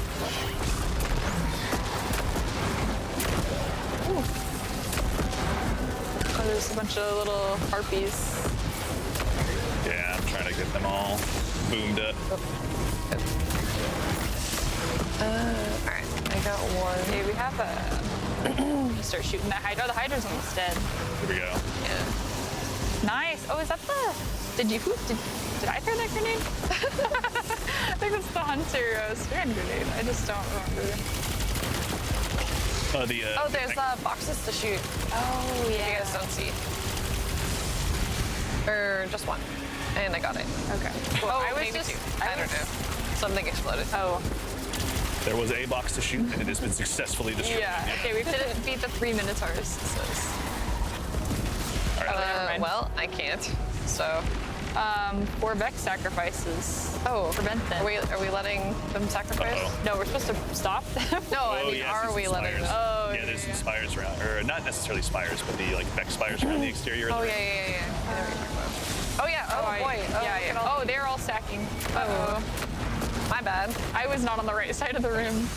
Oh, there's a bunch of little harpies. Yeah, I'm trying to get them all boomed up. Alright, I got one. Okay, we have a... Start shooting that Hydra. Oh, the Hydra's almost dead. Here we go. Yeah. Nice. Oh, is that the... Did I throw that grenade? I think that's the Hunter strand grenade. I just don't remember. There's boxes to shoot. Oh, yeah. You guys don't see. Or just one. And I got it. Okay. Well, maybe two. I don't know. Something exploded. Oh. There was a box to shoot, and it has been successfully destroyed. Yeah. Okay, we didn't beat the 3 Minotaurs. Well, I can't. So. 4 Vex sacrifices. Oh. Prevent them. Are we letting them sacrifice? No, we're supposed to stop them. No, I mean, are we letting them? Oh, yeah, there's some spires around, or not necessarily spires, but the like Vex spires around the exterior. Oh, yeah. I know what you're talking about. Oh, yeah. Oh, boy. Yeah. Oh, they're all stacking. Uh-oh. My bad. I was not on the right side of the room.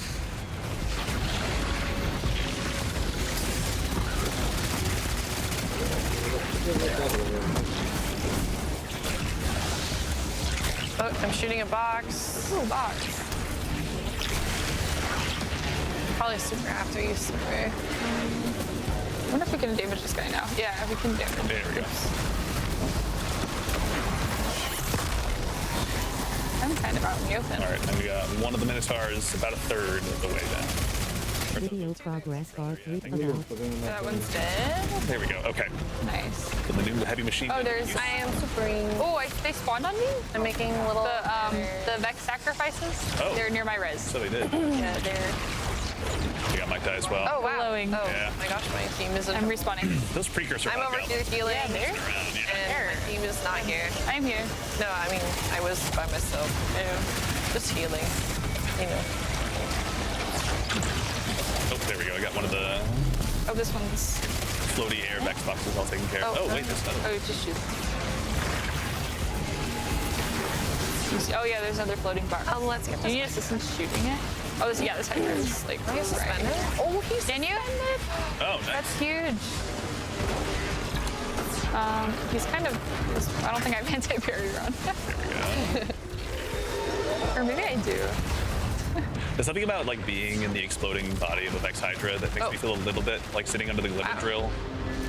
Oh, I'm shooting a box. Ooh, box. Probably super after you super. I wonder if we can damage this guy now. Yeah, we can damage. There we go. I'm kind of out in the open. All right, and we got one of the Minotaurs about a third of the way down. Video progress bar 3 about. That one's dead. There we go. Okay. Nice. So the new heavy machine Oh, gun. there's. I am supreme. Oh, they spawned on me. I'm making little. The Vex sacrifices. Oh. They're near my res. So they did. Yeah, they're. We got Mike die as well. Oh, wow. Glowing. Oh, Yeah. my gosh, my team is... I'm respawning. Those precursor I'm over here healing. Yeah, there. And my team is not here. I'm here. No, I mean, I was by myself. Just healing. You know. Oh, there we go. I got one of the Oh, this one's. floaty air Vex boxes all taken care of. Oh, wait, there's another. Oh, just shoot. Oh yeah, there's another floating bar. Let's get Do you need assistance shooting it? Oh, this, yeah, this Hydra is like. He's suspended. Oh, he's Can you? Oh, nice. That's huge. He's kind of. I don't think I have anti-parry run. Or maybe I do. There's something about like being in the exploding body of a Vex Hydra that makes me feel a little bit like sitting under the glitter drill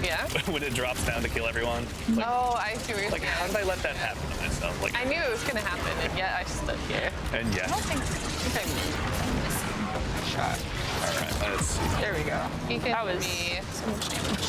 Yeah? when it drops down to kill everyone. Like, Oh, I see what you're like saying. how did I let that happen to myself? Like, I knew it was going to happen, and yet I stood here. and I yes. don't think I'm missing a shot. All right, let's see. There we go. He can That was be... so much damage.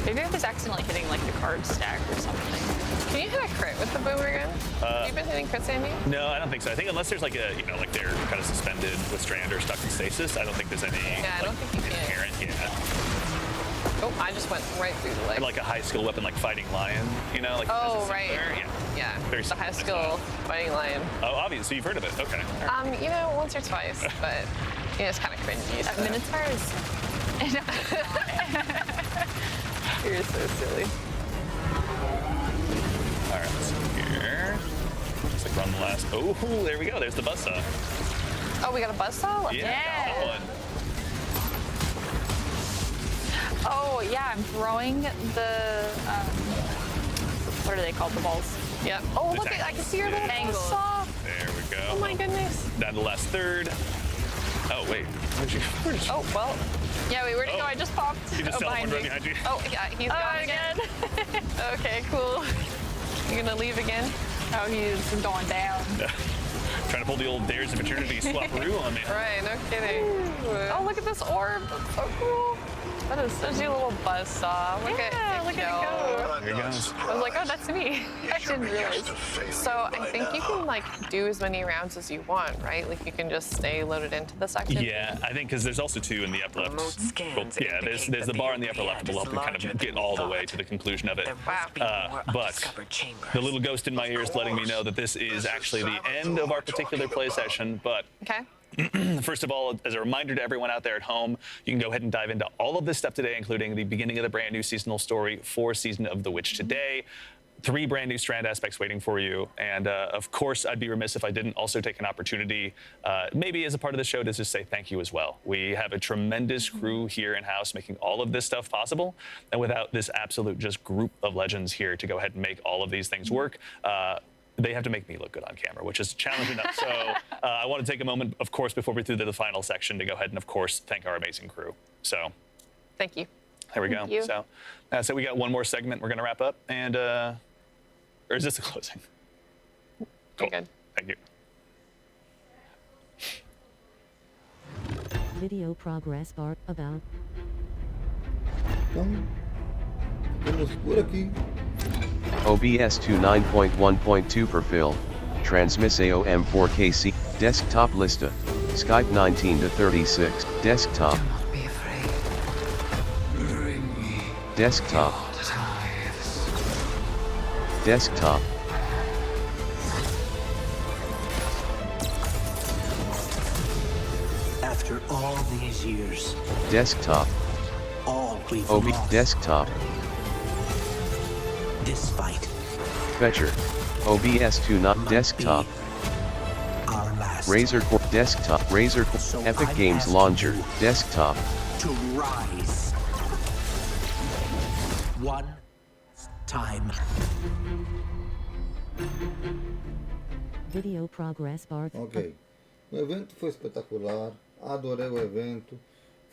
Maybe I was accidentally hitting like the card stack or something. Can you hit a crit with the boomer gun? Have you been hitting crits, Sandy? No, I don't think so. I think unless there's like a, you know, like they're kind of suspended with strand or stuck in stasis, I don't think there's any Yeah, I don't think you can. inherent, Oh, I just went right through the leg. and like a high skill weapon like fighting lion, you know, like Oh, as a right. similar- Yeah. Yeah, Very the similar high to skill fighting lion. Oh, obviously you've heard of it. Okay. You know, once or twice, but yeah, it's kind of cringy. That So. Minotaur is. You're so silly. All right, let's see here. Looks like we're on the last. Oh, there we go. There's the buzzsaw. Oh, we got a buzzsaw? Yeah. That one. Oh yeah, I'm throwing the. What are they called? The balls. Yep. Oh, The look at I can see your little Tangles. buzzsaw. There we go. Oh my goodness. Down to the last third. Oh wait. Where'd you? Oh well. Yeah, wait, where'd it Oh. go? I just popped. You just behind teleported right me. behind you. Oh yeah, he's gone again. Okay, cool. You gonna leave again? Oh, he's going down. Trying to pull the old Dares of Eternity swapperoo on me. Right, no kidding. Oh, look at this orb. That's so cool. That is such a little buzzsaw. Look at look at it go. There he goes. I was like, oh, that's me. I didn't realize. So I think you can like do as many rounds as you want, right? Like you can just stay loaded into the section. Yeah, I think because there's also two in the upper left. Well, yeah, there's the bar in the upper left that will help you kind of get all the way to the conclusion of it. But the little ghost in my ear is letting me know that this is actually the end of our particular play session. But Okay. first of all, as a reminder to everyone out there at home, you can go ahead and dive into all of this stuff today, including the beginning of the brand new seasonal story for Season of the Witch today. 3 brand new strand aspects waiting for you. And of course, I'd be remiss if I didn't also take an opportunity, maybe as a part of the show, to just say thank you as well. We have a tremendous crew here in-house making all of this stuff possible. And without this absolute just group of legends here to go ahead and make all of these things work, they have to make me look good on camera, which is challenging enough. So I want to take a moment, of course, before we do the final section to go ahead and, of course, thank our amazing crew. So Thank you. there we go. Thank you. So we got one more segment we're going to wrap up. And, or is this the closing? Cool. Good. Thank you. Video progress bar about. Então, ficamos por aqui. OBS 29.1.2 perfil. Transmiss AOM 4KC. Desktop lista. Skype 19 to 36. Desktop. Do not be afraid. Bring me Desktop. tithes. Desktop. After all these years, Desktop. all we've OB lost, desktop. this fight, Fetcher. OBS 2 not desktop. our last, Razer Core desktop. Razer Core. So Epic I'm Games asking Launcher you desktop. to rise. One time. Video progress bar. Ok. O evento foi espetacular. Adorei o evento.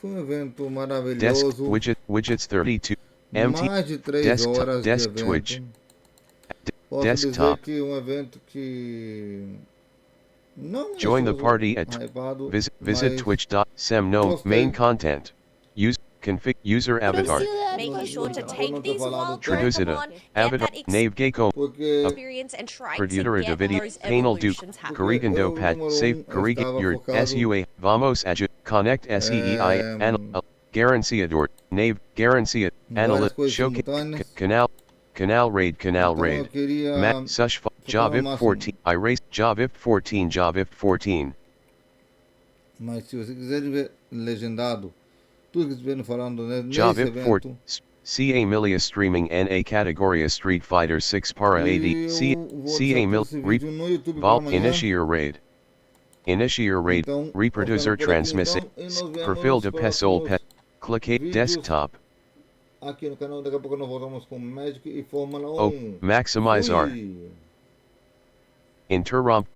Foi um evento Desk maravilhoso. widgets 32. MT Mais de 3 desktop horas de desk evento. Twitch. Posso Desktop. dizer que um evento que Não é Join the só party at hypado, visit mas twitch.sem no gostei. main content. Use config user avatar. Making sure to take these wild Traducida, Pokemon, get avatar, that nave gecko, experience and try to produtora de get vídeo, those panel duke, evolutions happening. corrigando pad, save, corrige, your, sua, vamos a connect seei, garanciador, nave, garancia, analyst, showcase, canal raid, eu queria Matt Sush, Javip 14, erase, Javip 14, Javip 14. Mas se você quiser ver legendado, tudo que estiverem falando nesse Javip evento, 14, CA Milia streaming NA categoria Street Fighter 6 para AD, CA Mil, Vol, Initiar raid. Initiar raid, Então, reproducer transmissing, perfil de pessoal pet, clique desktop. aqui no canal, daqui a pouco nós voltamos com Magic e Fórmula 1. Maximizar. Fui. Interrompt.